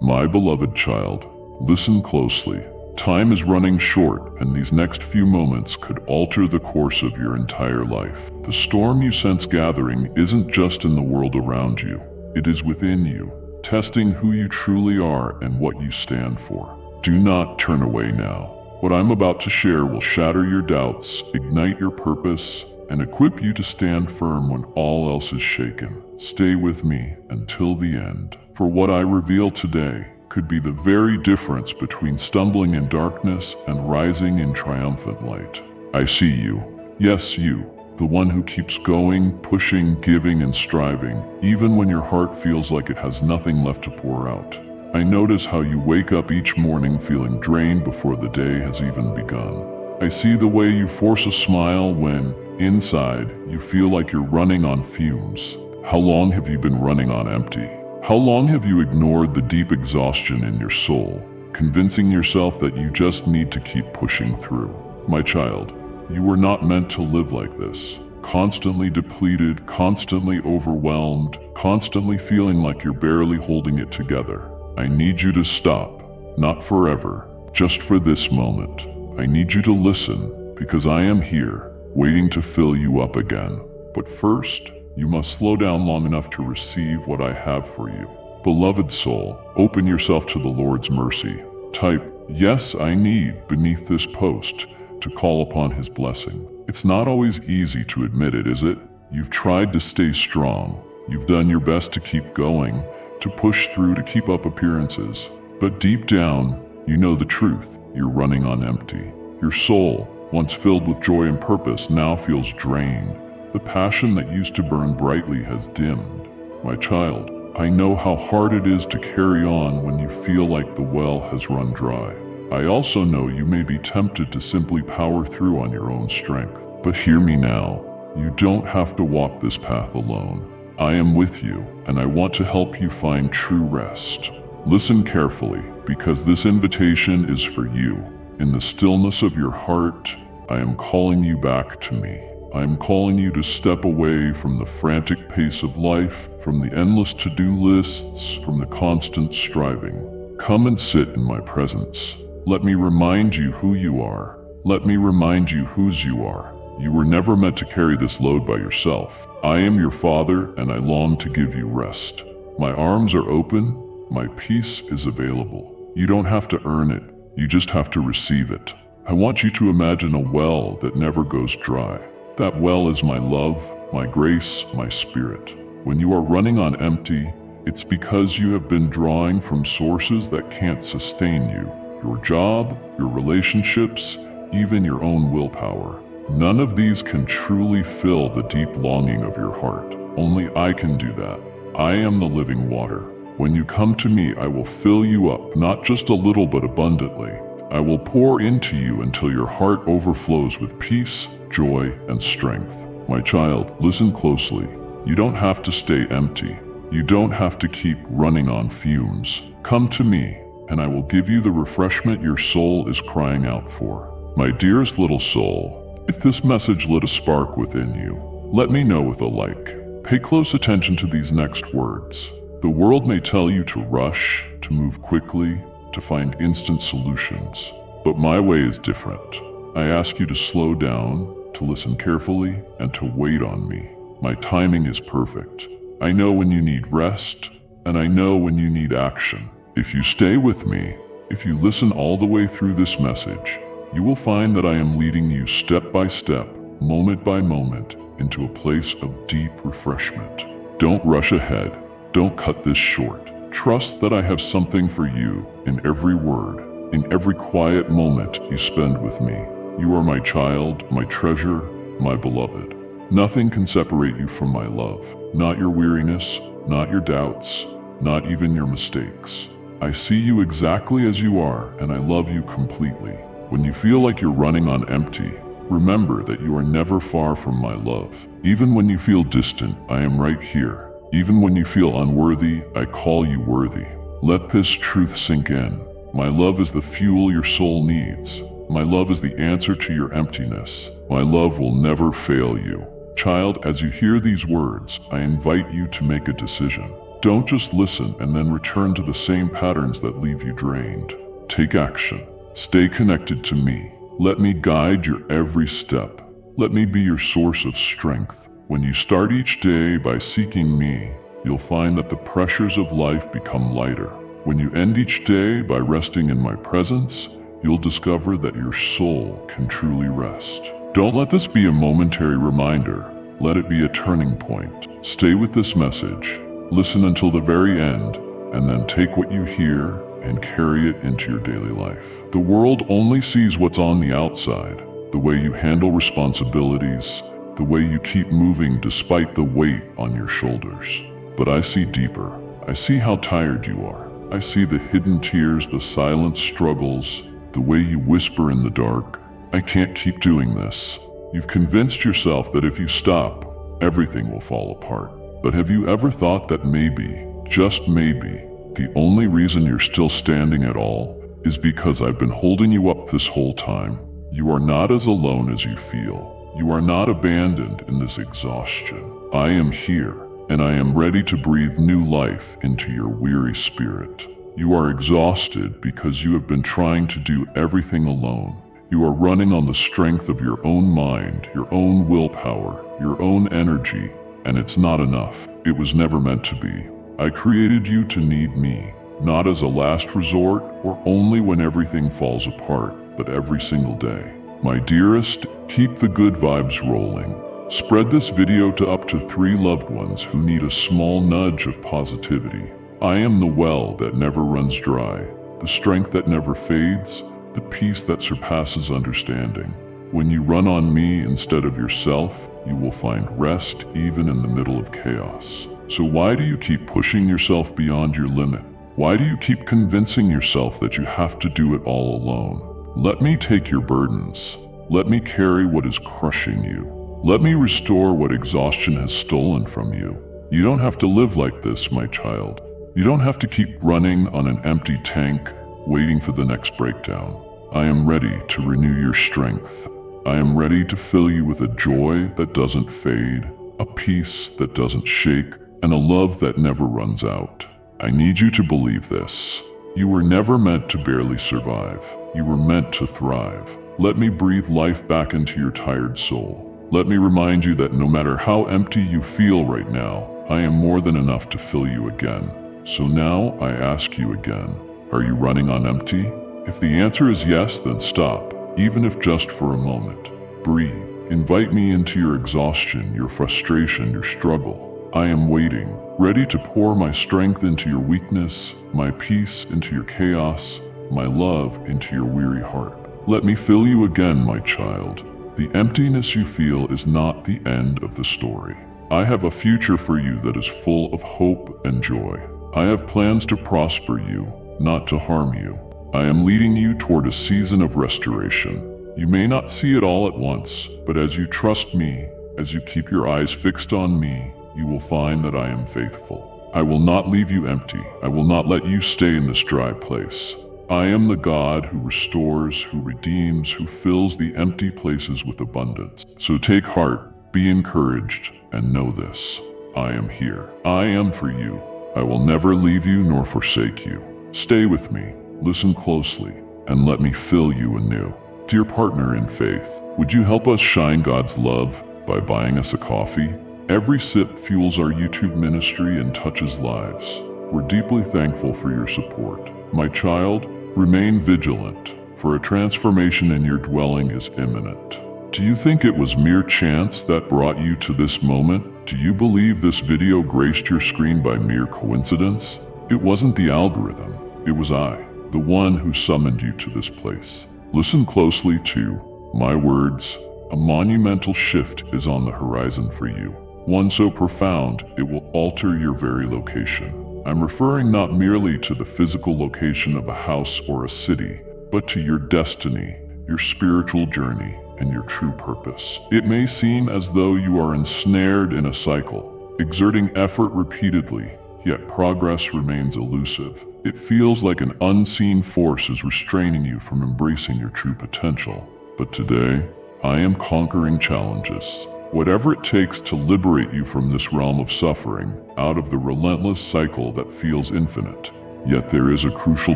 My beloved child, listen closely. Time is running short, and these next few moments could alter the course of your entire life. The storm you sense gathering isn't just in the world around you. It is within you, testing who you truly are and what you stand for. Do not turn away now. What I'm about to share will shatter your doubts, ignite your purpose, and equip you to stand firm when all else is shaken. Stay with me until the end, for what I reveal today could be the very difference between stumbling in darkness and rising in triumphant light. I see you. Yes, you. The one who keeps going, pushing, giving, and striving, even when your heart feels like it has nothing left to pour out. I notice how you wake up each morning feeling drained before the day has even begun. I see the way you force a smile when, inside, you feel like you're running on fumes. How long have you been running on empty? How long have you ignored the deep exhaustion in your soul, convincing yourself that you just need to keep pushing through? My child, you were not meant to live like this. Constantly depleted, constantly overwhelmed, constantly feeling like you're barely holding it together. I need you to stop, not forever, just for this moment. I need you to listen, because I am here, waiting to fill you up again. But first, you must slow down long enough to receive what I have for you. Beloved soul, open yourself to the Lord's mercy. Type, "Yes, I need," beneath this post to call upon His blessing. It's not always easy to admit it, is it? You've tried to stay strong. You've done your best to keep going, to push through, to keep up appearances. But deep down, you know the truth. You're running on empty. Your soul, once filled with joy and purpose, now feels drained. The passion that used to burn brightly has dimmed. My child, I know how hard it is to carry on when you feel like the well has run dry. I also know you may be tempted to simply power through on your own strength. But hear me now. You don't have to walk this path alone. I am with you, and I want to help you find true rest. Listen carefully, because this invitation is for you. In the stillness of your heart, I am calling you back to me. I am calling you to step away from the frantic pace of life, from the endless to-do lists, from the constant striving. Come and sit in my presence. Let me remind you who you are. Let me remind you whose you are. You were never meant to carry this load by yourself. I am your Father, and I long to give you rest. My arms are open. My peace is available. You don't have to earn it. You just have to receive it. I want you to imagine a well that never goes dry. That well is my love, my grace, my spirit. When you are running on empty, it's because you have been drawing from sources that can't sustain you. Your job, your relationships, even your own willpower. None of these can truly fill the deep longing of your heart. Only I can do that. I am the living water. When you come to me, I will fill you up, not just a little but abundantly. I will pour into you until your heart overflows with peace, joy, and strength. My child, listen closely. You don't have to stay empty. You don't have to keep running on fumes. Come to me, and I will give you the refreshment your soul is crying out for. My dearest little soul, if this message lit a spark within you, let me know with a like. Pay close attention to these next words. The world may tell you to rush, to move quickly, to find instant solutions. But my way is different. I ask you to slow down, to listen carefully, and to wait on me. My timing is perfect. I know when you need rest, and I know when you need action. If you stay with me, if you listen all the way through this message, you will find that I am leading you step by step, moment by moment, into a place of deep refreshment. Don't rush ahead. Don't cut this short. Trust that I have something for you in every word, in every quiet moment you spend with me. You are my child, my treasure, my beloved. Nothing can separate you from my love. Not your weariness, not your doubts, not even your mistakes. I see you exactly as you are, and I love you completely. When you feel like you're running on empty, remember that you are never far from my love. Even when you feel distant, I am right here. Even when you feel unworthy, I call you worthy. Let this truth sink in. My love is the fuel your soul needs. My love is the answer to your emptiness. My love will never fail you. Child, as you hear these words, I invite you to make a decision. Don't just listen and then return to the same patterns that leave you drained. Take action. Stay connected to me. Let me guide your every step. Let me be your source of strength. When you start each day by seeking me, you'll find that the pressures of life become lighter. When you end each day by resting in my presence, you'll discover that your soul can truly rest. Don't let this be a momentary reminder. Let it be a turning point. Stay with this message. Listen until the very end, and then take what you hear and carry it into your daily life. The world only sees what's on the outside, the way you handle responsibilities, the way you keep moving despite the weight on your shoulders. But I see deeper. I see how tired you are. I see the hidden tears, the silent struggles, the way you whisper in the dark. I can't keep doing this. You've convinced yourself that if you stop, everything will fall apart. But have you ever thought that maybe, just maybe, the only reason you're still standing at all is because I've been holding you up this whole time? You are not as alone as you feel. You are not abandoned in this exhaustion. I am here, and I am ready to breathe new life into your weary spirit. You are exhausted because you have been trying to do everything alone. You are running on the strength of your own mind, your own willpower, your own energy, and it's not enough. It was never meant to be. I created you to need me, not as a last resort or only when everything falls apart, but every single day. My dearest, keep the good vibes rolling. Spread this video to up to 3 loved ones who need a small nudge of positivity. I am the well that never runs dry, the strength that never fades, the peace that surpasses understanding. When you run on me instead of yourself, you will find rest even in the middle of chaos. So why do you keep pushing yourself beyond your limit? Why do you keep convincing yourself that you have to do it all alone? Let me take your burdens. Let me carry what is crushing you. Let me restore what exhaustion has stolen from you. You don't have to live like this, my child. You don't have to keep running on an empty tank, waiting for the next breakdown. I am ready to renew your strength. I am ready to fill you with a joy that doesn't fade, a peace that doesn't shake, and a love that never runs out. I need you to believe this. You were never meant to barely survive. You were meant to thrive. Let me breathe life back into your tired soul. Let me remind you that no matter how empty you feel right now, I am more than enough to fill you again. So now I ask you again, are you running on empty? If the answer is yes, then stop, even if just for a moment. Breathe. Invite me into your exhaustion, your frustration, your struggle. I am waiting, ready to pour my strength into your weakness, my peace into your chaos, my love into your weary heart. Let me fill you again, my child. The emptiness you feel is not the end of the story. I have a future for you that is full of hope and joy. I have plans to prosper you, not to harm you. I am leading you toward a season of restoration. You may not see it all at once, but as you trust me, as you keep your eyes fixed on me, you will find that I am faithful. I will not leave you empty. I will not let you stay in this dry place. I am the God who restores, who redeems, who fills the empty places with abundance. So take heart, be encouraged, and know this. I am here. I am for you. I will never leave you nor forsake you. Stay with me, listen closely, and let me fill you anew. Dear partner in faith, would you help us shine God's love by buying us a coffee? Every sip fuels our YouTube ministry and touches lives. We're deeply thankful for your support. My child, remain vigilant, for a transformation in your dwelling is imminent. Do you think it was mere chance that brought you to this moment? Do you believe this video graced your screen by mere coincidence? It wasn't the algorithm, it was I, the one who summoned you to this place. Listen closely to my words. A monumental shift is on the horizon for you, one so profound it will alter your very location. I'm referring not merely to the physical location of a house or a city, but to your destiny, your spiritual journey, and your true purpose. It may seem as though you are ensnared in a cycle, exerting effort repeatedly, yet progress remains elusive. It feels like an unseen force is restraining you from embracing your true potential. But today, I am conquering challenges. whatever it takes to liberate you from this realm of suffering, out of the relentless cycle that feels infinite. Yet there is a crucial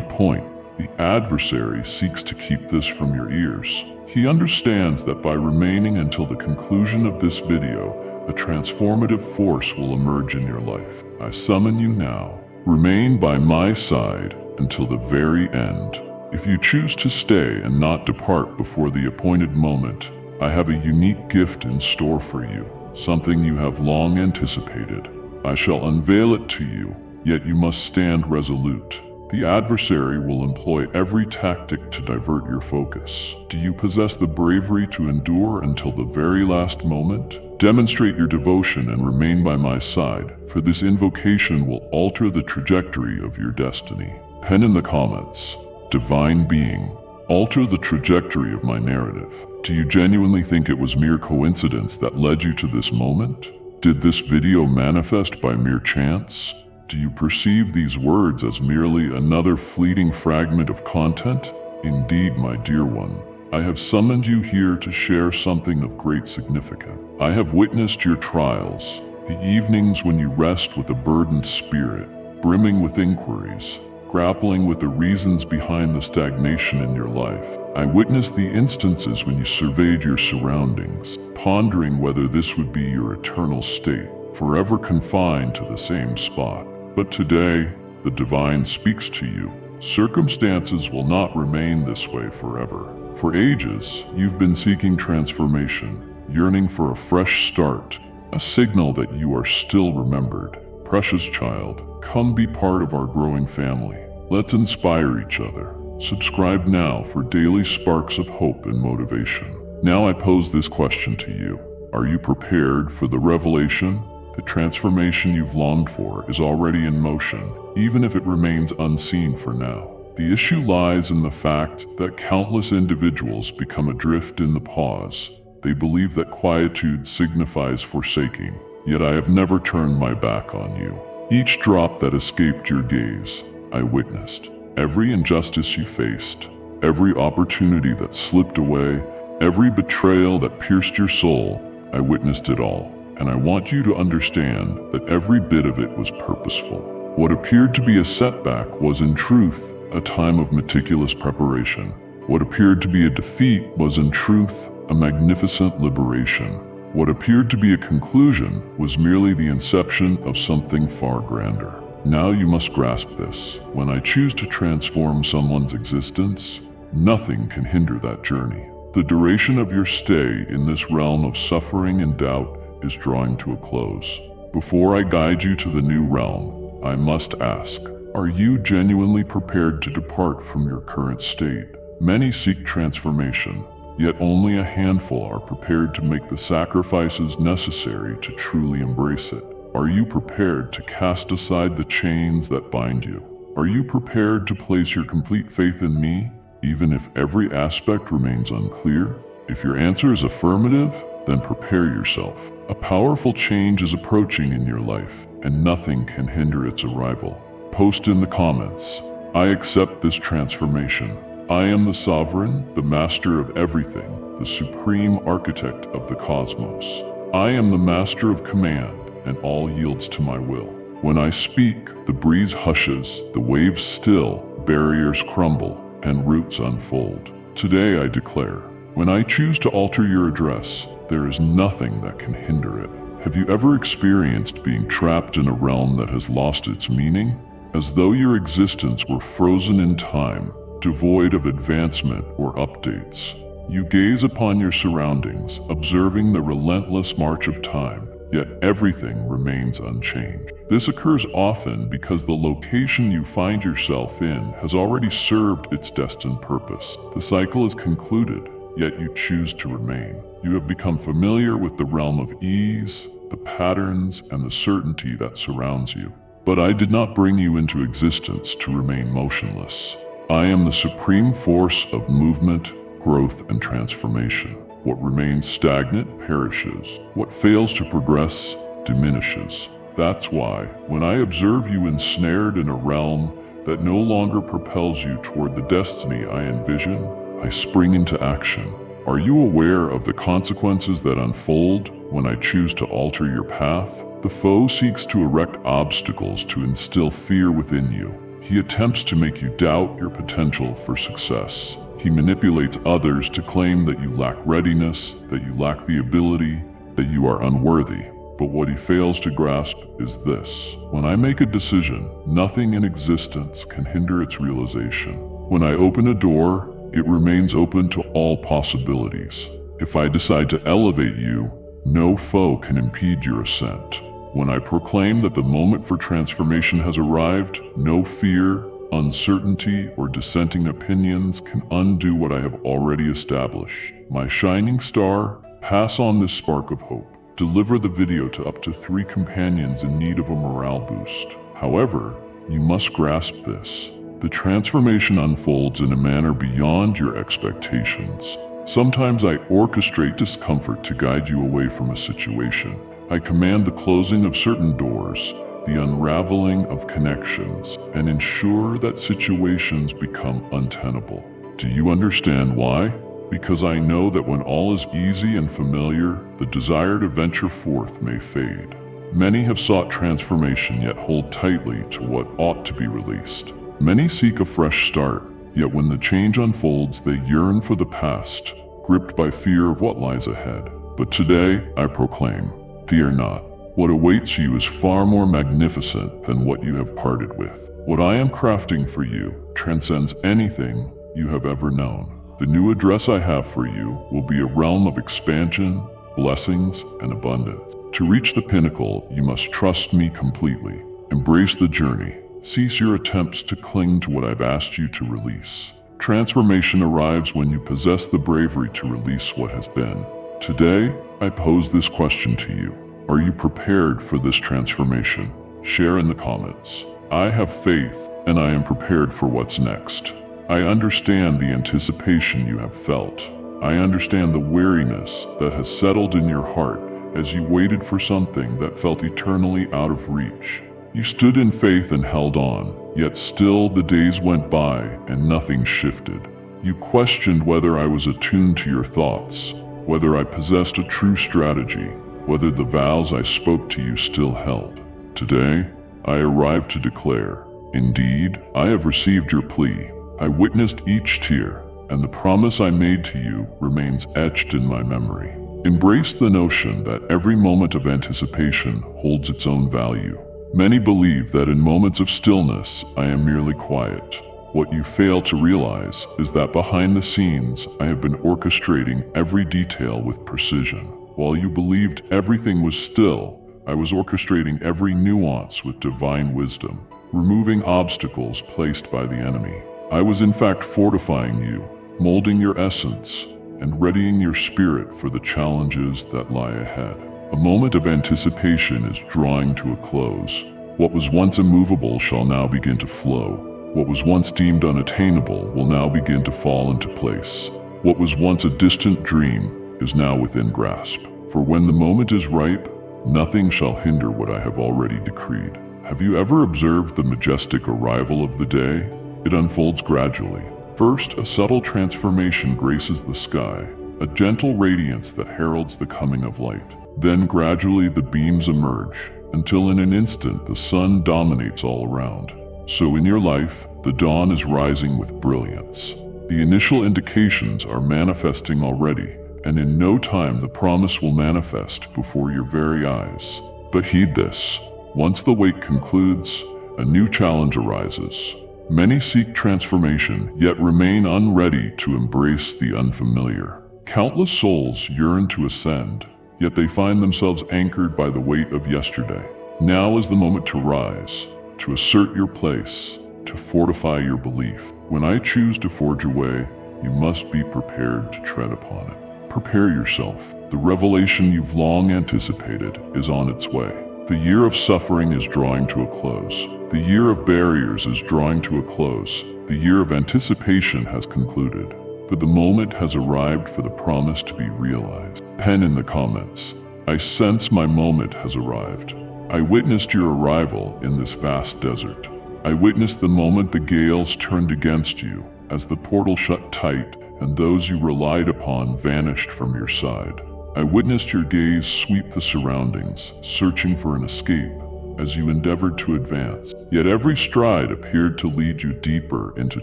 point. The adversary seeks to keep this from your ears. He understands that by remaining until the conclusion of this video, a transformative force will emerge in your life. I summon you now. Remain by my side until the very end. If you choose to stay and not depart before the appointed moment, I have a unique gift in store for you, something you have long anticipated. I shall unveil it to you, yet you must stand resolute. The adversary will employ every tactic to divert your focus. Do you possess the bravery to endure until the very last moment? Demonstrate your devotion and remain by my side, for this invocation will alter the trajectory of your destiny. Pen in the comments, Divine Being, alter the trajectory of my narrative. Do you genuinely think it was mere coincidence that led you to this moment? Did this video manifest by mere chance? Do you perceive these words as merely another fleeting fragment of content? Indeed, my dear one, I have summoned you here to share something of great significance. I have witnessed your trials, the evenings when you rest with a burdened spirit, brimming with inquiries, grappling with the reasons behind the stagnation in your life. I witnessed the instances when you surveyed your surroundings, pondering whether this would be your eternal state, forever confined to the same spot. But today, the divine speaks to you. Circumstances will not remain this way forever. For ages, you've been seeking transformation, yearning for a fresh start, a signal that you are still remembered. Precious child, come be part of our growing family. Let's inspire each other. Subscribe now for daily sparks of hope and motivation. Now I pose this question to you. Are you prepared for the revelation? The transformation you've longed for is already in motion, even if it remains unseen for now. The issue lies in the fact that countless individuals become adrift in the pause. They believe that quietude signifies forsaking, yet I have never turned my back on you. Each drop that escaped your gaze, I witnessed. Every injustice you faced, every opportunity that slipped away, every betrayal that pierced your soul, I witnessed it all. And I want you to understand that every bit of it was purposeful. What appeared to be a setback was in truth a time of meticulous preparation. What appeared to be a defeat was in truth a magnificent liberation. What appeared to be a conclusion was merely the inception of something far grander. Now you must grasp this. When I choose to transform someone's existence, nothing can hinder that journey. The duration of your stay in this realm of suffering and doubt is drawing to a close. Before I guide you to the new realm, I must ask, are you genuinely prepared to depart from your current state? Many seek transformation, yet only a handful are prepared to make the sacrifices necessary to truly embrace it. Are you prepared to cast aside the chains that bind you? Are you prepared to place your complete faith in me, even if every aspect remains unclear? If your answer is affirmative, then prepare yourself. A powerful change is approaching in your life, and nothing can hinder its arrival. Post in the comments, I accept this transformation. I am the sovereign, the master of everything, the supreme architect of the cosmos. I am the master of command, and all yields to my will. When I speak, the breeze hushes, the waves still, barriers crumble, and roots unfold. Today I declare, when I choose to alter your address, there is nothing that can hinder it. Have you ever experienced being trapped in a realm that has lost its meaning? As though your existence were frozen in time, devoid of advancement or updates. You gaze upon your surroundings, observing the relentless march of time, yet everything remains unchanged. This occurs often because the location you find yourself in has already served its destined purpose. The cycle is concluded, yet you choose to remain. You have become familiar with the realm of ease, the patterns, and the certainty that surrounds you. But I did not bring you into existence to remain motionless. I am the supreme force of movement, growth, and transformation. What remains stagnant perishes. What fails to progress diminishes. That's why, when I observe you ensnared in a realm that no longer propels you toward the destiny I envision, I spring into action. Are you aware of the consequences that unfold when I choose to alter your path? The foe seeks to erect obstacles to instill fear within you. He attempts to make you doubt your potential for success. He manipulates others to claim that you lack readiness, that you lack the ability, that you are unworthy. But what he fails to grasp is this: when I make a decision, nothing in existence can hinder its realization. When I open a door, it remains open to all possibilities. If I decide to elevate you, no foe can impede your ascent. When I proclaim that the moment for transformation has arrived, no fear, uncertainty, or dissenting opinions can undo what I have already established. My shining star, pass on this spark of hope. Deliver the video to up to 3 companions in need of a morale boost. However, you must grasp this. The transformation unfolds in a manner beyond your expectations. Sometimes I orchestrate discomfort to guide you away from a situation. I command the closing of certain doors, the unraveling of connections, and ensure that situations become untenable. Do you understand why? Because I know that when all is easy and familiar, the desire to venture forth may fade. Many have sought transformation yet hold tightly to what ought to be released. Many seek a fresh start, yet when the change unfolds, they yearn for the past, gripped by fear of what lies ahead. But today, I proclaim, fear not. What awaits you is far more magnificent than what you have parted with. What I am crafting for you transcends anything you have ever known. The new address I have for you will be a realm of expansion, blessings, and abundance. To reach the pinnacle, you must trust me completely. Embrace the journey. Cease your attempts to cling to what I've asked you to release. Transformation arrives when you possess the bravery to release what has been. Today, I pose this question to you. Are you prepared for this transformation? Share in the comments. I have faith, and I am prepared for what's next. I understand the anticipation you have felt. I understand the weariness that has settled in your heart as you waited for something that felt eternally out of reach. You stood in faith and held on, yet still the days went by and nothing shifted. You questioned whether I was attuned to your thoughts, whether I possessed a true strategy, whether the vows I spoke to you still held. Today, I arrive to declare, indeed, I have received your plea. I witnessed each tear, and the promise I made to you remains etched in my memory. Embrace the notion that every moment of anticipation holds its own value. Many believe that in moments of stillness, I am merely quiet. What you fail to realize is that behind the scenes, I have been orchestrating every detail with precision. While you believed everything was still, I was orchestrating every nuance with divine wisdom, removing obstacles placed by the enemy. I was in fact fortifying you, molding your essence, and readying your spirit for the challenges that lie ahead. A moment of anticipation is drawing to a close. What was once immovable shall now begin to flow. What was once deemed unattainable will now begin to fall into place. What was once a distant dream is now within grasp. For when the moment is ripe, nothing shall hinder what I have already decreed. Have you ever observed the majestic arrival of the day? It unfolds gradually. First, a subtle transformation graces the sky, a gentle radiance that heralds the coming of light. Then gradually the beams emerge, until in an instant the sun dominates all around. So in your life, the dawn is rising with brilliance. The initial indications are manifesting already, and in no time the promise will manifest before your very eyes. But heed this, once the wait concludes, a new challenge arises. Many seek transformation, yet remain unready to embrace the unfamiliar. Countless souls yearn to ascend, yet they find themselves anchored by the weight of yesterday. Now is the moment to rise, to assert your place, to fortify your belief. When I choose to forge a way, you must be prepared to tread upon it. Prepare yourself. The revelation you've long anticipated is on its way. The year of suffering is drawing to a close. The year of barriers is drawing to a close. The year of anticipation has concluded. But the moment has arrived for the promise to be realized. Pen in the comments. I sense my moment has arrived. I witnessed your arrival in this vast desert. I witnessed the moment the gales turned against you, as the portal shut tight and those you relied upon vanished from your side. I witnessed your gaze sweep the surroundings, searching for an escape as you endeavored to advance. Yet every stride appeared to lead you deeper into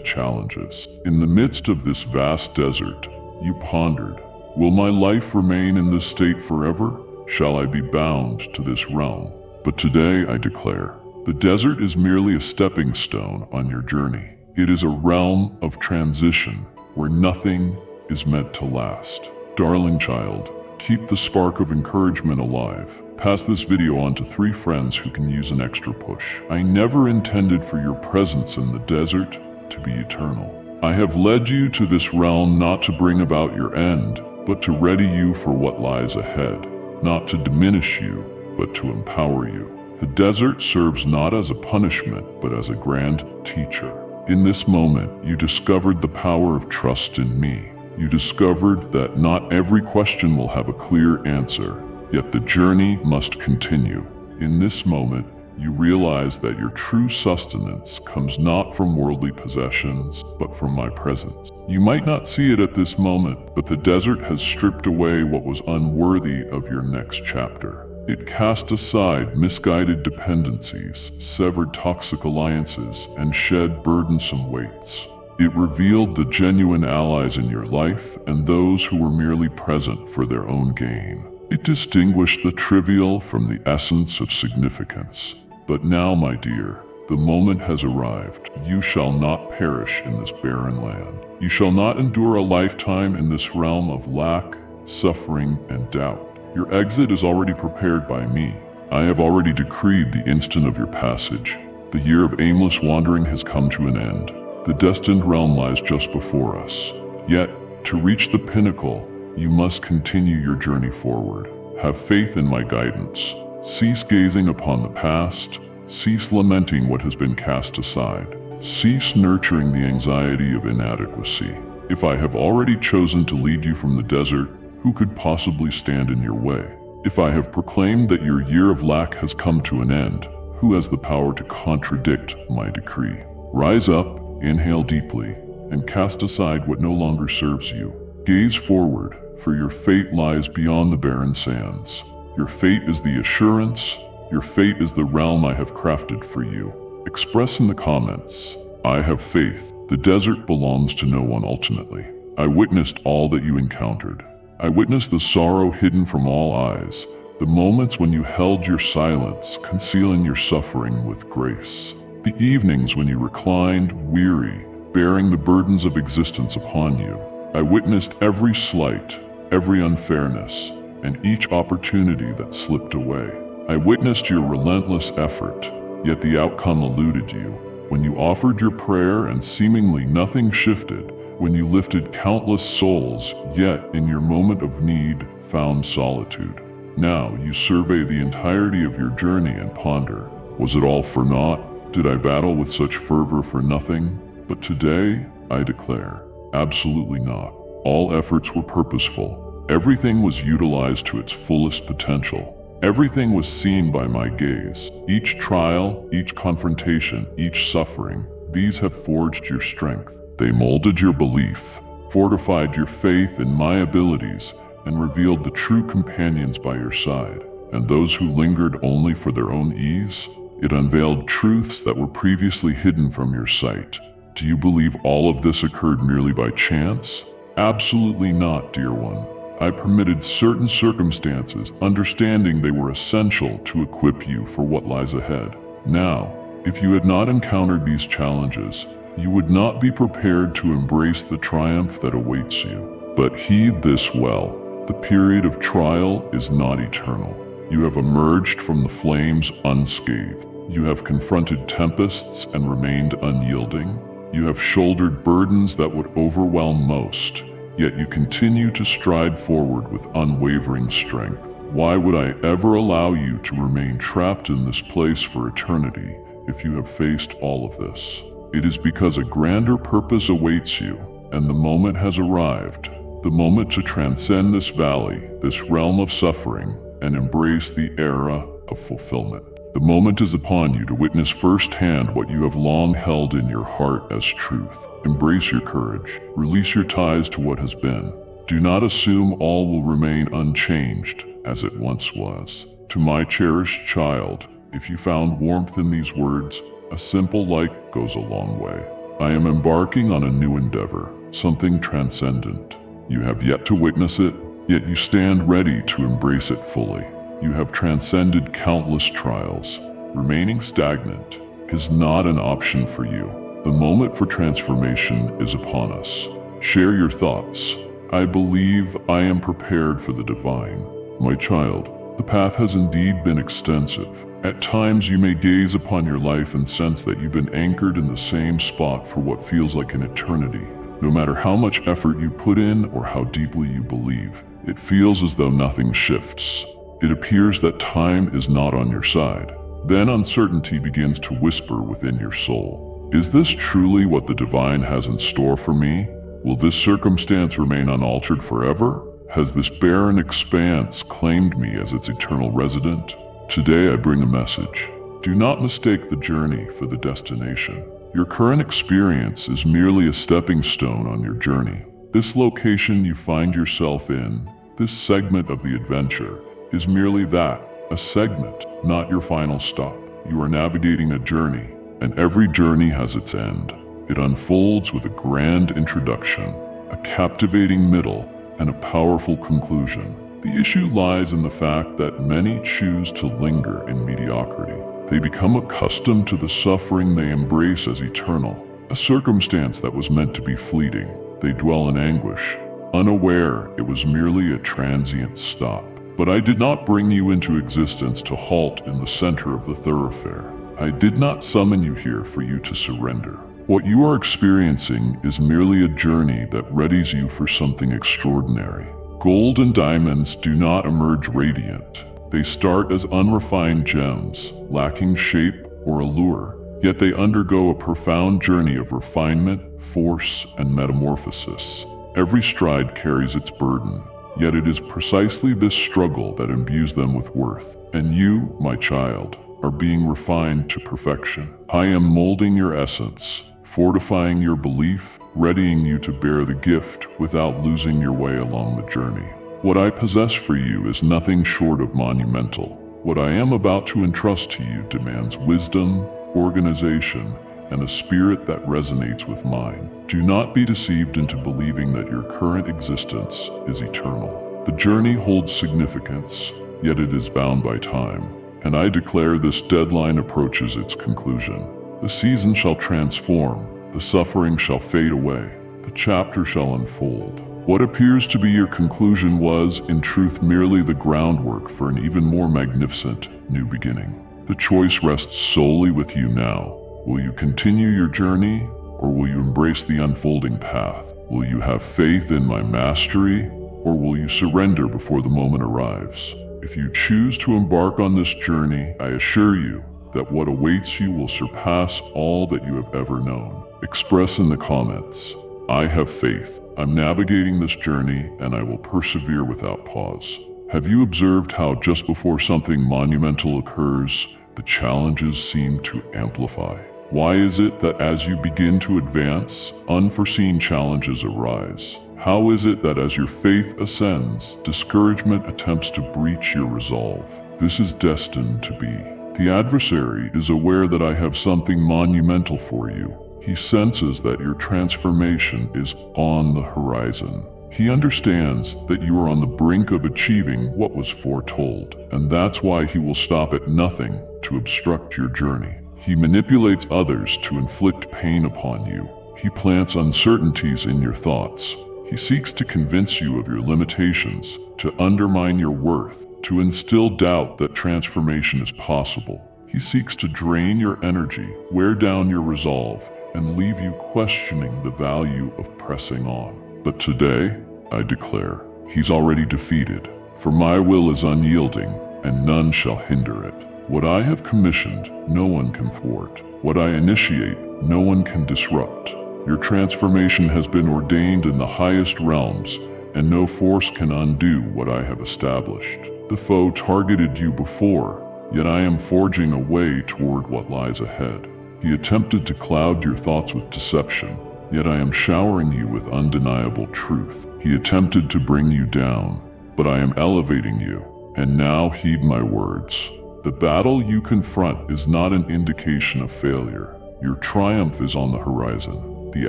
challenges. In the midst of this vast desert, you pondered, will my life remain in this state forever? Shall I be bound to this realm? But today I declare, the desert is merely a stepping stone on your journey. It is a realm of transition where nothing is meant to last. Darling child, keep the spark of encouragement alive. Pass this video on to 3 friends who can use an extra push. I never intended for your presence in the desert to be eternal. I have led you to this realm not to bring about your end, but to ready you for what lies ahead. Not to diminish you, but to empower you. The desert serves not as a punishment, but as a grand teacher. In this moment, you discovered the power of trust in me. You discovered that not every question will have a clear answer, yet the journey must continue. In this moment, you realize that your true sustenance comes not from worldly possessions, but from my presence. You might not see it at this moment, but the desert has stripped away what was unworthy of your next chapter. It cast aside misguided dependencies, severed toxic alliances, and shed burdensome weights. It revealed the genuine allies in your life and those who were merely present for their own gain. It distinguished the trivial from the essence of significance. But now, my dear, the moment has arrived. You shall not perish in this barren land. You shall not endure a lifetime in this realm of lack, suffering, and doubt. Your exit is already prepared by me. I have already decreed the instant of your passage. The year of aimless wandering has come to an end. The destined realm lies just before us. Yet, to reach the pinnacle, you must continue your journey forward. Have faith in my guidance. Cease gazing upon the past. Cease lamenting what has been cast aside. Cease nurturing the anxiety of inadequacy. If I have already chosen to lead you from the desert, who could possibly stand in your way? If I have proclaimed that your year of lack has come to an end, who has the power to contradict my decree? Rise up, inhale deeply, and cast aside what no longer serves you. Gaze forward, for your fate lies beyond the barren sands. Your fate is the assurance. Your fate is the realm I have crafted for you. Express in the comments, I have faith. The desert belongs to no one ultimately. I witnessed all that you encountered. I witnessed the sorrow hidden from all eyes, the moments when you held your silence, concealing your suffering with grace. The evenings when you reclined, weary, bearing the burdens of existence upon you. I witnessed every slight, every unfairness, and each opportunity that slipped away. I witnessed your relentless effort, yet the outcome eluded you. When you offered your prayer and seemingly nothing shifted, when you lifted countless souls, yet in your moment of need found solitude. Now you survey the entirety of your journey and ponder, was it all for naught? Did I battle with such fervor for nothing? But today, I declare, absolutely not. All efforts were purposeful. Everything was utilized to its fullest potential. Everything was seen by my gaze. Each trial, each confrontation, each suffering, these have forged your strength. They molded your belief, fortified your faith in my abilities, and revealed the true companions by your side. And those who lingered only for their own ease, it unveiled truths that were previously hidden from your sight. Do you believe all of this occurred merely by chance? Absolutely not, dear one. I permitted certain circumstances, understanding they were essential to equip you for what lies ahead. Now, if you had not encountered these challenges, you would not be prepared to embrace the triumph that awaits you. But heed this well, the period of trial is not eternal. You have emerged from the flames unscathed. You have confronted tempests and remained unyielding. You have shouldered burdens that would overwhelm most, yet you continue to stride forward with unwavering strength. Why would I ever allow you to remain trapped in this place for eternity if you have faced all of this? It is because a grander purpose awaits you, and the moment has arrived, the moment to transcend this valley, this realm of suffering, and embrace the era of fulfillment. The moment is upon you to witness firsthand what you have long held in your heart as truth. Embrace your courage. Release your ties to what has been. Do not assume all will remain unchanged as it once was. To my cherished child, if you found warmth in these words, a simple like goes a long way. I am embarking on a new endeavor, something transcendent. You have yet to witness it, yet you stand ready to embrace it fully. You have transcended countless trials. Remaining stagnant is not an option for you. The moment for transformation is upon us. Share your thoughts. I believe I am prepared for the divine. My child, the path has indeed been extensive. At times you may gaze upon your life and sense that you've been anchored in the same spot for what feels like an eternity. No matter how much effort you put in or how deeply you believe, it feels as though nothing shifts. It appears that time is not on your side. Then uncertainty begins to whisper within your soul. Is this truly what the divine has in store for me? Will this circumstance remain unaltered forever? Has this barren expanse claimed me as its eternal resident? Today I bring a message. Do not mistake the journey for the destination. Your current experience is merely a stepping stone on your journey. This location you find yourself in, this segment of the adventure, is merely that, a segment, not your final stop. You are navigating a journey, and every journey has its end. It unfolds with a grand introduction, a captivating middle, and a powerful conclusion. The issue lies in the fact that many choose to linger in mediocrity. They become accustomed to the suffering they embrace as eternal, a circumstance that was meant to be fleeting. They dwell in anguish, unaware it was merely a transient stop. But I did not bring you into existence to halt in the center of the thoroughfare. I did not summon you here for you to surrender. What you are experiencing is merely a journey that readies you for something extraordinary. Gold and diamonds do not emerge radiant. They start as unrefined gems, lacking shape or allure, yet they undergo a profound journey of refinement, force, and metamorphosis. Every stride carries its burden. Yet it is precisely this struggle that imbues them with worth. And you, my child, are being refined to perfection. I am molding your essence, fortifying your belief, readying you to bear the gift without losing your way along the journey. What I possess for you is nothing short of monumental. What I am about to entrust to you demands wisdom, organization, and a spirit that resonates with mine. Do not be deceived into believing that your current existence is eternal. The journey holds significance, yet it is bound by time, and I declare this deadline approaches its conclusion. The season shall transform, the suffering shall fade away, the chapter shall unfold. What appears to be your conclusion was, in truth, merely the groundwork for an even more magnificent new beginning. The choice rests solely with you now. Will you continue your journey, or will you embrace the unfolding path? Will you have faith in my mastery, or will you surrender before the moment arrives? If you choose to embark on this journey, I assure you that what awaits you will surpass all that you have ever known. Express in the comments, I have faith. I'm navigating this journey, and I will persevere without pause. Have you observed how just before something monumental occurs, the challenges seem to amplify? Why is it that as you begin to advance, unforeseen challenges arise? How is it that as your faith ascends, discouragement attempts to breach your resolve? This is destined to be. The adversary is aware that I have something monumental for you. He senses that your transformation is on the horizon. He understands that you are on the brink of achieving what was foretold, and that's why he will stop at nothing to obstruct your journey. He manipulates others to inflict pain upon you. He plants uncertainties in your thoughts. He seeks to convince you of your limitations, to undermine your worth, to instill doubt that transformation is possible. He seeks to drain your energy, wear down your resolve, and leave you questioning the value of pressing on. But today, I declare, he's already defeated. For my will is unyielding, and none shall hinder it. What I have commissioned, no one can thwart. What I initiate, no one can disrupt. Your transformation has been ordained in the highest realms, and no force can undo what I have established. The foe targeted you before, yet I am forging a way toward what lies ahead. He attempted to cloud your thoughts with deception, yet I am showering you with undeniable truth. He attempted to bring you down, but I am elevating you. And now heed my words. The battle you confront is not an indication of failure. Your triumph is on the horizon. The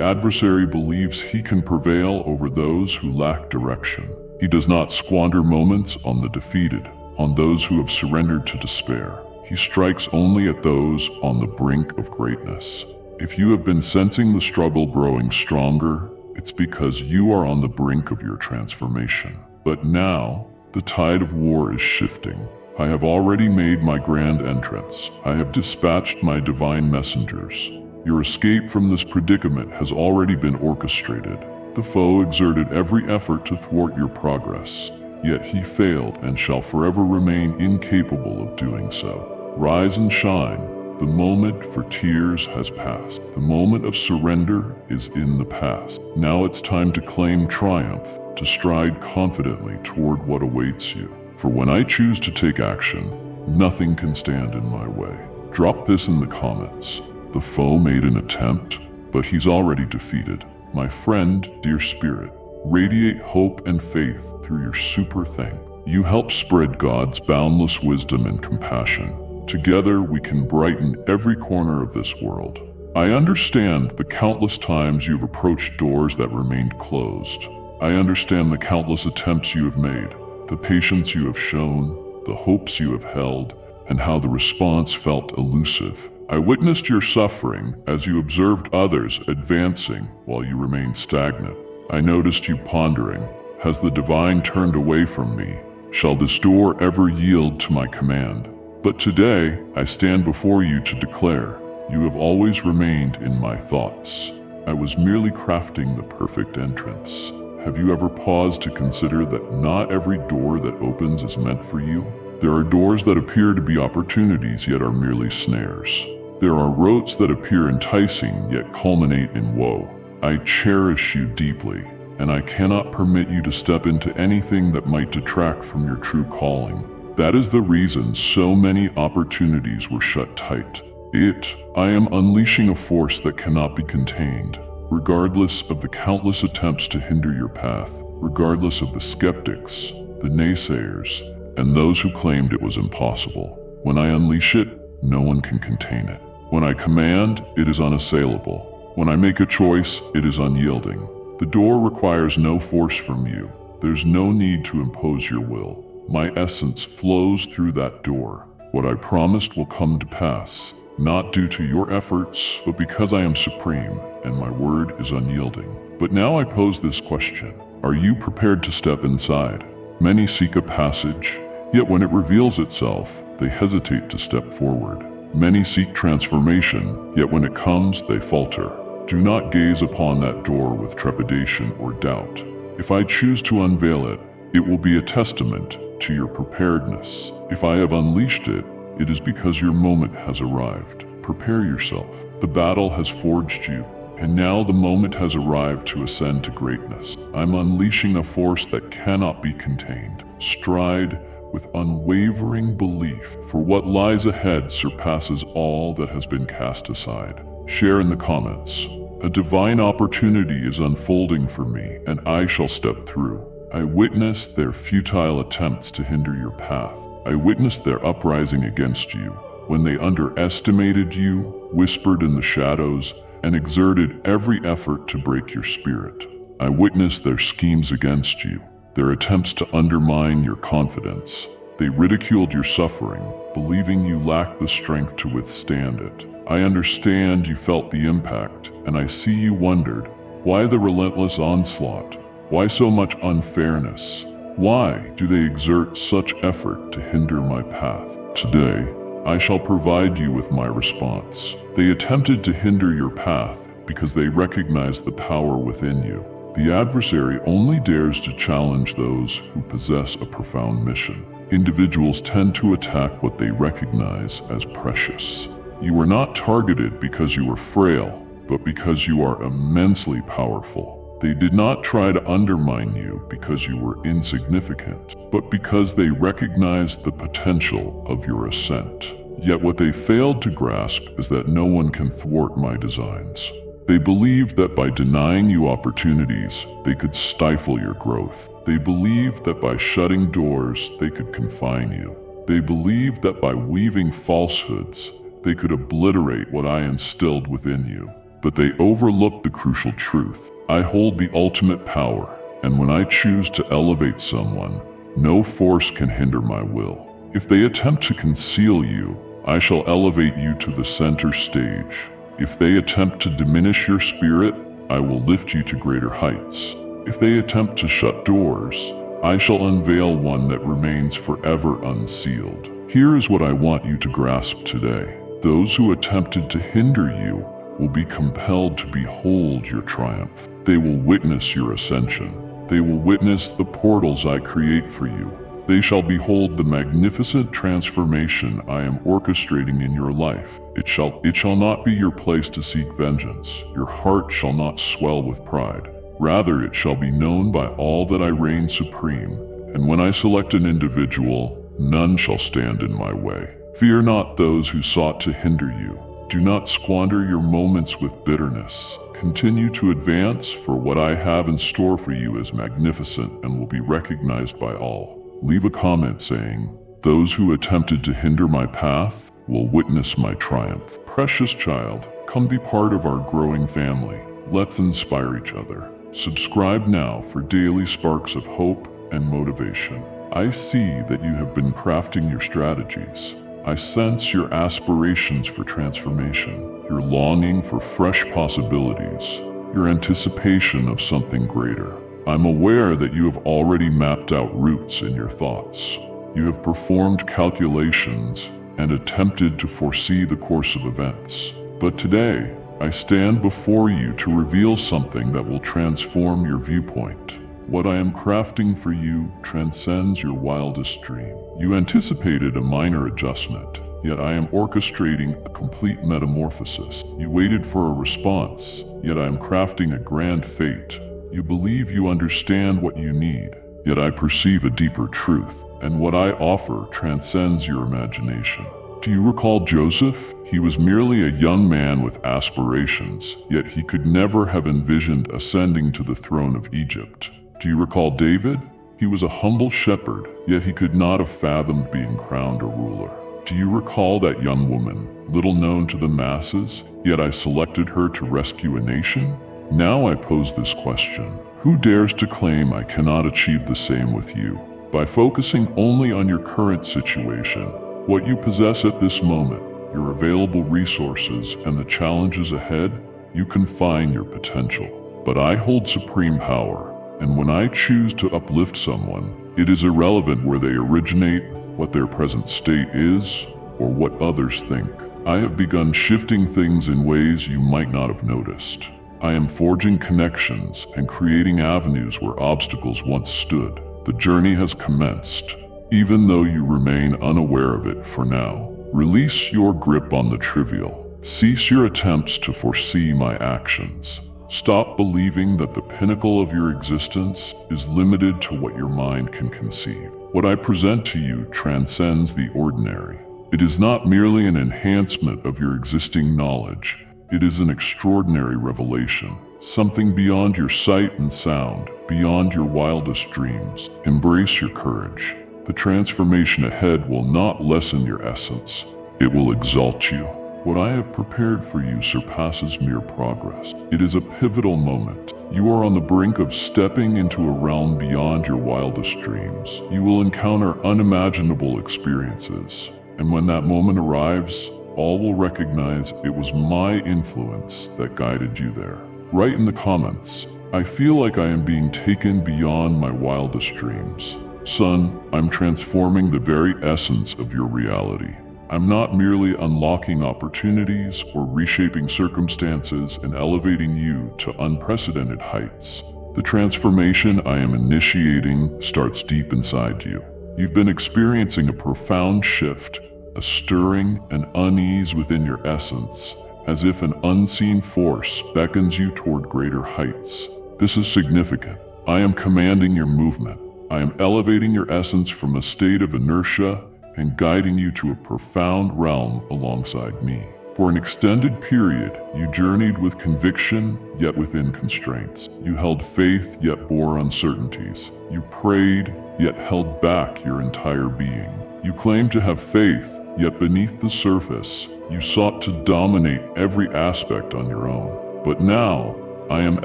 adversary believes he can prevail over those who lack direction. He does not squander moments on the defeated, on those who have surrendered to despair. He strikes only at those on the brink of greatness. If you have been sensing the struggle growing stronger, it's because you are on the brink of your transformation. But now, the tide of war is shifting. I have already made my grand entrance. I have dispatched my divine messengers. Your escape from this predicament has already been orchestrated. The foe exerted every effort to thwart your progress, yet he failed and shall forever remain incapable of doing so. Rise and shine. The moment for tears has passed. The moment of surrender is in the past. Now it's time to claim triumph, to stride confidently toward what awaits you. For when I choose to take action, nothing can stand in my way. Drop this in the comments. The foe made an attempt, but he's already defeated. My friend, dear spirit, radiate hope and faith through your super thing. You help spread God's boundless wisdom and compassion. Together we can brighten every corner of this world. I understand the countless times you've approached doors that remained closed. I understand the countless attempts you have made, the patience you have shown, the hopes you have held, and how the response felt elusive. I witnessed your suffering as you observed others advancing while you remained stagnant. I noticed you pondering, has the divine turned away from me? Shall this door ever yield to my command? But today, I stand before you to declare, you have always remained in my thoughts. I was merely crafting the perfect entrance. Have you ever paused to consider that not every door that opens is meant for you? There are doors that appear to be opportunities yet are merely snares. There are roads that appear enticing yet culminate in woe. I cherish you deeply, and I cannot permit you to step into anything that might detract from your true calling. That is the reason so many opportunities were shut tight. I am unleashing a force that cannot be contained, regardless of the countless attempts to hinder your path, regardless of the skeptics, the naysayers, and those who claimed it was impossible. When I unleash it, no one can contain it. When I command, it is unassailable. When I make a choice, it is unyielding. The door requires no force from you. There's no need to impose your will. My essence flows through that door. What I promised will come to pass, not due to your efforts, but because I am supreme and my word is unyielding. But now I pose this question. Are you prepared to step inside? Many seek a passage, yet when it reveals itself, they hesitate to step forward. Many seek transformation, yet when it comes, they falter. Do not gaze upon that door with trepidation or doubt. If I choose to unveil it, it will be a testament to your preparedness. If I have unleashed it, it is because your moment has arrived. Prepare yourself. The battle has forged you, and now the moment has arrived to ascend to greatness. I'm unleashing a force that cannot be contained. Stride with unwavering belief, for what lies ahead surpasses all that has been cast aside. Share in the comments. A divine opportunity is unfolding for me, and I shall step through. I witnessed their futile attempts to hinder your path. I witnessed their uprising against you, when they underestimated you, whispered in the shadows, and exerted every effort to break your spirit. I witnessed their schemes against you, their attempts to undermine your confidence. They ridiculed your suffering, believing you lacked the strength to withstand it. I understand you felt the impact, and I see you wondered, why the relentless onslaught? Why so much unfairness? Why do they exert such effort to hinder my path? Today, I shall provide you with my response. They attempted to hinder your path because they recognized the power within you. The adversary only dares to challenge those who possess a profound mission. Individuals tend to attack what they recognize as precious. You are not targeted because you are frail, but because you are immensely powerful. They did not try to undermine you because you were insignificant, but because they recognized the potential of your ascent. Yet what they failed to grasp is that no one can thwart my designs. They believed that by denying you opportunities, they could stifle your growth. They believed that by shutting doors, they could confine you. They believed that by weaving falsehoods, they could obliterate what I instilled within you. But they overlooked the crucial truth. I hold the ultimate power, and when I choose to elevate someone, no force can hinder my will. If they attempt to conceal you, I shall elevate you to the center stage. If they attempt to diminish your spirit, I will lift you to greater heights. If they attempt to shut doors, I shall unveil one that remains forever unsealed. Here is what I want you to grasp today. Those who attempted to hinder you will be compelled to behold your triumph. They will witness your ascension. They will witness the portals I create for you. They shall behold the magnificent transformation I am orchestrating in your life. It shall not be your place to seek vengeance. Your heart shall not swell with pride. Rather, it shall be known by all that I reign supreme. And when I select an individual, none shall stand in my way. Fear not those who sought to hinder you. Do not squander your moments with bitterness. Continue to advance, for what I have in store for you is magnificent and will be recognized by all. Leave a comment saying, "Those who attempted to hinder my path will witness my triumph." Precious child, come be part of our growing family. Let's inspire each other. Subscribe now for daily sparks of hope and motivation. I see that you have been crafting your strategies. I sense your aspirations for transformation, your longing for fresh possibilities, your anticipation of something greater. I'm aware that you have already mapped out routes in your thoughts. You have performed calculations and attempted to foresee the course of events. But today, I stand before you to reveal something that will transform your viewpoint. What I am crafting for you transcends your wildest dream. You anticipated a minor adjustment, yet I am orchestrating a complete metamorphosis. You waited for a response, yet I am crafting a grand fate. You believe you understand what you need, yet I perceive a deeper truth, and what I offer transcends your imagination. Do you recall Joseph? He was merely a young man with aspirations, yet he could never have envisioned ascending to the throne of Egypt. Do you recall David? He was a humble shepherd, yet he could not have fathomed being crowned a ruler. Do you recall that young woman, little known to the masses, yet I selected her to rescue a nation? Now I pose this question: who dares to claim I cannot achieve the same with you? By focusing only on your current situation, what you possess at this moment, your available resources, and the challenges ahead, you confine your potential. But I hold supreme power, and when I choose to uplift someone, it is irrelevant where they originate, what their present state is, or what others think. I have begun shifting things in ways you might not have noticed. I am forging connections and creating avenues where obstacles once stood. The journey has commenced, even though you remain unaware of it for now. Release your grip on the trivial. Cease your attempts to foresee my actions. Stop believing that the pinnacle of your existence is limited to what your mind can conceive. What I present to you transcends the ordinary. It is not merely an enhancement of your existing knowledge. It is an extraordinary revelation, something beyond your sight and sound, beyond your wildest dreams. Embrace your courage. The transformation ahead will not lessen your essence. It will exalt you. What I have prepared for you surpasses mere progress. It is a pivotal moment. You are on the brink of stepping into a realm beyond your wildest dreams. You will encounter unimaginable experiences, and when that moment arrives, all will recognize it was my influence that guided you there. Write in the comments, "I feel like I am being taken beyond my wildest dreams." Son, I'm transforming the very essence of your reality. I'm not merely unlocking opportunities or reshaping circumstances and elevating you to unprecedented heights. The transformation I am initiating starts deep inside you. You've been experiencing a profound shift, a stirring and unease within your essence, as if an unseen force beckons you toward greater heights. This is significant. I am commanding your movement. I am elevating your essence from a state of inertia and guiding you to a profound realm alongside me. For an extended period, you journeyed with conviction, yet within constraints. You held faith, yet bore uncertainties. You prayed, yet held back your entire being. You claimed to have faith, yet beneath the surface, you sought to dominate every aspect on your own. But now, I am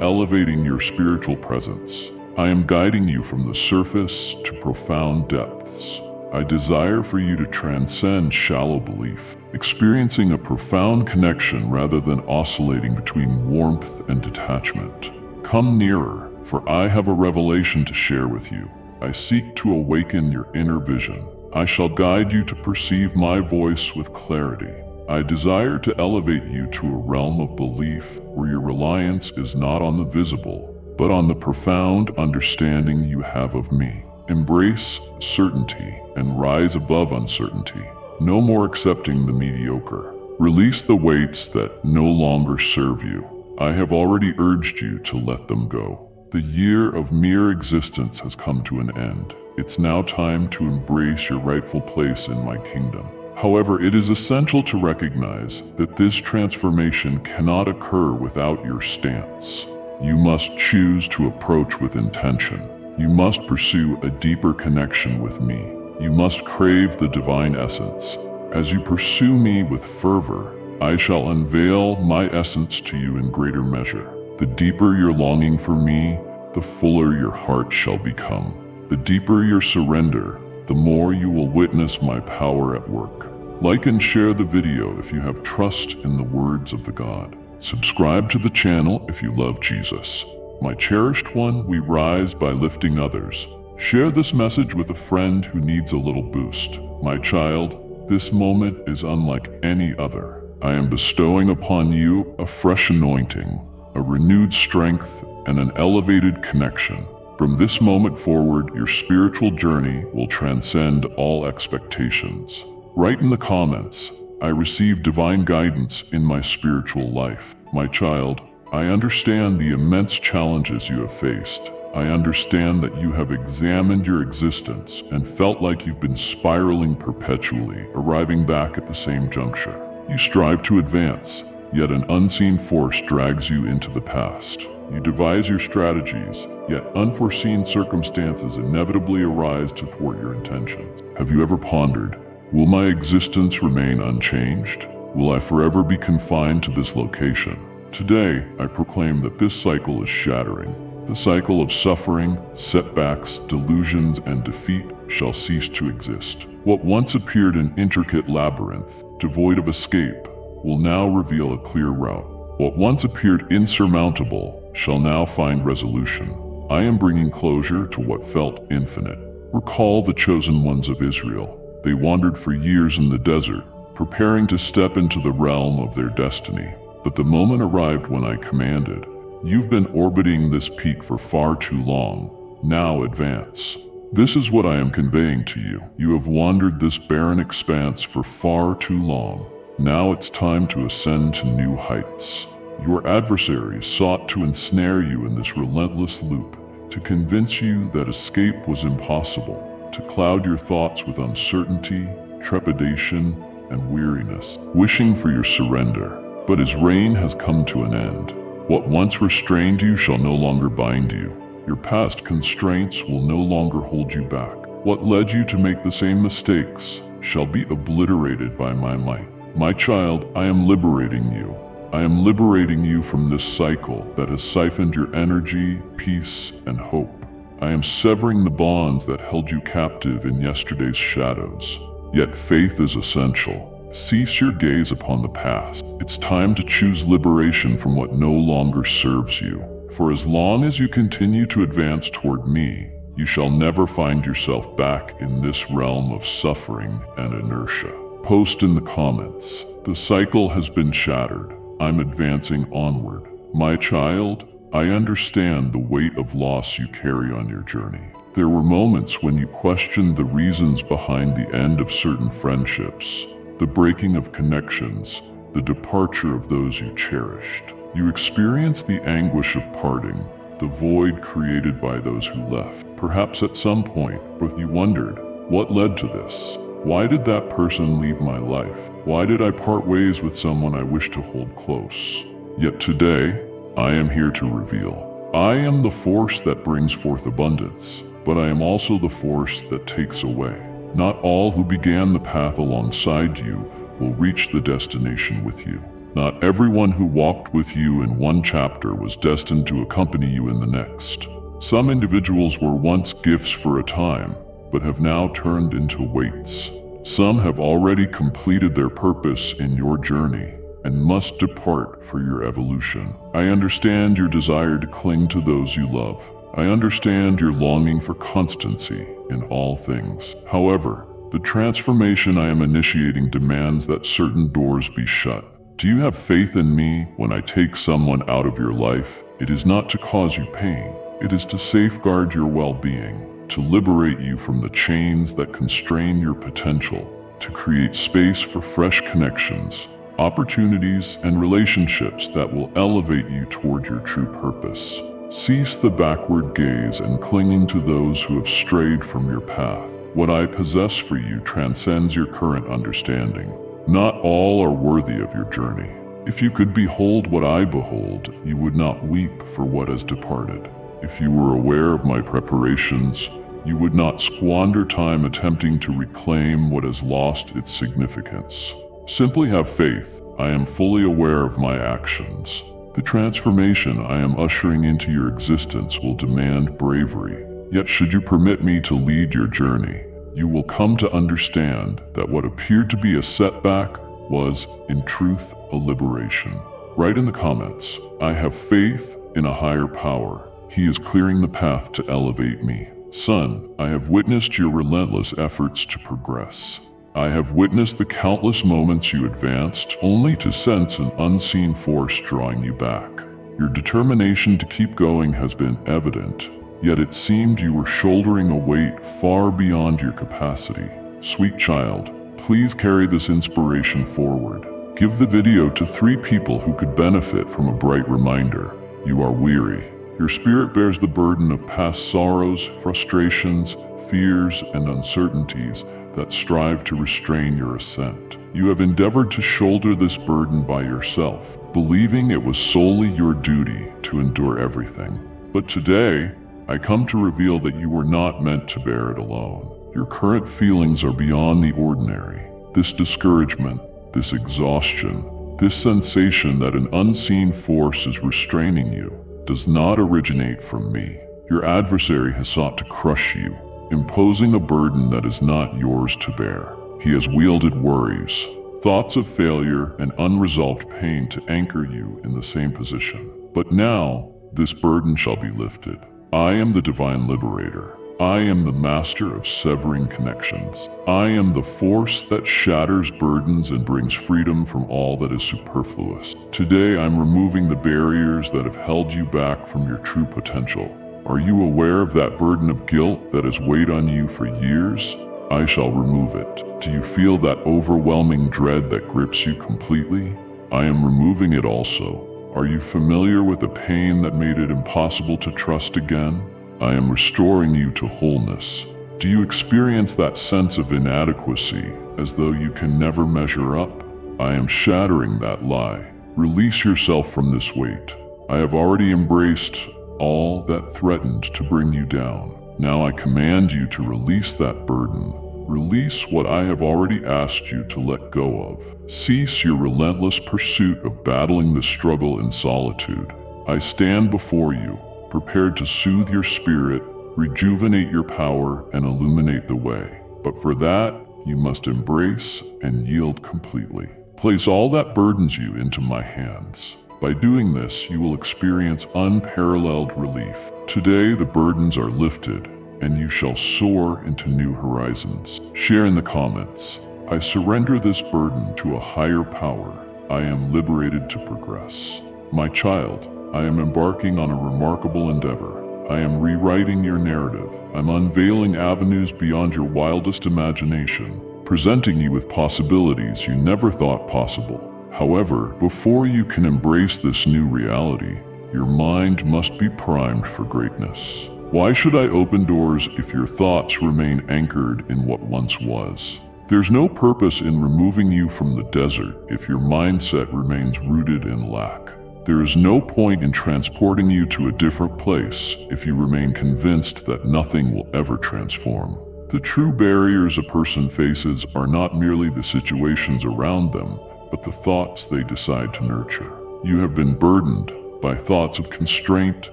elevating your spiritual presence. I am guiding you from the surface to profound depths. I desire for you to transcend shallow belief, experiencing a profound connection rather than oscillating between warmth and detachment. Come nearer, for I have a revelation to share with you. I seek to awaken your inner vision. I shall guide you to perceive my voice with clarity. I desire to elevate you to a realm of belief where your reliance is not on the visible, but on the profound understanding you have of me. Embrace certainty and rise above uncertainty. No more accepting the mediocre. Release the weights that no longer serve you. I have already urged you to let them go. The year of mere existence has come to an end. It's now time to embrace your rightful place in my kingdom. However, it is essential to recognize that this transformation cannot occur without your stance. You must choose to approach with intention. You must pursue a deeper connection with me. You must crave the divine essence. As you pursue me with fervor, I shall unveil my essence to you in greater measure. The deeper your longing for me, the fuller your heart shall become. The deeper your surrender, the more you will witness my power at work. Like and share the video if you have trust in the words of the God. Subscribe to the channel if you love Jesus. My cherished one, we rise by lifting others. Share this message with a friend who needs a little boost. My child, this moment is unlike any other. I am bestowing upon you a fresh anointing, a renewed strength, and an elevated connection. From this moment forward, your spiritual journey will transcend all expectations. Write in the comments, I receive divine guidance in my spiritual life. My child, I understand the immense challenges you have faced. I understand that you have examined your existence and felt like you've been spiraling perpetually, arriving back at the same juncture. You strive to advance, yet an unseen force drags you into the past. You devise your strategies, yet unforeseen circumstances inevitably arise to thwart your intentions. Have you ever pondered, will my existence remain unchanged? Will I forever be confined to this location? Today, I proclaim that this cycle is shattering. The cycle of suffering, setbacks, delusions, and defeat shall cease to exist. What once appeared an intricate labyrinth, devoid of escape, will now reveal a clear route. What once appeared insurmountable shall now find resolution. I am bringing closure to what felt infinite. Recall the chosen ones of Israel. They wandered for years in the desert, preparing to step into the realm of their destiny. But the moment arrived when I commanded, you've been orbiting this peak for far too long. Now advance. This is what I am conveying to you. You have wandered this barren expanse for far too long. Now it's time to ascend to new heights. Your adversaries sought to ensnare you in this relentless loop, to convince you that escape was impossible, to cloud your thoughts with uncertainty, trepidation, and weariness, wishing for your surrender. But his reign has come to an end. What once restrained you shall no longer bind you. Your past constraints will no longer hold you back. What led you to make the same mistakes shall be obliterated by my might. My child, I am liberating you. I am liberating you from this cycle that has siphoned your energy, peace, and hope. I am severing the bonds that held you captive in yesterday's shadows. Yet faith is essential. Cease your gaze upon the past. It's time to choose liberation from what no longer serves you. For as long as you continue to advance toward me, you shall never find yourself back in this realm of suffering and inertia. Post in the comments, the cycle has been shattered. I'm advancing onward. My child, I understand the weight of loss you carry on your journey. There were moments when you questioned the reasons behind the end of certain friendships, the breaking of connections, the departure of those you cherished. You experienced the anguish of parting, the void created by those who left. Perhaps at some point, both you wondered, what led to this? Why did that person leave my life? Why did I part ways with someone I wish to hold close? Yet today, I am here to reveal. I am the force that brings forth abundance, but I am also the force that takes away. Not all who began the path alongside you will reach the destination with you. Not everyone who walked with you in one chapter was destined to accompany you in the next. Some individuals were once gifts for a time, but have now turned into weights. Some have already completed their purpose in your journey and must depart for your evolution. I understand your desire to cling to those you love. I understand your longing for constancy in all things. However, the transformation I am initiating demands that certain doors be shut. Do you have faith in me when I take someone out of your life? It is not to cause you pain. It is to safeguard your well-being, to liberate you from the chains that constrain your potential, to create space for fresh connections, opportunities, and relationships that will elevate you toward your true purpose. Cease the backward gaze and clinging to those who have strayed from your path. What I possess for you transcends your current understanding. Not all are worthy of your journey. If you could behold what I behold, you would not weep for what has departed. If you were aware of my preparations, you would not squander time attempting to reclaim what has lost its significance. Simply have faith. I am fully aware of my actions. The transformation I am ushering into your existence will demand bravery. Yet should you permit me to lead your journey, you will come to understand that what appeared to be a setback was, in truth, a liberation. Write in the comments, I have faith in a higher power. He is clearing the path to elevate me. Son, I have witnessed your relentless efforts to progress. I have witnessed the countless moments you advanced, only to sense an unseen force drawing you back. Your determination to keep going has been evident, yet it seemed you were shouldering a weight far beyond your capacity. Sweet child, please carry this inspiration forward. Give the video to 3 people who could benefit from a bright reminder. You are weary. Your spirit bears the burden of past sorrows, frustrations, fears, and uncertainties that strive to restrain your ascent. You have endeavored to shoulder this burden by yourself, believing it was solely your duty to endure everything. But today, I come to reveal that you were not meant to bear it alone. Your current feelings are beyond the ordinary. This discouragement, this exhaustion, this sensation that an unseen force is restraining you, does not originate from me. Your adversary has sought to crush you, imposing a burden that is not yours to bear. He has wielded worries, thoughts of failure, and unresolved pain to anchor you in the same position. But now, this burden shall be lifted. I am the divine liberator. I am the master of severing connections. I am the force that shatters burdens and brings freedom from all that is superfluous. Today, I'm removing the barriers that have held you back from your true potential. Are you aware of that burden of guilt that has weighed on you for years? I shall remove it. Do you feel that overwhelming dread that grips you completely? I am removing it also. Are you familiar with the pain that made it impossible to trust again? I am restoring you to wholeness. Do you experience that sense of inadequacy, as though you can never measure up? I am shattering that lie. Release yourself from this weight. I have already embraced all that threatened to bring you down. Now I command you to release that burden. Release what I have already asked you to let go of. Cease your relentless pursuit of battling the struggle in solitude. I stand before you, prepared to soothe your spirit, rejuvenate your power, and illuminate the way. But for that, you must embrace and yield completely. Place all that burdens you into my hands. By doing this, you will experience unparalleled relief. Today, the burdens are lifted, and you shall soar into new horizons. Share in the comments, I surrender this burden to a higher power. I am liberated to progress. My child, I am embarking on a remarkable endeavor. I am rewriting your narrative. I'm unveiling avenues beyond your wildest imagination, presenting you with possibilities you never thought possible. However, before you can embrace this new reality, Your mind must be primed for greatness. Why should I open doors if your thoughts remain anchored in what once was? There's no purpose in removing you from the desert if your mindset remains rooted in lack. There is no point in transporting you to a different place if you remain convinced that nothing will ever transform. The true barriers a person faces are not merely the situations around them, but the thoughts they decide to nurture. You have been burdened by thoughts of constraint,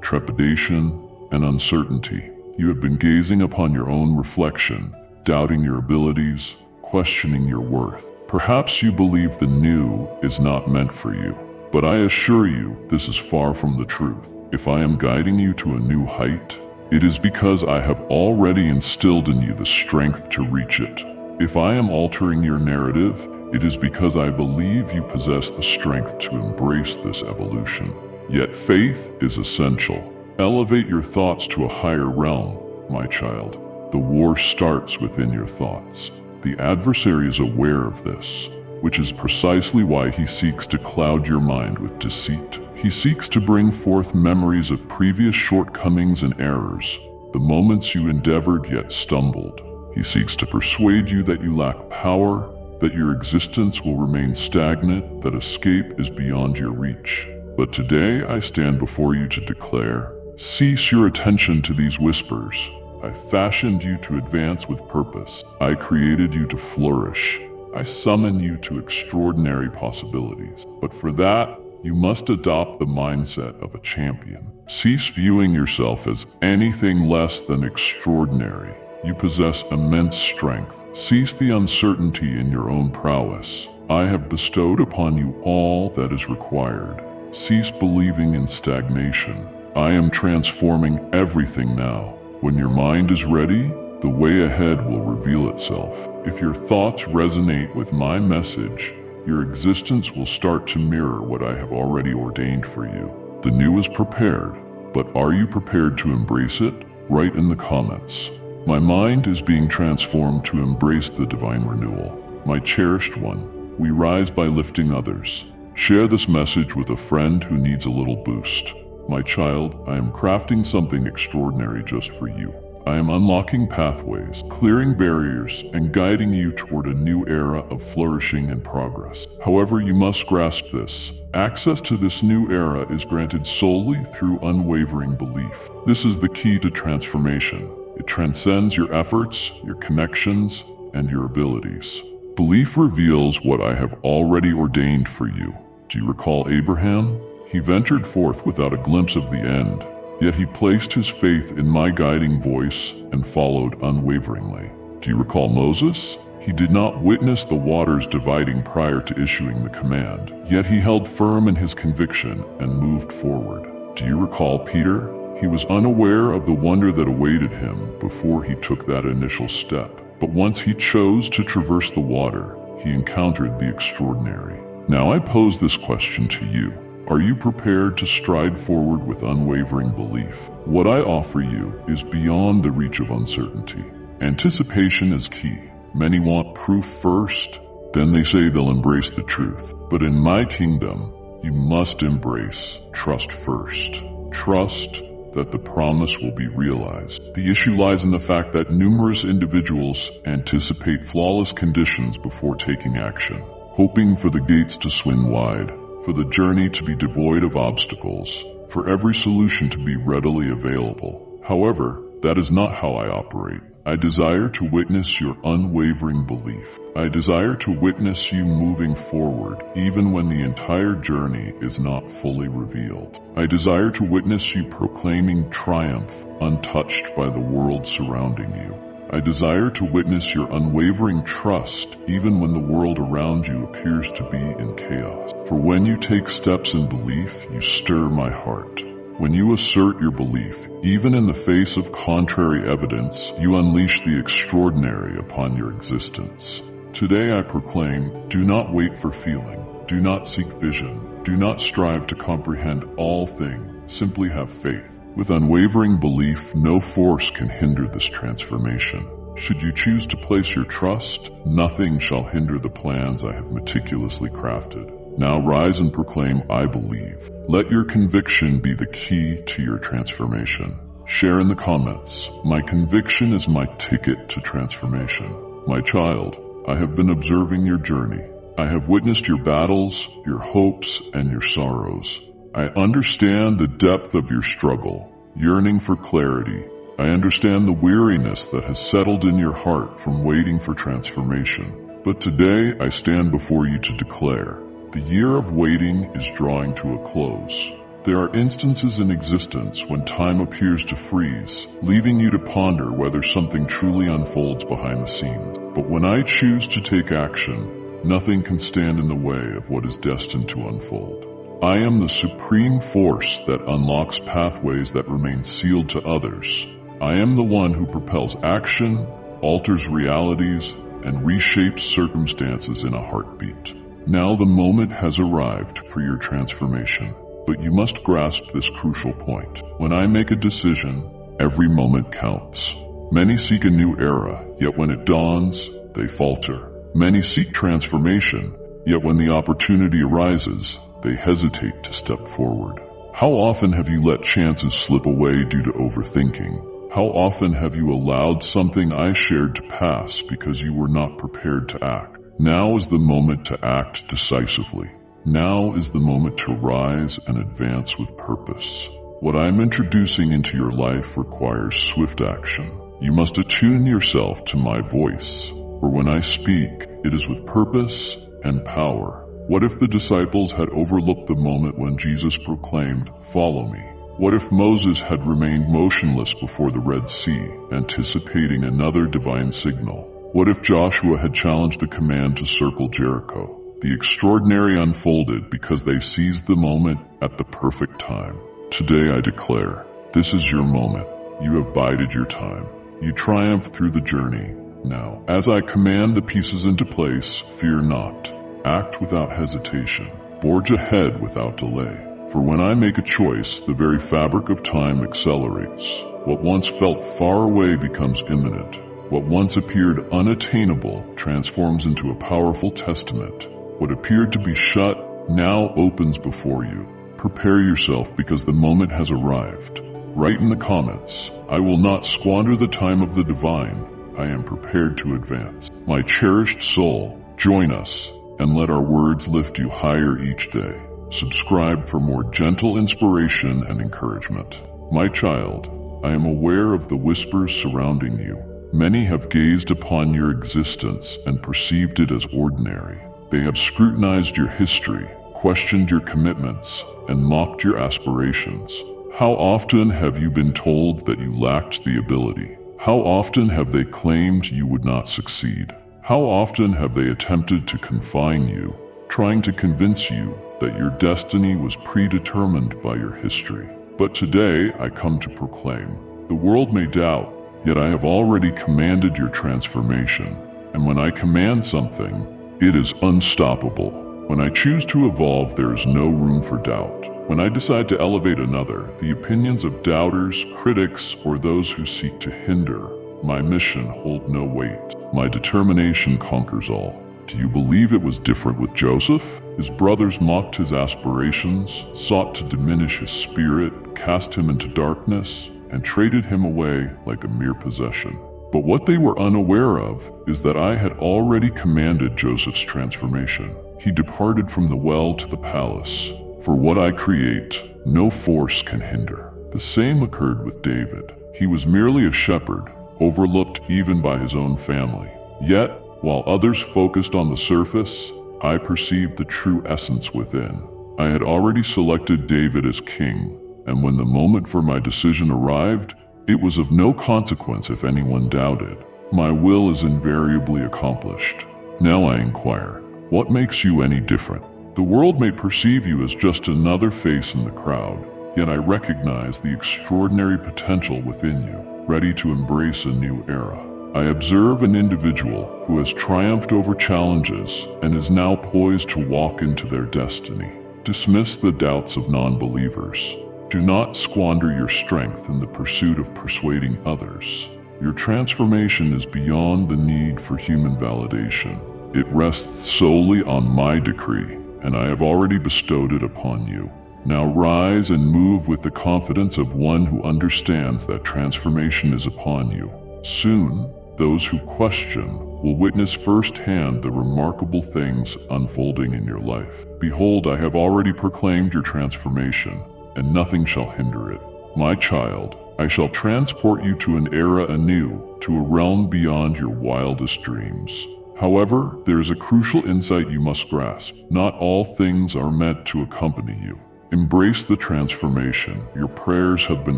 trepidation, and uncertainty. You have been gazing upon your own reflection, doubting your abilities, questioning your worth. Perhaps you believe the new is not meant for you. But I assure you, this is far from the truth. If I am guiding you to a new height, it is because I have already instilled in you the strength to reach it. If I am altering your narrative, it is because I believe you possess the strength to embrace this evolution. Yet faith is essential. Elevate your thoughts to a higher realm, my child. The war starts within your thoughts. The adversary is aware of this, which is precisely why he seeks to cloud your mind with deceit. He seeks to bring forth memories of previous shortcomings and errors, the moments you endeavored yet stumbled. He seeks to persuade you that you lack power, that your existence will remain stagnant, that escape is beyond your reach. But today I stand before you to declare, cease your attention to these whispers. I fashioned you to advance with purpose. I created you to flourish. I summon you to extraordinary possibilities. But for that, you must adopt the mindset of a champion. Cease viewing yourself as anything less than extraordinary. You possess immense strength. Cease the uncertainty in your own prowess. I have bestowed upon you all that is required. Cease believing in stagnation. I am transforming everything now. When your mind is ready, the way ahead will reveal itself. If your thoughts resonate with my message, your existence will start to mirror what I have already ordained for you. The new is prepared, but are you prepared to embrace it? Write in the comments. My mind is being transformed to embrace the divine renewal. My cherished one, we rise by lifting others. Share this message with a friend who needs a little boost. My child, I am crafting something extraordinary just for you. I am unlocking pathways, clearing barriers, and guiding you toward a new era of flourishing and progress. However, you must grasp this. Access to this new era is granted solely through unwavering belief. This is the key to transformation. It transcends your efforts, your connections, and your abilities. Belief reveals what I have already ordained for you. Do you recall Abraham? He ventured forth without a glimpse of the end, yet he placed his faith in my guiding voice and followed unwaveringly. Do you recall Moses? He did not witness the waters dividing prior to issuing the command, yet he held firm in his conviction and moved forward. Do you recall Peter? He was unaware of the wonder that awaited him before he took that initial step. But once he chose to traverse the water, he encountered the extraordinary. Now I pose this question to you. Are you prepared to stride forward with unwavering belief? What I offer you is beyond the reach of uncertainty. Anticipation is key. Many want proof first, then they say they'll embrace the truth. But in my kingdom, you must embrace trust first. Trust that the promise will be realized. The issue lies in the fact that numerous individuals anticipate flawless conditions before taking action, hoping for the gates to swing wide, for the journey to be devoid of obstacles, for every solution to be readily available. However, that is not how I operate. I desire to witness your unwavering belief. I desire to witness you moving forward, even when the entire journey is not fully revealed. I desire to witness you proclaiming triumph, untouched by the world surrounding you. I desire to witness your unwavering trust, even when the world around you appears to be in chaos. For when you take steps in belief, you stir my heart. When you assert your belief, even in the face of contrary evidence, you unleash the extraordinary upon your existence. Today I proclaim, do not wait for feeling, do not seek vision, do not strive to comprehend all things, simply have faith. With unwavering belief, no force can hinder this transformation. Should you choose to place your trust, nothing shall hinder the plans I have meticulously crafted. Now rise and proclaim, I believe. Let your conviction be the key to your transformation. Share in the comments, my conviction is my ticket to transformation. My child, I have been observing your journey. I have witnessed your battles, your hopes, and your sorrows. I understand the depth of your struggle, yearning for clarity. I understand the weariness that has settled in your heart from waiting for transformation. But today I stand before you to declare, the year of waiting is drawing to a close. There are instances in existence when time appears to freeze, leaving you to ponder whether something truly unfolds behind the scenes. But when I choose to take action, nothing can stand in the way of what is destined to unfold. I am the supreme force that unlocks pathways that remain sealed to others. I am the one who propels action, alters realities, and reshapes circumstances in a heartbeat. Now the moment has arrived for your transformation, but you must grasp this crucial point. When I make a decision, every moment counts. Many seek a new era, yet when it dawns, they falter. Many seek transformation, yet when the opportunity arises, they hesitate to step forward. How often have you let chances slip away due to overthinking? How often have you allowed something I shared to pass because you were not prepared to act? Now is the moment to act decisively. Now is the moment to rise and advance with purpose. What I'm introducing into your life requires swift action. You must attune yourself to my voice, for when I speak, it is with purpose and power. What if the disciples had overlooked the moment when Jesus proclaimed, "Follow me"? What if Moses had remained motionless before the Red Sea, anticipating another divine signal? What if Joshua had challenged the command to circle Jericho? The extraordinary unfolded because they seized the moment at the perfect time. Today I declare, this is your moment. You have bided your time. You triumph through the journey. Now, as I command the pieces into place, fear not. Act without hesitation. Forge ahead without delay. For when I make a choice, the very fabric of time accelerates. What once felt far away becomes imminent. What once appeared unattainable transforms into a powerful testament. What appeared to be shut now opens before you. Prepare yourself because the moment has arrived. Write in the comments, I will not squander the time of the divine. I am prepared to advance. My cherished soul, join us and let our words lift you higher each day. Subscribe for more gentle inspiration and encouragement. My child, I am aware of the whispers surrounding you. Many have gazed upon your existence and perceived it as ordinary. They have scrutinized your history, questioned your commitments, and mocked your aspirations. How often have you been told that you lacked the ability? How often have they claimed you would not succeed? How often have they attempted to confine you, trying to convince you that your destiny was predetermined by your history? But today I come to proclaim, the world may doubt, yet I have already commanded your transformation. And when I command something, it is unstoppable. When I choose to evolve, there is no room for doubt. When I decide to elevate another, the opinions of doubters, critics, or those who seek to hinder my mission hold no weight. My determination conquers all. Do you believe it was different with Joseph? His brothers mocked his aspirations, sought to diminish his spirit, cast him into darkness, and traded him away like a mere possession. But what they were unaware of is that I had already commanded Joseph's transformation. He departed from the well to the palace. For what I create, no force can hinder. The same occurred with David. He was merely a shepherd, overlooked even by his own family. Yet, while others focused on the surface, I perceived the true essence within. I had already selected David as king, and when the moment for my decision arrived, it was of no consequence if anyone doubted. My will is invariably accomplished. Now I inquire, what makes you any different? The world may perceive you as just another face in the crowd, yet I recognize the extraordinary potential within you, ready to embrace a new era. I observe an individual who has triumphed over challenges and is now poised to walk into their destiny. Dismiss the doubts of non-believers. Do not squander your strength in the pursuit of persuading others. Your transformation is beyond the need for human validation. It rests solely on my decree, and I have already bestowed it upon you. Now rise and move with the confidence of one who understands that transformation is upon you. Soon, those who question will witness firsthand the remarkable things unfolding in your life. Behold, I have already proclaimed your transformation, and nothing shall hinder it. My child, I shall transport you to an era anew, to a realm beyond your wildest dreams. However, there is a crucial insight you must grasp. Not all things are meant to accompany you. Embrace the transformation. Your prayers have been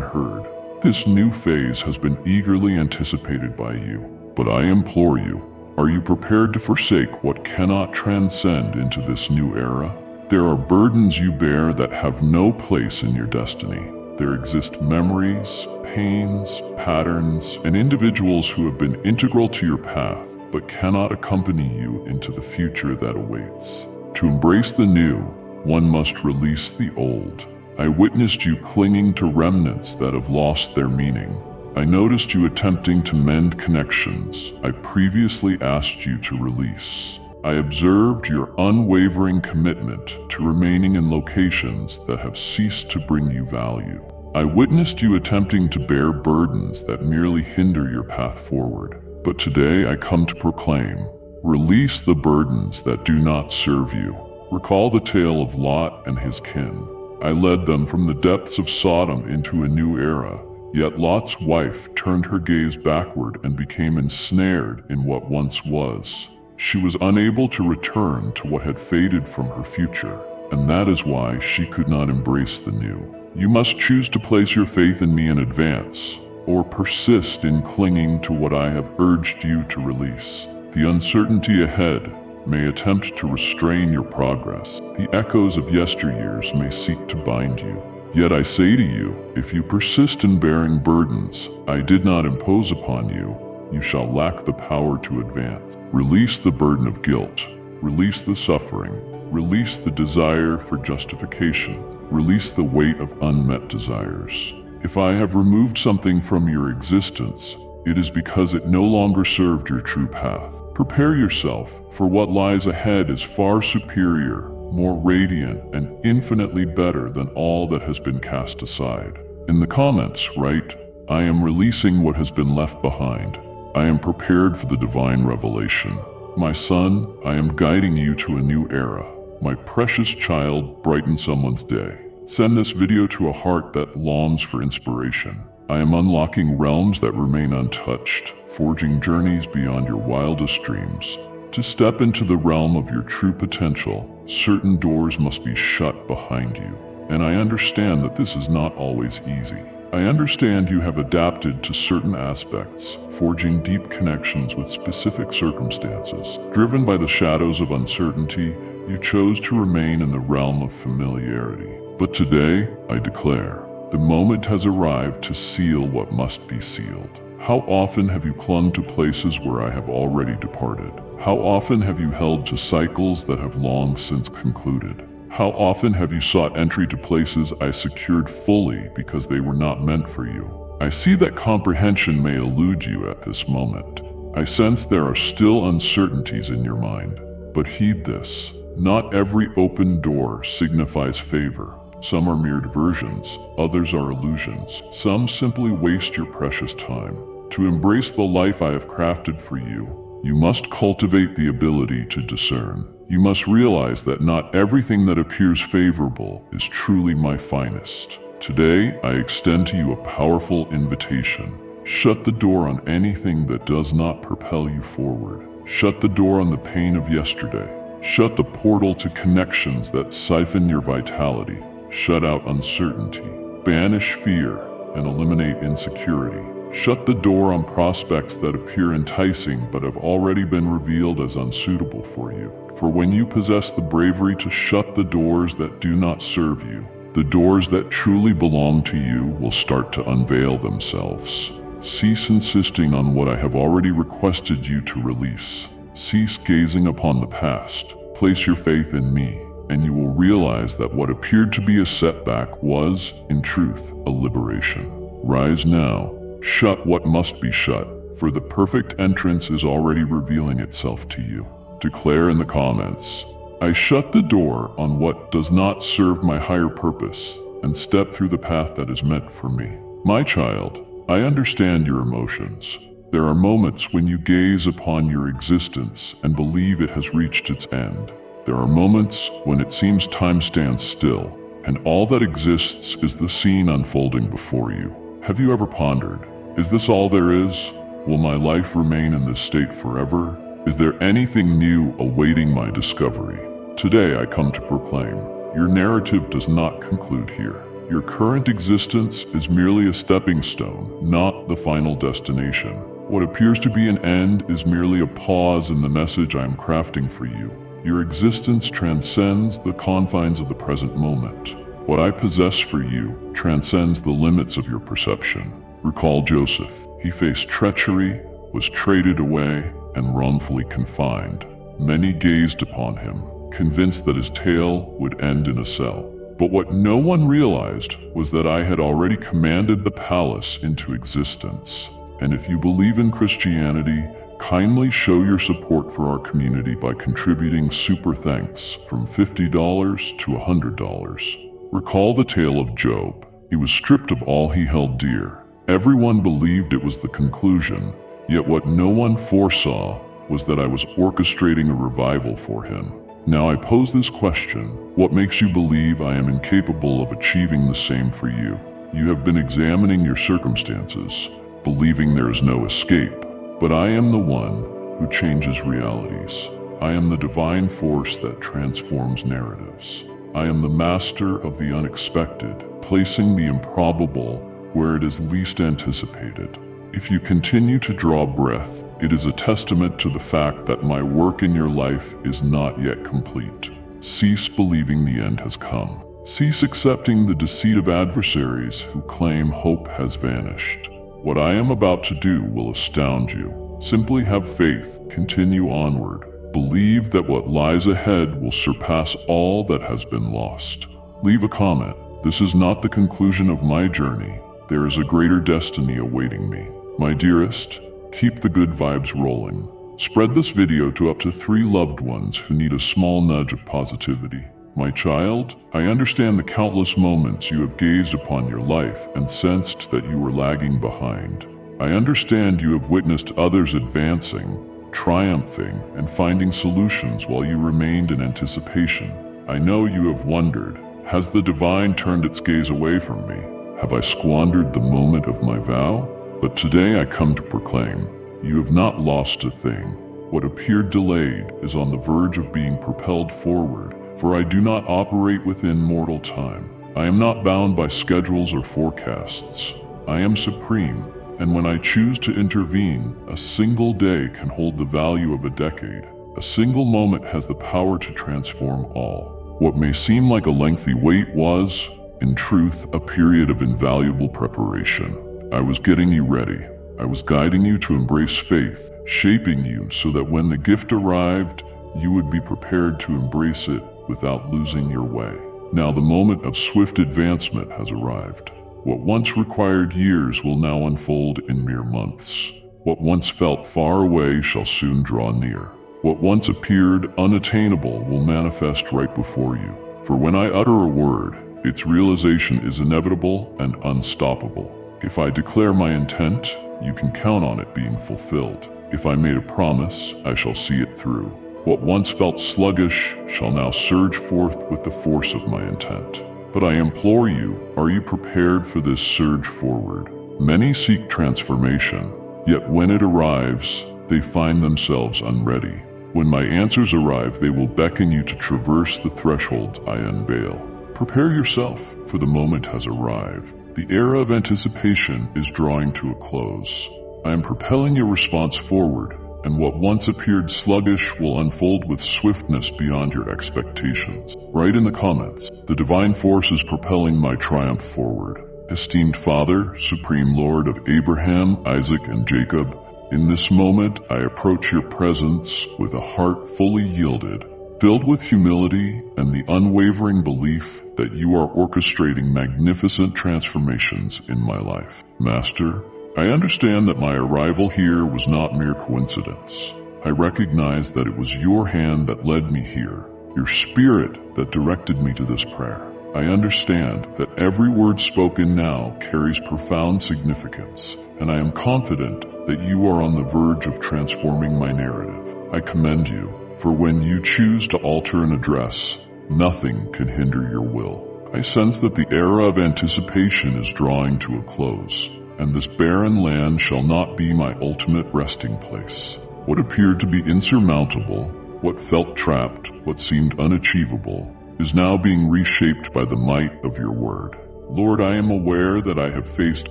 heard. This new phase has been eagerly anticipated by you. But I implore you, are you prepared to forsake what cannot transcend into this new era? There are burdens you bear that have no place in your destiny. There exist memories, pains, patterns, and individuals who have been integral to your path, but cannot accompany you into the future that awaits. To embrace the new, one must release the old. I witnessed you clinging to remnants that have lost their meaning. I noticed you attempting to mend connections I previously asked you to release. I observed your unwavering commitment to remaining in locations that have ceased to bring you value. I witnessed you attempting to bear burdens that merely hinder your path forward. But today I come to proclaim, release the burdens that do not serve you. Recall the tale of Lot and his kin. I led them from the depths of Sodom into a new era. Yet Lot's wife turned her gaze backward and became ensnared in what once was. She was unable to return to what had faded from her future, and that is why she could not embrace the new. You must choose to place your faith in me in advance, or persist in clinging to what I have urged you to release. The uncertainty ahead may attempt to restrain your progress. The echoes of yesteryears may seek to bind you. Yet I say to you, if you persist in bearing burdens I did not impose upon you, you shall lack the power to advance. Release the burden of guilt. Release the suffering. Release the desire for justification. Release the weight of unmet desires. If I have removed something from your existence, it is because it no longer served your true path. Prepare yourself, for what lies ahead is far superior, more radiant, and infinitely better than all that has been cast aside. In the comments, write, I am releasing what has been left behind. I am prepared for the divine revelation. My son, I am guiding you to a new era. My precious child, brighten someone's day. Send this video to a heart that longs for inspiration. I am unlocking realms that remain untouched, forging journeys beyond your wildest dreams. To step into the realm of your true potential, certain doors must be shut behind you. And I understand that this is not always easy. I understand you have adapted to certain aspects, forging deep connections with specific circumstances. Driven by the shadows of uncertainty, you chose to remain in the realm of familiarity. But today, I declare, the moment has arrived to seal what must be sealed. How often have you clung to places where I have already departed? How often have you held to cycles that have long since concluded? How often have you sought entry to places I secured fully because they were not meant for you? I see that comprehension may elude you at this moment. I sense there are still uncertainties in your mind. But heed this, not every open door signifies favor. Some are mere diversions, others are illusions. Some simply waste your precious time. To embrace the life I have crafted for you, you must cultivate the ability to discern. You must realize that not everything that appears favorable is truly my finest. Today, I extend to you a powerful invitation. Shut the door on anything that does not propel you forward. Shut the door on the pain of yesterday. Shut the portal to connections that siphon your vitality. Shut out uncertainty. Banish fear and eliminate insecurity. Shut the door on prospects that appear enticing but have already been revealed as unsuitable for you. For when you possess the bravery to shut the doors that do not serve you, the doors that truly belong to you will start to unveil themselves. Cease insisting on what I have already requested you to release. Cease gazing upon the past. Place your faith in me, and you will realize that what appeared to be a setback was, in truth, a liberation. Rise now. Shut what must be shut, for the perfect entrance is already revealing itself to you. Declare in the comments, I shut the door on what does not serve my higher purpose and step through the path that is meant for me. My child, I understand your emotions. There are moments when you gaze upon your existence and believe it has reached its end. There are moments when it seems time stands still, and all that exists is the scene unfolding before you. Have you ever pondered, is this all there is? Will my life remain in this state forever? Is there anything new awaiting my discovery? Today I come to proclaim, your narrative does not conclude here. Your current existence is merely a stepping stone, not the final destination. What appears to be an end is merely a pause in the message I am crafting for you. Your existence transcends the confines of the present moment. What I possess for you transcends the limits of your perception. Recall Joseph. He faced treachery, was traded away, and wrongfully confined. Many gazed upon him, convinced that his tale would end in a cell. But what no one realized was that I had already commanded the palace into existence. And if you believe in Christianity, kindly show your support for our community by contributing super thanks from $50 to $100. Recall the tale of Job. He was stripped of all he held dear. Everyone believed it was the conclusion, yet what no one foresaw was that I was orchestrating a revival for him. Now I pose this question: what makes you believe I am incapable of achieving the same for you? You have been examining your circumstances, believing there is no escape. But I am the one who changes realities. I am the divine force that transforms narratives. I am the master of the unexpected, placing the improbable where it is least anticipated. If you continue to draw breath, it is a testament to the fact that my work in your life is not yet complete. Cease believing the end has come. Cease accepting the deceit of adversaries who claim hope has vanished. What I am about to do will astound you. Simply have faith, continue onward. Believe that what lies ahead will surpass all that has been lost. Leave a comment. This is not the conclusion of my journey. There is a greater destiny awaiting me. My dearest, keep the good vibes rolling. Spread this video to up to 3 loved ones who need a small nudge of positivity. My child, I understand the countless moments you have gazed upon your life and sensed that you were lagging behind. I understand you have witnessed others advancing, triumphing, and finding solutions while you remained in anticipation. I know you have wondered, has the divine turned its gaze away from me? Have I squandered the moment of my vow? But today I come to proclaim, you have not lost a thing. What appeared delayed is on the verge of being propelled forward. For I do not operate within mortal time. I am not bound by schedules or forecasts. I am supreme, and when I choose to intervene, a single day can hold the value of a decade. A single moment has the power to transform all. What may seem like a lengthy wait was, in truth, a period of invaluable preparation. I was getting you ready. I was guiding you to embrace faith, shaping you so that when the gift arrived, you would be prepared to embrace it without losing your way. Now the moment of swift advancement has arrived. What once required years will now unfold in mere months. What once felt far away shall soon draw near. What once appeared unattainable will manifest right before you. For when I utter a word, its realization is inevitable and unstoppable. If I declare my intent, you can count on it being fulfilled. If I made a promise, I shall see it through. What once felt sluggish shall now surge forth with the force of my intent. But I implore you, are you prepared for this surge forward? Many seek transformation, yet when it arrives, they find themselves unready. When my answers arrive, they will beckon you to traverse the thresholds I unveil. Prepare yourself, for the moment has arrived. The era of anticipation is drawing to a close. I am propelling your response forward, and what once appeared sluggish will unfold with swiftness beyond your expectations. Write in the comments, the divine force is propelling my triumph forward. Esteemed Father, Supreme Lord of Abraham, Isaac, and Jacob, in this moment I approach your presence with a heart fully yielded, filled with humility and the unwavering belief that you are orchestrating magnificent transformations in my life. Master, I understand that my arrival here was not mere coincidence. I recognize that it was your hand that led me here, your spirit that directed me to this prayer. I understand that every word spoken now carries profound significance, and I am confident that you are on the verge of transforming my narrative. I commend you, for when you choose to alter an address, nothing can hinder your will. I sense that the era of anticipation is drawing to a close, and this barren land shall not be my ultimate resting place. What appeared to be insurmountable, what felt trapped, what seemed unachievable, is now being reshaped by the might of your word. Lord, I am aware that I have faced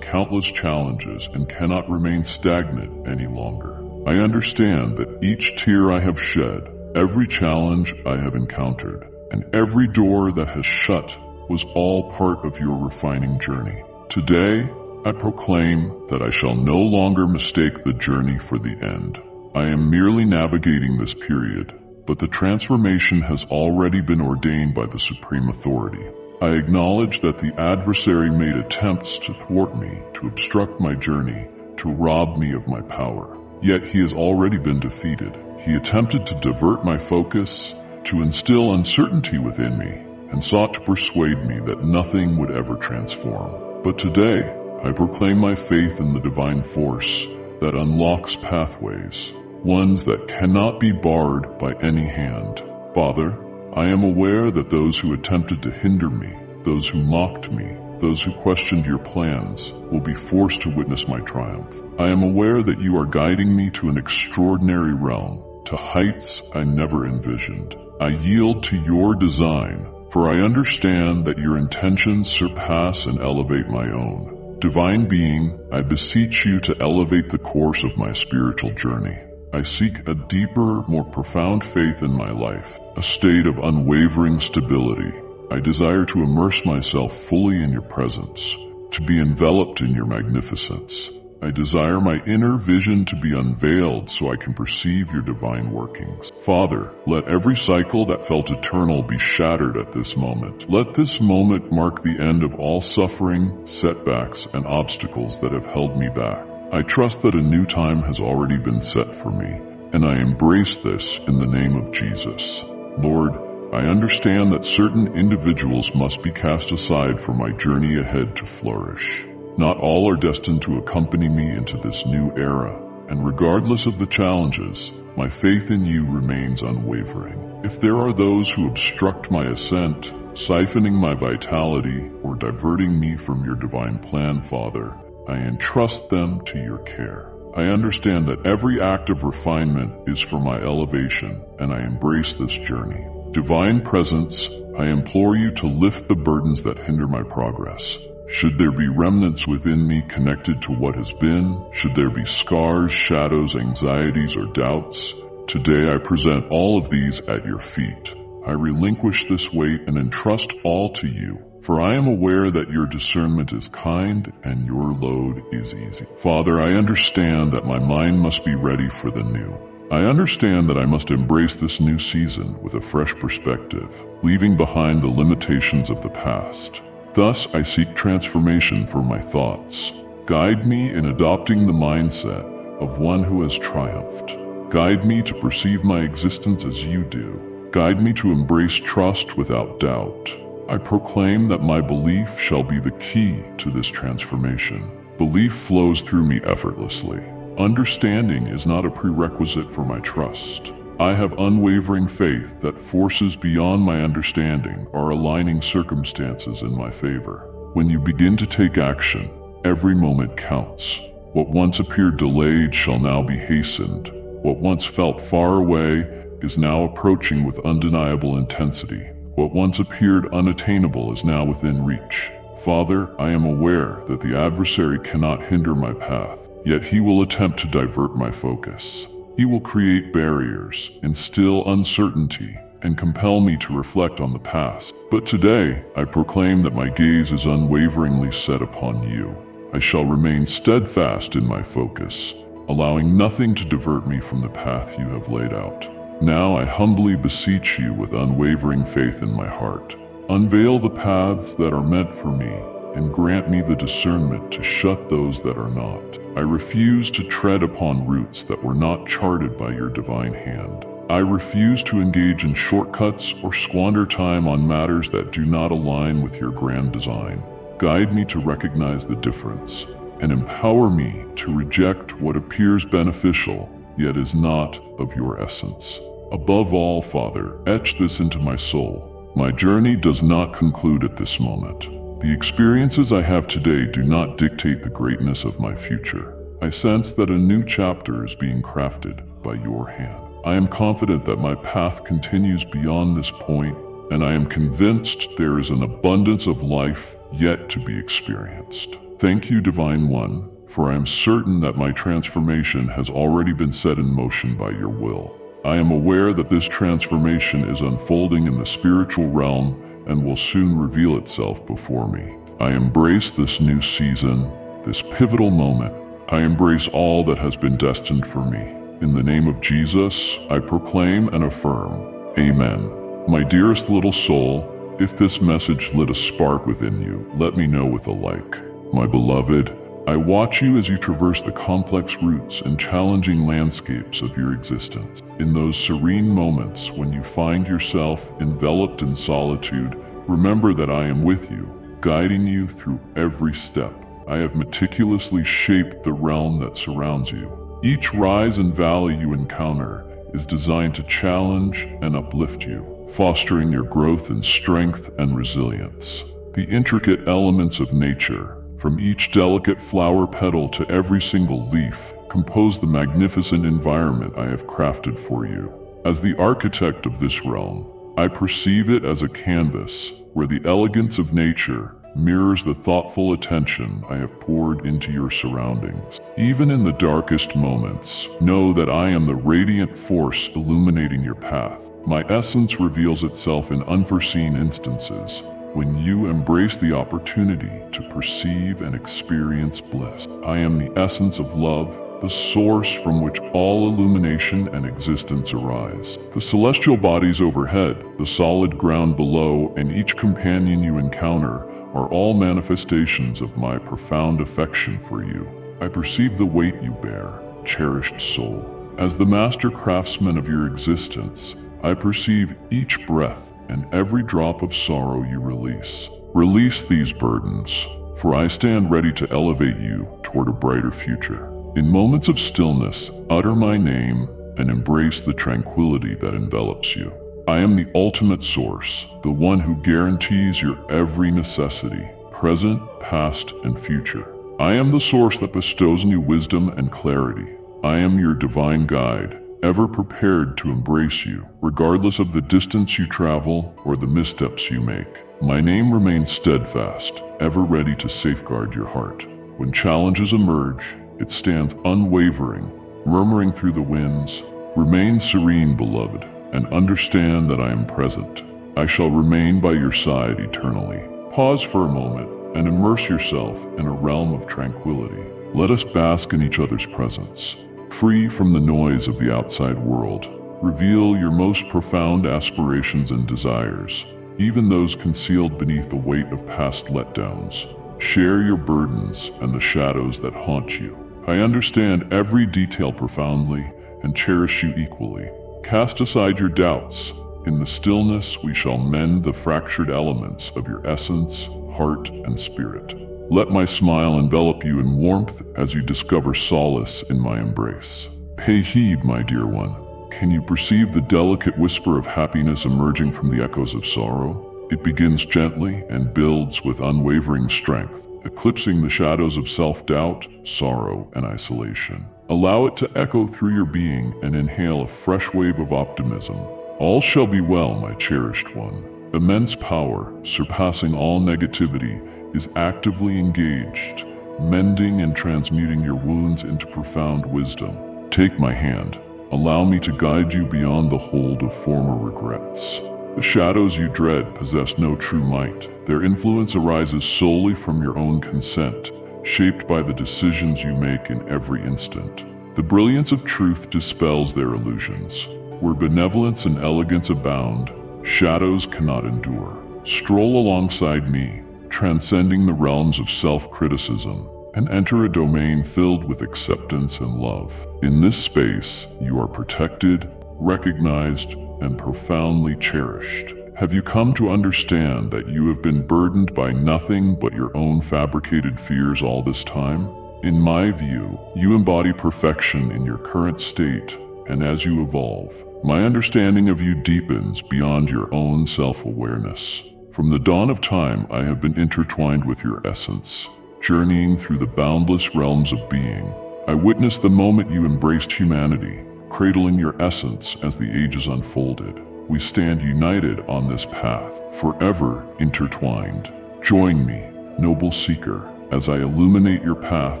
countless challenges and cannot remain stagnant any longer. I understand that each tear I have shed, every challenge I have encountered, and every door that has shut was all part of your refining journey. Today, I proclaim that I shall no longer mistake the journey for the end. I am merely navigating this period, but the transformation has already been ordained by the supreme authority. I acknowledge that the adversary made attempts to thwart me, to obstruct my journey, to rob me of my power. Yet he has already been defeated. He attempted to divert my focus, to instill uncertainty within me, and sought to persuade me that nothing would ever transform. But today, I proclaim my faith in the divine force that unlocks pathways, ones that cannot be barred by any hand. Father, I am aware that those who attempted to hinder me, those who mocked me, those who questioned your plans, will be forced to witness my triumph. I am aware that you are guiding me to an extraordinary realm, to heights I never envisioned. I yield to your design, for I understand that your intentions surpass and elevate my own. Divine Being, I beseech you to elevate the course of my spiritual journey. I seek a deeper, more profound faith in my life, a state of unwavering stability. I desire to immerse myself fully in your presence, to be enveloped in your magnificence. I desire my inner vision to be unveiled so I can perceive your divine workings. Father, let every cycle that felt eternal be shattered at this moment. Let this moment mark the end of all suffering, setbacks, and obstacles that have held me back. I trust that a new time has already been set for me, and I embrace this in the name of Jesus. Lord, I understand that certain individuals must be cast aside for my journey ahead to flourish. Not all are destined to accompany me into this new era, and regardless of the challenges, my faith in you remains unwavering. If there are those who obstruct my ascent, siphoning my vitality, or diverting me from your divine plan, Father, I entrust them to your care. I understand that every act of refinement is for my elevation, and I embrace this journey. Divine Presence, I implore you to lift the burdens that hinder my progress. Should there be remnants within me connected to what has been, should there be scars, shadows, anxieties, or doubts, today I present all of these at your feet. I relinquish this weight and entrust all to you, for I am aware that your discernment is kind and your load is easy. Father, I understand that my mind must be ready for the new. I understand that I must embrace this new season with a fresh perspective, leaving behind the limitations of the past. Thus, I seek transformation for my thoughts. Guide me in adopting the mindset of one who has triumphed. Guide me to perceive my existence as you do. Guide me to embrace trust without doubt. I proclaim that my belief shall be the key to this transformation. Belief flows through me effortlessly. Understanding is not a prerequisite for my trust. I have unwavering faith that forces beyond my understanding are aligning circumstances in my favor. When you begin to take action, every moment counts. What once appeared delayed shall now be hastened. What once felt far away is now approaching with undeniable intensity. What once appeared unattainable is now within reach. Father, I am aware that the adversary cannot hinder my path, yet he will attempt to divert my focus. He will create barriers, instill uncertainty, and compel me to reflect on the past. But today, I proclaim that my gaze is unwaveringly set upon you. I shall remain steadfast in my focus, allowing nothing to divert me from the path you have laid out. Now I humbly beseech you with unwavering faith in my heart. Unveil the paths that are meant for me, and grant me the discernment to shut those that are not. I refuse to tread upon routes that were not charted by your divine hand. I refuse to engage in shortcuts or squander time on matters that do not align with your grand design. Guide me to recognize the difference, and empower me to reject what appears beneficial, yet is not of your essence. Above all, Father, etch this into my soul. My journey does not conclude at this moment. The experiences I have today do not dictate the greatness of my future. I sense that a new chapter is being crafted by your hand. I am confident that my path continues beyond this point, and I am convinced there is an abundance of life yet to be experienced. Thank you, Divine One, for I am certain that my transformation has already been set in motion by your will. I am aware that this transformation is unfolding in the spiritual realm and will soon reveal itself before me. I embrace this new season, this pivotal moment. I embrace all that has been destined for me. In the name of Jesus, I proclaim and affirm. Amen. My dearest little soul, if this message lit a spark within you, let me know with a like. My beloved, I watch you as you traverse the complex routes and challenging landscapes of your existence. In those serene moments when you find yourself enveloped in solitude, remember that I am with you, guiding you through every step. I have meticulously shaped the realm that surrounds you. Each rise and valley you encounter is designed to challenge and uplift you, fostering your growth in strength and resilience. The intricate elements of nature, from each delicate flower petal to every single leaf, compose the magnificent environment I have crafted for you. As the architect of this realm, I perceive it as a canvas where the elegance of nature mirrors the thoughtful attention I have poured into your surroundings. Even in the darkest moments, know that I am the radiant force illuminating your path. My essence reveals itself in unforeseen instances, when you embrace the opportunity to perceive and experience bliss. I am the essence of love, the source from which all illumination and existence arise. The celestial bodies overhead, the solid ground below, and each companion you encounter are all manifestations of my profound affection for you. I perceive the weight you bear, cherished soul. As the master craftsman of your existence, I perceive each breath and every drop of sorrow you release. Release these burdens, for I stand ready to elevate you toward a brighter future. In moments of stillness, utter my name and embrace the tranquility that envelops you. I am the ultimate source, the one who guarantees your every necessity, present, past, and future. I am the source that bestows new wisdom and clarity. I am your divine guide, ever prepared to embrace you, regardless of the distance you travel or the missteps you make. My name remains steadfast, ever ready to safeguard your heart. When challenges emerge, it stands unwavering, murmuring through the winds. Remain serene, beloved, and understand that I am present. I shall remain by your side eternally. Pause for a moment and immerse yourself in a realm of tranquility. Let us bask in each other's presence. Free from the noise of the outside world, reveal your most profound aspirations and desires, even those concealed beneath the weight of past letdowns. Share your burdens and the shadows that haunt you. I understand every detail profoundly and cherish you equally. Cast aside your doubts. In the stillness, we shall mend the fractured elements of your essence, heart, and spirit. Let my smile envelop you in warmth as you discover solace in my embrace. Pay heed, my dear one. Can you perceive the delicate whisper of happiness emerging from the echoes of sorrow? It begins gently and builds with unwavering strength, eclipsing the shadows of self-doubt, sorrow, and isolation. Allow it to echo through your being and inhale a fresh wave of optimism. All shall be well, my cherished one. Immense power, surpassing all negativity, is actively engaged, mending and transmuting your wounds into profound wisdom. Take my hand. Allow me to guide you beyond the hold of former regrets. The shadows you dread possess no true might. Their influence arises solely from your own consent, shaped by the decisions you make in every instant. The brilliance of truth dispels their illusions. Where benevolence and elegance abound, shadows cannot endure. Stroll alongside me, transcending the realms of self-criticism, and enter a domain filled with acceptance and love. In this space, you are protected, recognized, and profoundly cherished. Have you come to understand that you have been burdened by nothing but your own fabricated fears all this time? In my view, you embody perfection in your current state, and as you evolve, my understanding of you deepens beyond your own self-awareness. From the dawn of time, I have been intertwined with your essence, journeying through the boundless realms of being. I witnessed the moment you embraced humanity, cradling your essence as the ages unfolded. We stand united on this path, forever intertwined. Join me, noble seeker, as I illuminate your path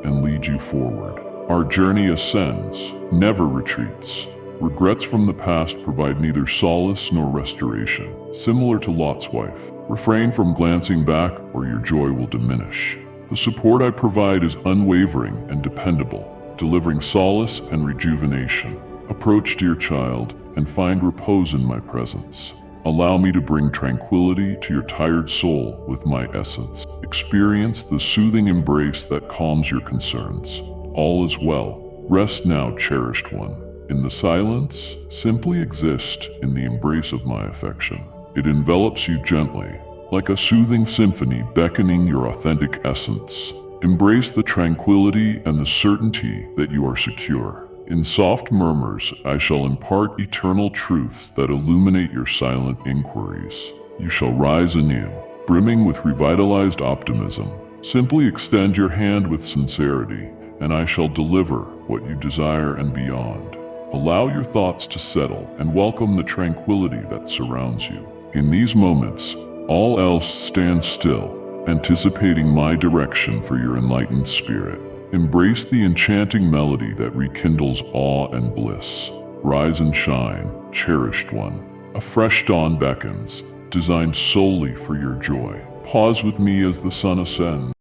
and lead you forward. Our journey ascends, never retreats. Regrets from the past provide neither solace nor restoration. Similar to Lot's wife, refrain from glancing back or your joy will diminish. The support I provide is unwavering and dependable, delivering solace and rejuvenation. Approach, dear child, and find repose in my presence. Allow me to bring tranquility to your tired soul with my essence. Experience the soothing embrace that calms your concerns. All is well. Rest now, cherished one. In the silence, simply exist in the embrace of my affection. It envelops you gently, like a soothing symphony beckoning your authentic essence. Embrace the tranquility and the certainty that you are secure. In soft murmurs, I shall impart eternal truths that illuminate your silent inquiries. You shall rise anew, brimming with revitalized optimism. Simply extend your hand with sincerity, and I shall deliver what you desire and beyond. Allow your thoughts to settle and welcome the tranquility that surrounds you. In these moments, all else stands still, anticipating my direction for your enlightened spirit. Embrace the enchanting melody that rekindles awe and bliss. Rise and shine, cherished one. A fresh dawn beckons, designed solely for your joy. Pause with me as the sun ascends,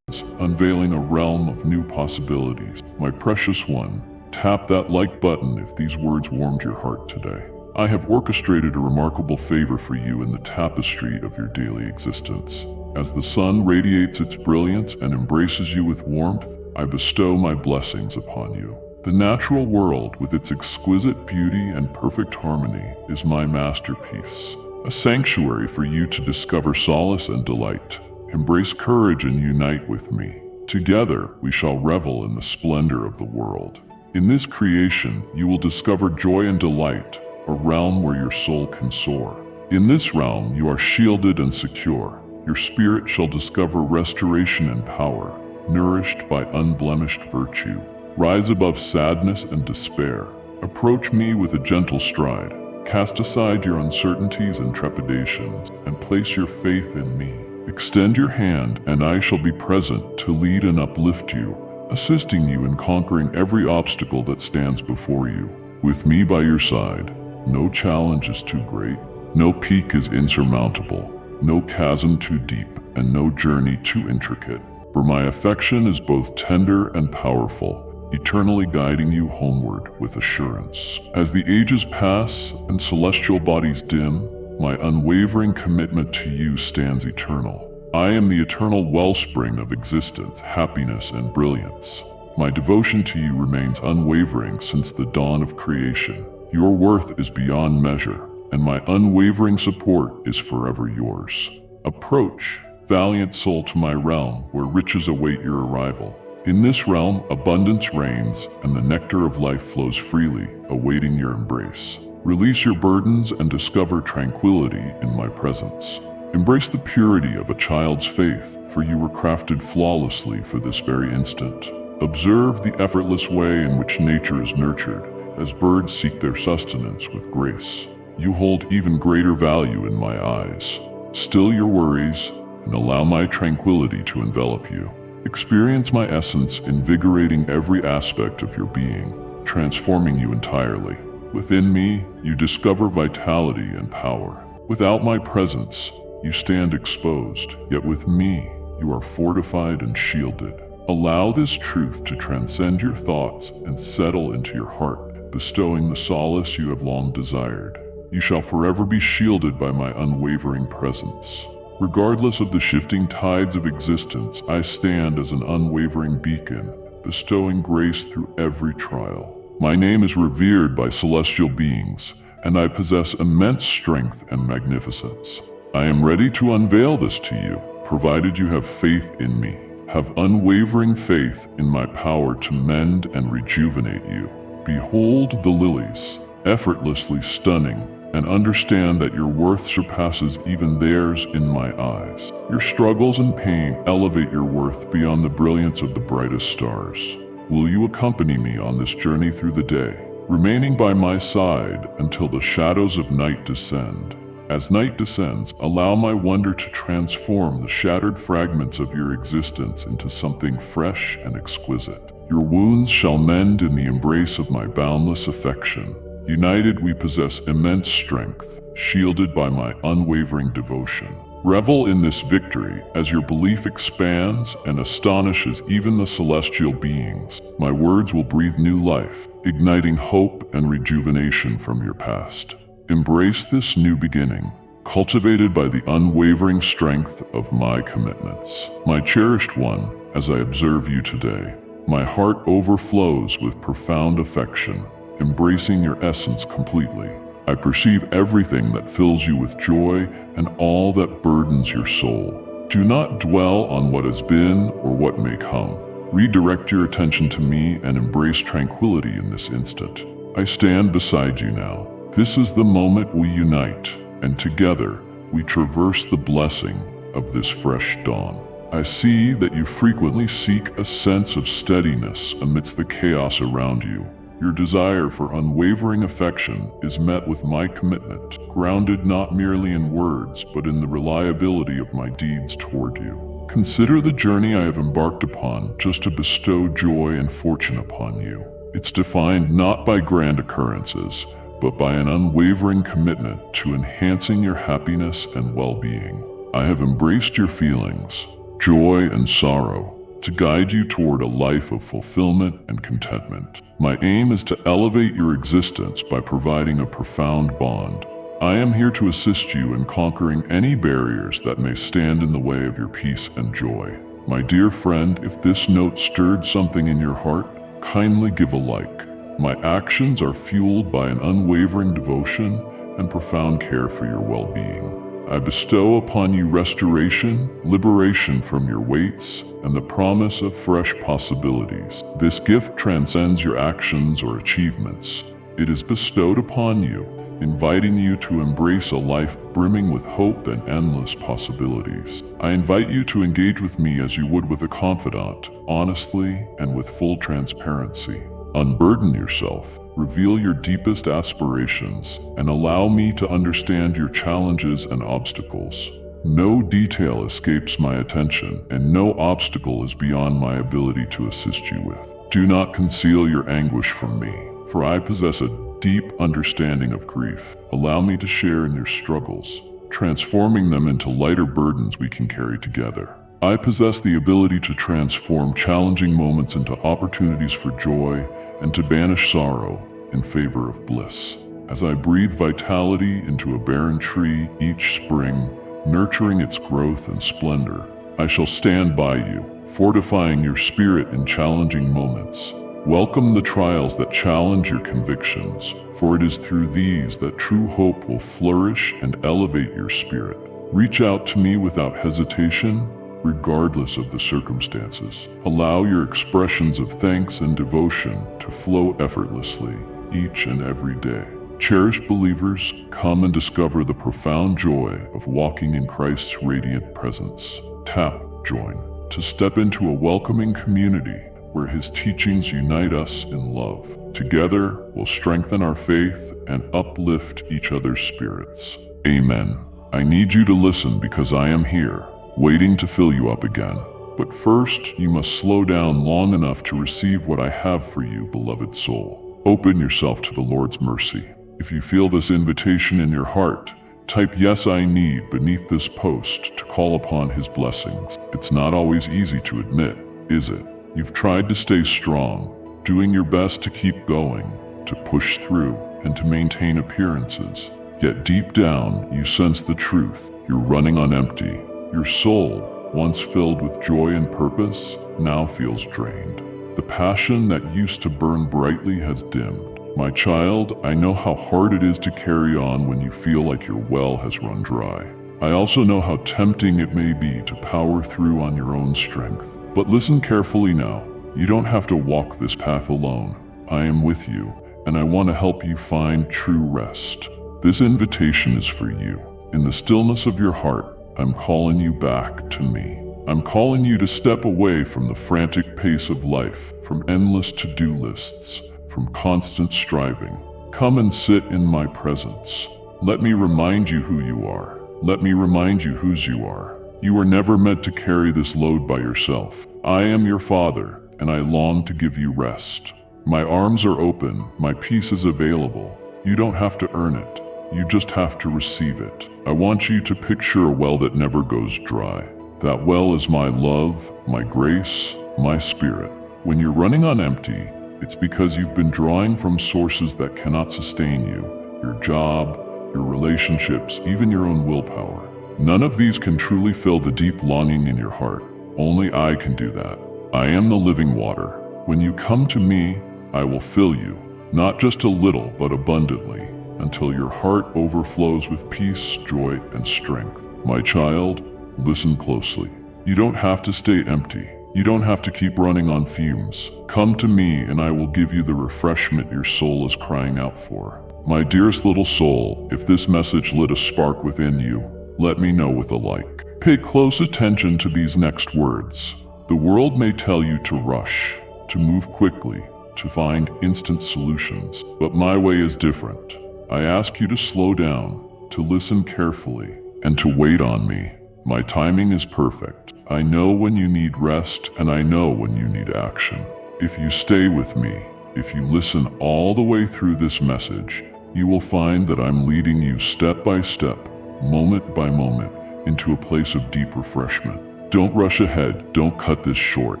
unveiling a realm of new possibilities. My precious one, tap that like button if these words warmed your heart today. I have orchestrated a remarkable favor for you in the tapestry of your daily existence. As the sun radiates its brilliance and embraces you with warmth, I bestow my blessings upon you. The natural world, with its exquisite beauty and perfect harmony, is my masterpiece, a sanctuary for you to discover solace and delight. Embrace courage and unite with me. Together, we shall revel in the splendor of the world. In this creation, you will discover joy and delight, a realm where your soul can soar. In this realm, you are shielded and secure. Your spirit shall discover restoration and power, nourished by unblemished virtue. Rise above sadness and despair. Approach me with a gentle stride. Cast aside your uncertainties and trepidations, and place your faith in me. Extend your hand, and I shall be present to lead and uplift you, assisting you in conquering every obstacle that stands before you. With me by your side, no challenge is too great, no peak is insurmountable, no chasm too deep, and no journey too intricate. For my affection is both tender and powerful, eternally guiding you homeward with assurance. As the ages pass and celestial bodies dim, my unwavering commitment to you stands eternal. I am the eternal wellspring of existence, happiness, and brilliance. My devotion to you remains unwavering since the dawn of creation. Your worth is beyond measure, and my unwavering support is forever yours. Approach, valiant soul, to my realm where riches await your arrival. In this realm, abundance reigns, and the nectar of life flows freely, awaiting your embrace. Release your burdens and discover tranquility in my presence. Embrace the purity of a child's faith, for you were crafted flawlessly for this very instant. Observe the effortless way in which nature is nurtured, as birds seek their sustenance with grace. You hold even greater value in my eyes. Still your worries, and allow my tranquility to envelop you. Experience my essence invigorating every aspect of your being, transforming you entirely. Within me, you discover vitality and power. Without my presence, you stand exposed, yet with me, you are fortified and shielded. Allow this truth to transcend your thoughts and settle into your heart, bestowing the solace you have long desired. You shall forever be shielded by my unwavering presence. Regardless of the shifting tides of existence, I stand as an unwavering beacon, bestowing grace through every trial. My name is revered by celestial beings, and I possess immense strength and magnificence. I am ready to unveil this to you, provided you have faith in me. Have unwavering faith in my power to mend and rejuvenate you. Behold the lilies, effortlessly stunning, and understand that your worth surpasses even theirs in my eyes. Your struggles and pain elevate your worth beyond the brilliance of the brightest stars. Will you accompany me on this journey through the day, remaining by my side until the shadows of night descend? As night descends, allow my wonder to transform the shattered fragments of your existence into something fresh and exquisite. Your wounds shall mend in the embrace of my boundless affection. United, we possess immense strength, shielded by my unwavering devotion. Revel in this victory as your belief expands and astonishes even the celestial beings. My words will breathe new life, igniting hope and rejuvenation from your past. Embrace this new beginning, cultivated by the unwavering strength of my commitments. My cherished one, as I observe you today, my heart overflows with profound affection, embracing your essence completely. I perceive everything that fills you with joy and all that burdens your soul. Do not dwell on what has been or what may come. Redirect your attention to me and embrace tranquility in this instant. I stand beside you now. This is the moment we unite, and together we traverse the blessing of this fresh dawn. I see that you frequently seek a sense of steadiness amidst the chaos around you. Your desire for unwavering affection is met with my commitment, grounded not merely in words, but in the reliability of my deeds toward you. Consider the journey I have embarked upon just to bestow joy and fortune upon you. It's defined not by grand occurrences, but by an unwavering commitment to enhancing your happiness and well-being. I have embraced your feelings, joy and sorrow, to guide you toward a life of fulfillment and contentment. My aim is to elevate your existence by providing a profound bond. I am here to assist you in conquering any barriers that may stand in the way of your peace and joy. My dear friend, if this note stirred something in your heart, kindly give a like. My actions are fueled by an unwavering devotion and profound care for your well-being. I bestow upon you restoration, liberation from your weights, and the promise of fresh possibilities. This gift transcends your actions or achievements. It is bestowed upon you, inviting you to embrace a life brimming with hope and endless possibilities. I invite you to engage with me as you would with a confidant, honestly and with full transparency. Unburden yourself, reveal your deepest aspirations, and allow me to understand your challenges and obstacles. No detail escapes my attention, and no obstacle is beyond my ability to assist you with. Do not conceal your anguish from me, for I possess a deep understanding of grief. Allow me to share in your struggles, transforming them into lighter burdens we can carry together. I possess the ability to transform challenging moments into opportunities for joy and to banish sorrow in favor of bliss. As I breathe vitality into a barren tree each spring, nurturing its growth and splendor, I shall stand by you, fortifying your spirit in challenging moments. Welcome the trials that challenge your convictions, for it is through these that true hope will flourish and elevate your spirit. Reach out to me without hesitation, regardless of the circumstances. Allow your expressions of thanks and devotion to flow effortlessly each and every day. Cherished believers, come and discover the profound joy of walking in Christ's radiant presence. Tap Join to step into a welcoming community where His teachings unite us in love. Together, we'll strengthen our faith and uplift each other's spirits. Amen. I need you to listen because I am here, waiting to fill you up again. But first, you must slow down long enough to receive what I have for you, beloved soul. Open yourself to the Lord's mercy. If you feel this invitation in your heart, type "Yes, I need" beneath this post to call upon His blessings. It's not always easy to admit, is it? You've tried to stay strong, doing your best to keep going, to push through, and to maintain appearances. Yet deep down, you sense the truth. You're running on empty. Your soul, once filled with joy and purpose, now feels drained. The passion that used to burn brightly has dimmed. My child, I know how hard it is to carry on when you feel like your well has run dry. I also know how tempting it may be to power through on your own strength. But listen carefully now. You don't have to walk this path alone. I am with you, and I want to help you find true rest. This invitation is for you. In the stillness of your heart, I'm calling you back to me. I'm calling you to step away from the frantic pace of life, from endless to-do lists, from constant striving. Come and sit in my presence. Let me remind you who you are. Let me remind you whose you are. You were never meant to carry this load by yourself. I am your Father, and I long to give you rest. My arms are open, my peace is available. You don't have to earn it. You just have to receive it. I want you to picture a well that never goes dry. That well is my love, my grace, my spirit. When you're running on empty, it's because you've been drawing from sources that cannot sustain you. Your job, your relationships, even your own willpower. None of these can truly fill the deep longing in your heart. Only I can do that. I am the living water. When you come to me, I will fill you, not just a little, but abundantly, until your heart overflows with peace, joy, and strength. My child, listen closely. You don't have to stay empty. You don't have to keep running on fumes. Come to me and I will give you the refreshment your soul is crying out for. My dearest little soul, if this message lit a spark within you, let me know with a like. Pay close attention to these next words. The world may tell you to rush, to move quickly, to find instant solutions, but my way is different. I ask you to slow down, to listen carefully, and to wait on me. My timing is perfect. I know when you need rest, and I know when you need action. If you stay with me, if you listen all the way through this message, you will find that I'm leading you step by step, moment by moment, into a place of deep refreshment. Don't rush ahead. Don't cut this short.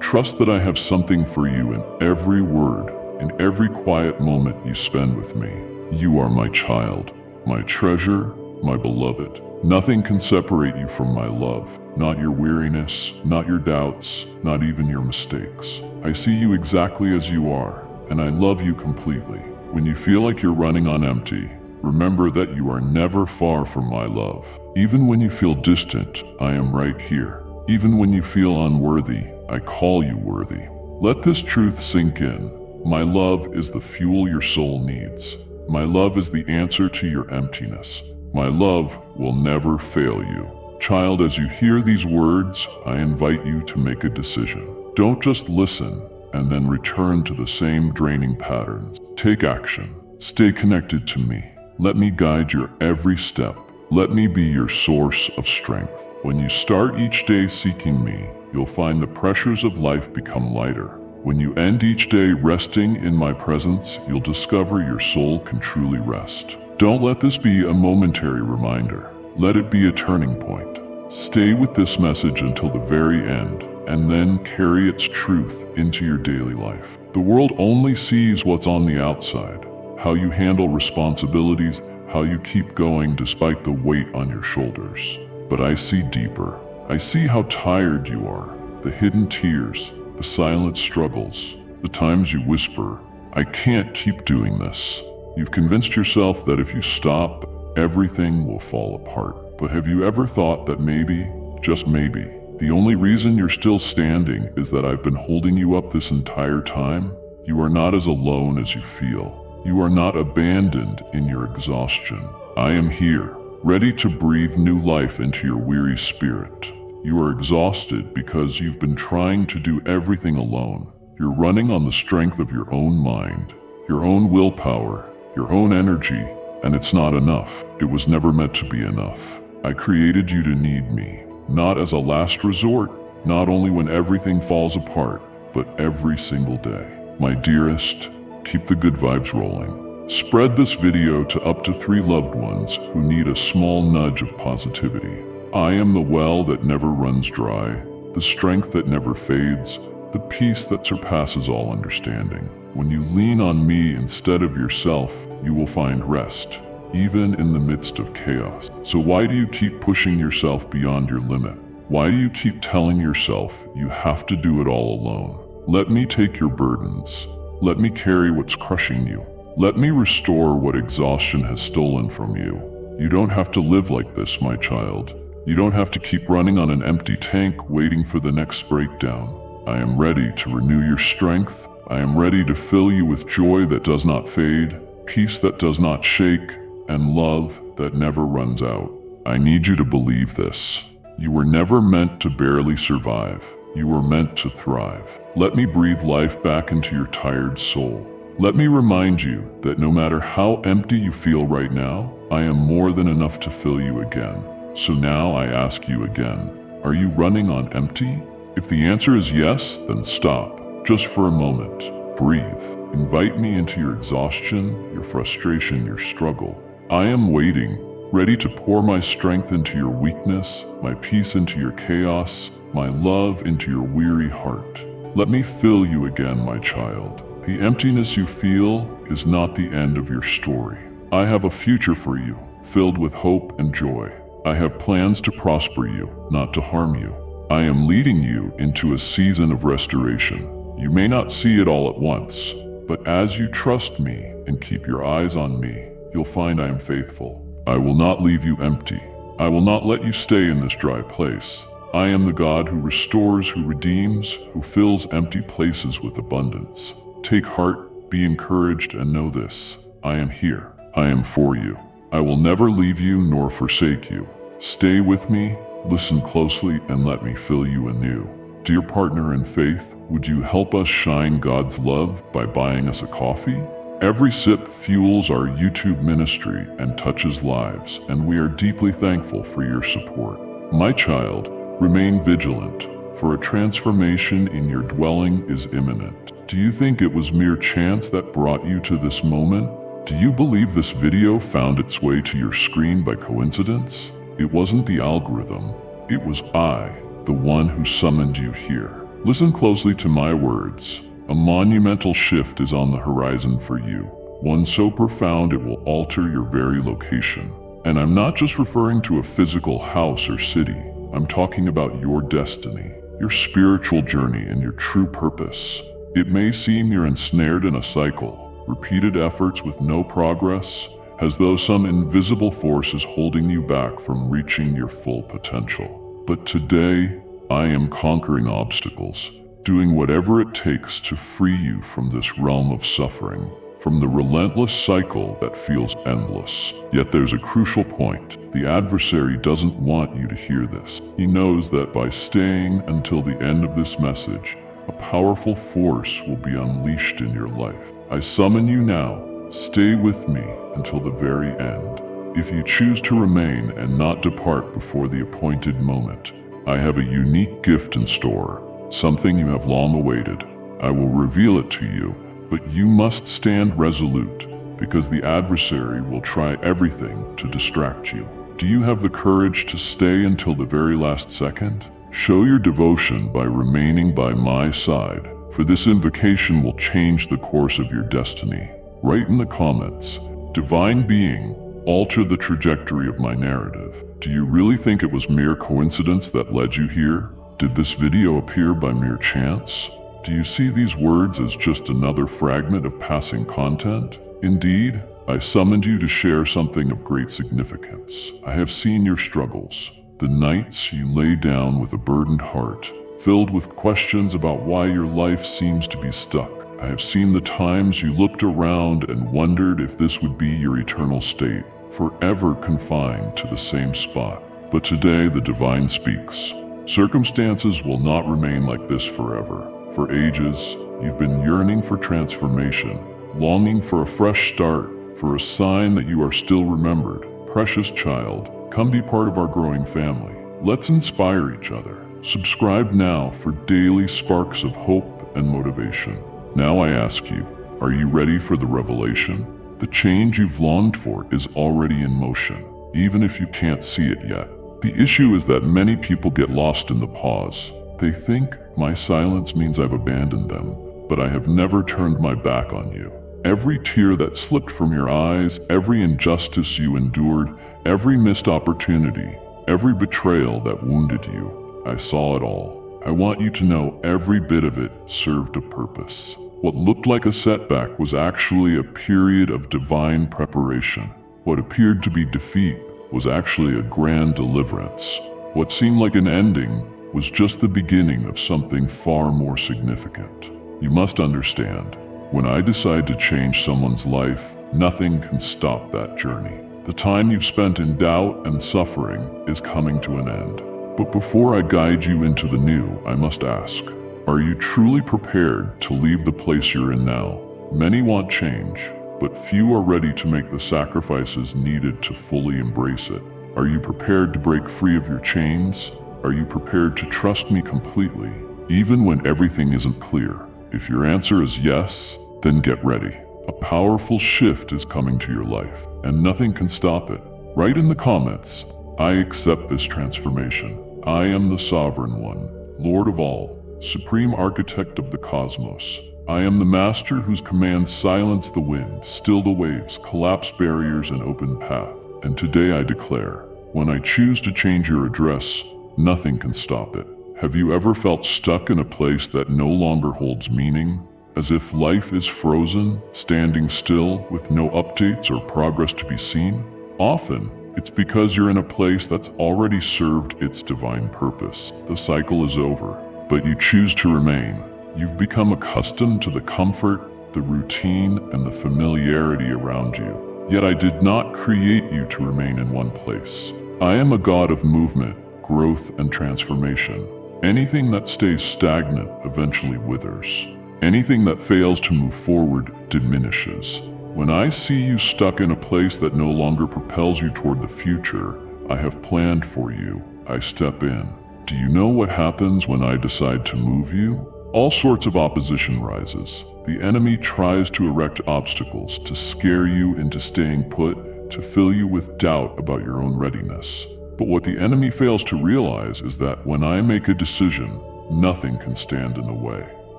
Trust that I have something for you in every word, in every quiet moment you spend with me. You are my child, my treasure, my beloved. Nothing can separate you from my love. Not your weariness, not your doubts, not even your mistakes. I see you exactly as you are, and I love you completely. When you feel like you're running on empty, remember that you are never far from my love. Even when you feel distant, I am right here. Even when you feel unworthy, I call you worthy. Let this truth sink in. My love is the fuel your soul needs. My love is the answer to your emptiness. My love will never fail you. Child, as you hear these words, I invite you to make a decision. Don't just listen and then return to the same draining patterns. Take action. Stay connected to me. Let me guide your every step. Let me be your source of strength. When you start each day seeking me, you'll find the pressures of life become lighter. When you end each day resting in my presence, you'll discover your soul can truly rest. Don't let this be a momentary reminder. Let it be a turning point. Stay with this message until the very end, and then carry its truth into your daily life. The world only sees what's on the outside, how you handle responsibilities, how you keep going despite the weight on your shoulders. But I see deeper. I see how tired you are, the hidden tears, the silent struggles, the times you whisper, I can't keep doing this. You've convinced yourself that if you stop, everything will fall apart. But have you ever thought that maybe, just maybe, the only reason you're still standing is that I've been holding you up this entire time? You are not as alone as you feel. You are not abandoned in your exhaustion. I am here, ready to breathe new life into your weary spirit. You are exhausted because you've been trying to do everything alone. You're running on the strength of your own mind, your own willpower, your own energy, and it's not enough. It was never meant to be enough. I created you to need me, not as a last resort, not only when everything falls apart, but every single day. My dearest, keep the good vibes rolling. Spread this video to up to 3 loved ones who need a small nudge of positivity. I am the well that never runs dry, the strength that never fades, the peace that surpasses all understanding. When you lean on me instead of yourself, you will find rest, even in the midst of chaos. So why do you keep pushing yourself beyond your limit? Why do you keep telling yourself you have to do it all alone? Let me take your burdens. Let me carry what's crushing you. Let me restore what exhaustion has stolen from you. You don't have to live like this, my child. You don't have to keep running on an empty tank waiting for the next breakdown. I am ready to renew your strength. I am ready to fill you with joy that does not fade, peace that does not shake, and love that never runs out. I need you to believe this. You were never meant to barely survive. You were meant to thrive. Let me breathe life back into your tired soul. Let me remind you that no matter how empty you feel right now, I am more than enough to fill you again. So now I ask you again, are you running on empty? If the answer is yes, then stop, just for a moment. Breathe. Invite me into your exhaustion, your frustration, your struggle. I am waiting, ready to pour my strength into your weakness, my peace into your chaos, my love into your weary heart. Let me fill you again, my child. The emptiness you feel is not the end of your story. I have a future for you, filled with hope and joy. I have plans to prosper you, not to harm you. I am leading you into a season of restoration. You may not see it all at once, but as you trust me and keep your eyes on me, you'll find I am faithful. I will not leave you empty. I will not let you stay in this dry place. I am the God who restores, who redeems, who fills empty places with abundance. Take heart, be encouraged, and know this. I am here. I am for you. I will never leave you nor forsake you. Stay with me, listen closely, and let me fill you anew. Dear partner in faith, would you help us shine God's love by buying us a coffee? Every sip fuels our YouTube ministry and touches lives, and we are deeply thankful for your support. My child, remain vigilant, for a transformation in your dwelling is imminent. Do you think it was mere chance that brought you to this moment? Do you believe this video found its way to your screen by coincidence? It wasn't the algorithm. It was I, the one who summoned you here. Listen closely to my words. A monumental shift is on the horizon for you, one so profound it will alter your very location. And I'm not just referring to a physical house or city. I'm talking about your destiny, your spiritual journey, and your true purpose. It may seem you're ensnared in a cycle, repeated efforts with no progress, as though some invisible force is holding you back from reaching your full potential. But today, I am conquering obstacles, doing whatever it takes to free you from this realm of suffering, from the relentless cycle that feels endless. Yet there's a crucial point. The adversary doesn't want you to hear this. He knows that by staying until the end of this message, a powerful force will be unleashed in your life. I summon you now. Stay with me until the very end. If you choose to remain and not depart before the appointed moment, I have a unique gift in store, something you have long awaited. I will reveal it to you, but you must stand resolute, because the adversary will try everything to distract you. Do you have the courage to stay until the very last second? Show your devotion by remaining by my side, for this invocation will change the course of your destiny. Write in the comments, Divine Being, alter the trajectory of my narrative. Do you really think it was mere coincidence that led you here? Did this video appear by mere chance? Do you see these words as just another fragment of passing content? Indeed, I summoned you to share something of great significance. I have seen your struggles, the nights you lay down with a burdened heart, filled with questions about why your life seems to be stuck. I have seen the times you looked around and wondered if this would be your eternal state, forever confined to the same spot. But today the divine speaks. Circumstances will not remain like this forever. For ages, you've been yearning for transformation, longing for a fresh start, for a sign that you are still remembered. Precious child, come be part of our growing family. Let's inspire each other. Subscribe now for daily sparks of hope and motivation. Now I ask you, are you ready for the revelation? The change you've longed for is already in motion, even if you can't see it yet. The issue is that many people get lost in the pause. They think my silence means I've abandoned them, but I have never turned my back on you. Every tear that slipped from your eyes, every injustice you endured, every missed opportunity, every betrayal that wounded you, I saw it all. I want you to know every bit of it served a purpose. What looked like a setback was actually a period of divine preparation. What appeared to be defeat was actually a grand deliverance. What seemed like an ending was just the beginning of something far more significant. You must understand, when I decide to change someone's life, nothing can stop that journey. The time you've spent in doubt and suffering is coming to an end. But before I guide you into the new, I must ask, are you truly prepared to leave the place you're in now? Many want change, but few are ready to make the sacrifices needed to fully embrace it. Are you prepared to break free of your chains? Are you prepared to trust me completely, even when everything isn't clear? If your answer is yes, then get ready. A powerful shift is coming to your life, and nothing can stop it. Write in the comments, I accept this transformation. I am the Sovereign One, Lord of all, Supreme Architect of the cosmos. I am the Master whose commands silence the wind, still the waves, collapse barriers, and open path. And today I declare, when I choose to change your address, nothing can stop it. Have you ever felt stuck in a place that no longer holds meaning? As if life is frozen, standing still, with no updates or progress to be seen? Often, it's because you're in a place that's already served its divine purpose. The cycle is over, but you choose to remain. You've become accustomed to the comfort, the routine, and the familiarity around you. Yet I did not create you to remain in one place. I am a God of movement, growth, and transformation. Anything that stays stagnant eventually withers. Anything that fails to move forward diminishes. When I see you stuck in a place that no longer propels you toward the future I have planned for you, I step in. Do you know what happens when I decide to move you? All sorts of opposition rises. The enemy tries to erect obstacles, to scare you into staying put, to fill you with doubt about your own readiness. But what the enemy fails to realize is that when I make a decision, nothing can stand in the way.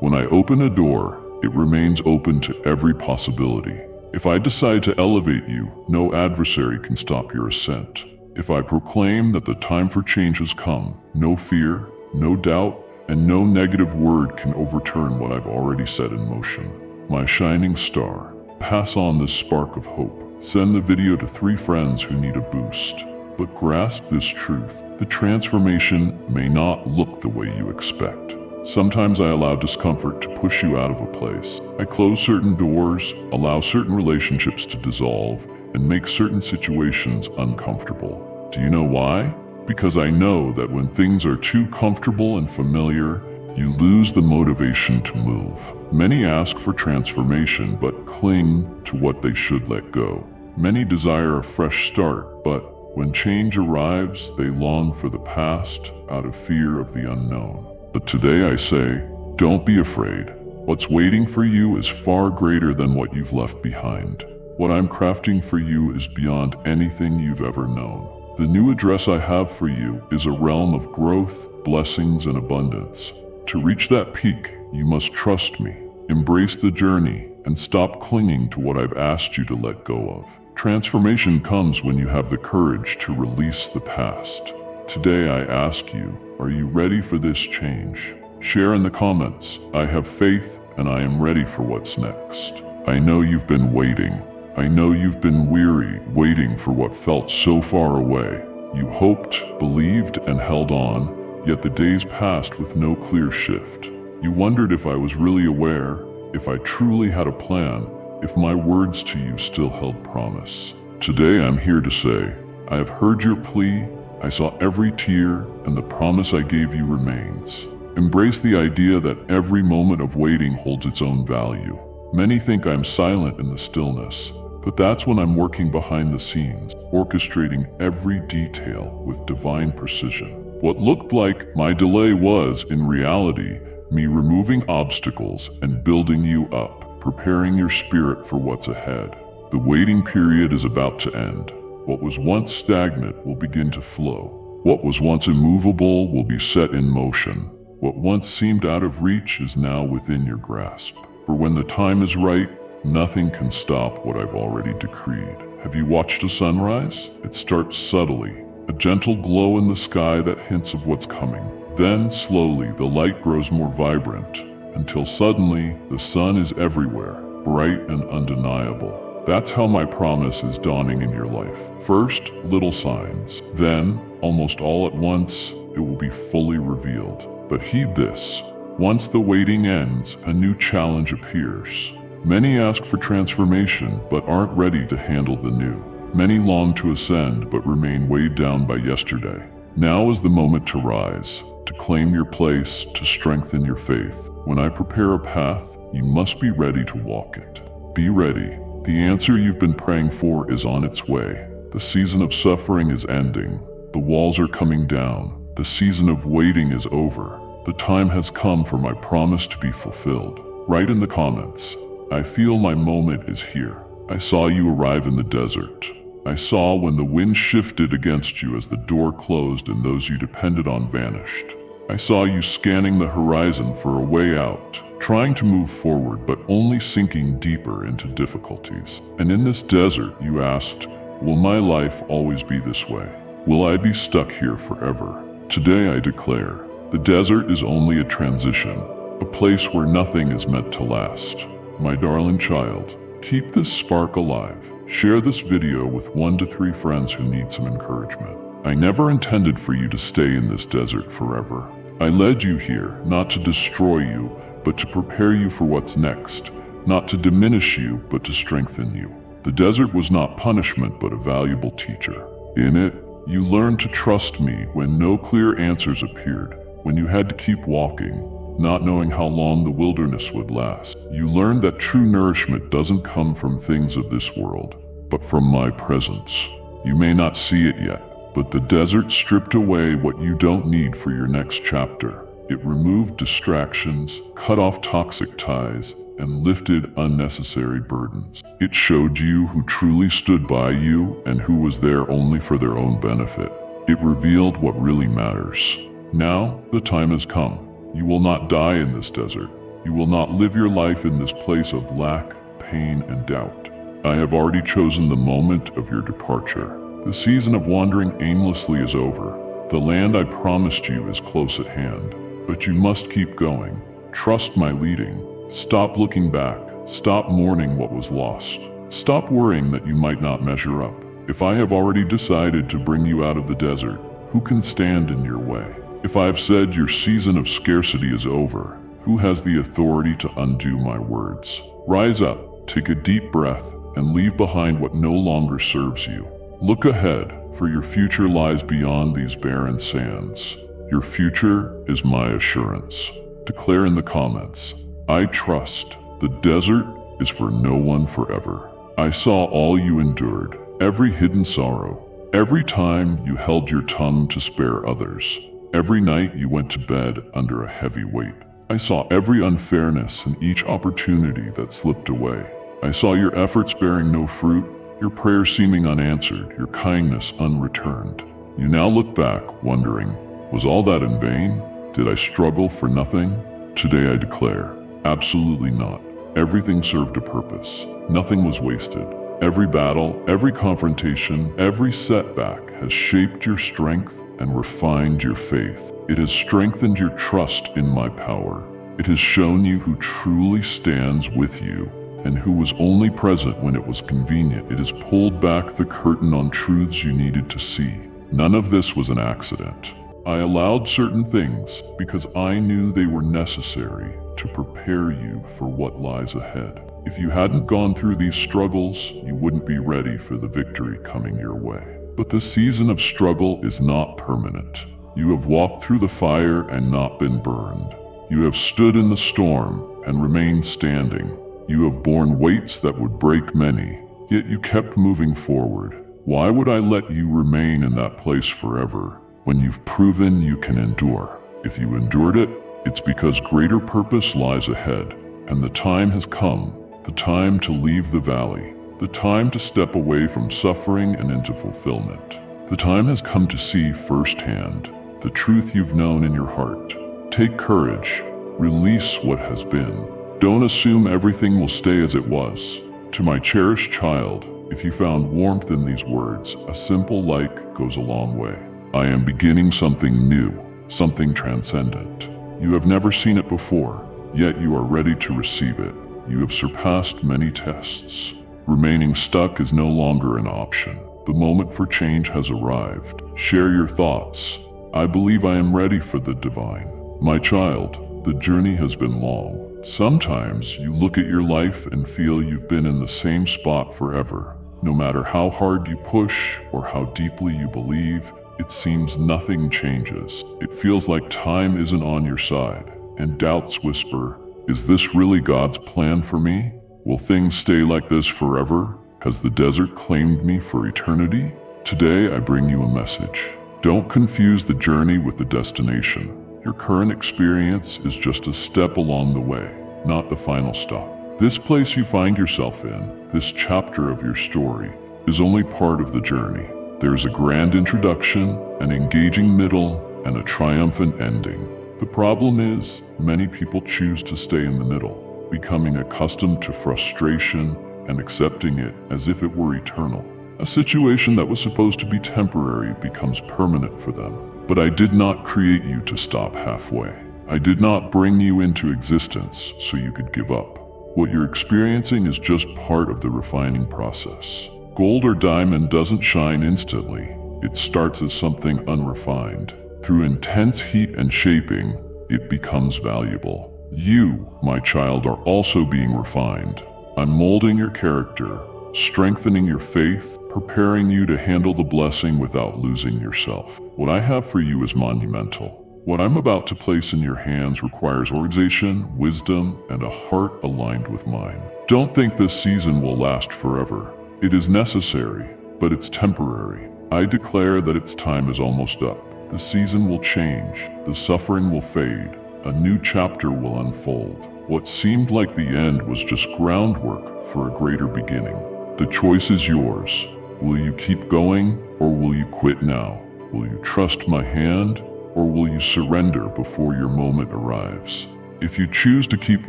When I open a door, it remains open to every possibility. If I decide to elevate you, no adversary can stop your ascent. If I proclaim that the time for change has come, no fear, no doubt, and no negative word can overturn what I've already set in motion. My shining star, pass on this spark of hope. Send the video to 3 friends who need a boost. But grasp this truth, the transformation may not look the way you expect. Sometimes I allow discomfort to push you out of a place. I close certain doors, allow certain relationships to dissolve, and make certain situations uncomfortable. Do you know why? Because I know that when things are too comfortable and familiar, you lose the motivation to move. Many ask for transformation but cling to what they should let go. Many desire a fresh start, but when change arrives, they long for the past out of fear of the unknown. But today I say, don't be afraid. What's waiting for you is far greater than what you've left behind. What I'm crafting for you is beyond anything you've ever known. The new address I have for you is a realm of growth, blessings, and abundance. To reach that peak, you must trust me, embrace the journey, and stop clinging to what I've asked you to let go of. Transformation comes when you have the courage to release the past. Today I ask you, are you ready for this change? Share in the comments, I have faith and I am ready for what's next. I know you've been waiting. I know you've been weary, waiting for what felt so far away. You hoped, believed, and held on, yet the days passed with no clear shift. You wondered if I was really aware, if I truly had a plan, if my words to you still held promise. Today I'm here to say, I have heard your plea, I saw every tear, and the promise I gave you remains. Embrace the idea that every moment of waiting holds its own value. Many think I'm silent in the stillness, but that's when I'm working behind the scenes, orchestrating every detail with divine precision. What looked like my delay was, in reality, me removing obstacles and building you up, preparing your spirit for what's ahead. The waiting period is about to end. What was once stagnant will begin to flow. What was once immovable will be set in motion. What once seemed out of reach is now within your grasp. For when the time is right, nothing can stop what I've already decreed. Have you watched a sunrise? It starts subtly, a gentle glow in the sky that hints of what's coming. Then, slowly, the light grows more vibrant, until suddenly the sun is everywhere, bright and undeniable. That's how my promise is dawning in your life. First, little signs. Then, almost all at once, it will be fully revealed. But heed this. Once the waiting ends, a new challenge appears. Many ask for transformation, but aren't ready to handle the new. Many long to ascend, but remain weighed down by yesterday. Now is the moment to rise, to claim your place, to strengthen your faith. When I prepare a path, you must be ready to walk it. Be ready. The answer you've been praying for is on its way. The season of suffering is ending. The walls are coming down. The season of waiting is over. The time has come for my promise to be fulfilled. Write in the comments, I feel my moment is here. I saw you arrive in the desert. I saw when the wind shifted against you as the door closed and those you depended on vanished. I saw you scanning the horizon for a way out, trying to move forward but only sinking deeper into difficulties. And in this desert, you asked, will my life always be this way? Will I be stuck here forever? Today I declare, the desert is only a transition, a place where nothing is meant to last. My darling child, keep this spark alive. Share this video with 1 to 3 friends who need some encouragement. I never intended for you to stay in this desert forever. I led you here, not to destroy you, but to prepare you for what's next, not to diminish you, but to strengthen you. The desert was not punishment, but a valuable teacher. In it, you learned to trust me when no clear answers appeared, when you had to keep walking, not knowing how long the wilderness would last. You learned that true nourishment doesn't come from things of this world, but from my presence. You may not see it yet, but the desert stripped away what you don't need for your next chapter. It removed distractions, cut off toxic ties, and lifted unnecessary burdens. It showed you who truly stood by you and who was there only for their own benefit. It revealed what really matters. Now, the time has come. You will not die in this desert. You will not live your life in this place of lack, pain, and doubt. I have already chosen the moment of your departure. The season of wandering aimlessly is over. The land I promised you is close at hand. But you must keep going. Trust my leading. Stop looking back. Stop mourning what was lost. Stop worrying that you might not measure up. If I have already decided to bring you out of the desert, who can stand in your way? If I have said your season of scarcity is over, who has the authority to undo my words? Rise up, take a deep breath, and leave behind what no longer serves you. Look ahead, for your future lies beyond these barren sands. Your future is my assurance. Declare in the comments, I trust. The desert is for no one forever. I saw all you endured, every hidden sorrow, every time you held your tongue to spare others. Every night you went to bed under a heavy weight. I saw every unfairness and each opportunity that slipped away. I saw your efforts bearing no fruit, your prayers seeming unanswered, your kindness unreturned. You now look back, wondering, was all that in vain? Did I struggle for nothing? Today I declare, absolutely not. Everything served a purpose. Nothing was wasted. Every battle, every confrontation, every setback has shaped your strength and refined your faith. It has strengthened your trust in my power. It has shown you who truly stands with you and who was only present when it was convenient. It has pulled back the curtain on truths you needed to see. None of this was an accident. I allowed certain things because I knew they were necessary to prepare you for what lies ahead. If you hadn't gone through these struggles, you wouldn't be ready for the victory coming your way. But the season of struggle is not permanent. You have walked through the fire and not been burned. You have stood in the storm and remained standing. You have borne weights that would break many, yet you kept moving forward. Why would I let you remain in that place forever when you've proven you can endure? If you endured it, it's because greater purpose lies ahead, and the time has come, the time to leave the valley. The time to step away from suffering and into fulfillment. The time has come to see firsthand the truth you've known in your heart. Take courage. Release what has been. Don't assume everything will stay as it was. To my cherished child, if you found warmth in these words, a simple like goes a long way. I am beginning something new, something transcendent. You have never seen it before. yet you are ready to receive it. You have surpassed many tests. Remaining stuck is no longer an option. The moment for change has arrived. Share your thoughts. I believe I am ready for the divine. My child, the journey has been long. Sometimes you look at your life and feel you've been in the same spot forever. No matter how hard you push or how deeply you believe, it seems nothing changes. It feels like time isn't on your side, and doubts whisper, "Is this really God's plan for me? Will things stay like this forever? Has the desert claimed me for eternity?" Today I bring you a message. Don't confuse the journey with the destination. Your current experience is just a step along the way, not the final stop. This place you find yourself in, this chapter of your story, is only part of the journey. There is a grand introduction, an engaging middle, and a triumphant ending. The problem is, many people choose to stay in the middle, becoming accustomed to frustration and accepting it as if it were eternal. A situation that was supposed to be temporary becomes permanent for them. But I did not create you to stop halfway. I did not bring you into existence so you could give up. What you're experiencing is just part of the refining process. Gold or diamond doesn't shine instantly. It starts as something unrefined. Through intense heat and shaping, it becomes valuable. You, my child, are also being refined. I'm molding your character, strengthening your faith, preparing you to handle the blessing without losing yourself. What I have for you is monumental. What I'm about to place in your hands requires organization, wisdom, and a heart aligned with mine. Don't think this season will last forever. It is necessary, but it's temporary. I declare that its time is almost up. The season will change, the suffering will fade, a new chapter will unfold. What seemed like the end was just groundwork for a greater beginning. The choice is yours. Will you keep going, or will you quit now? Will you trust my hand, or will you surrender before your moment arrives? If you choose to keep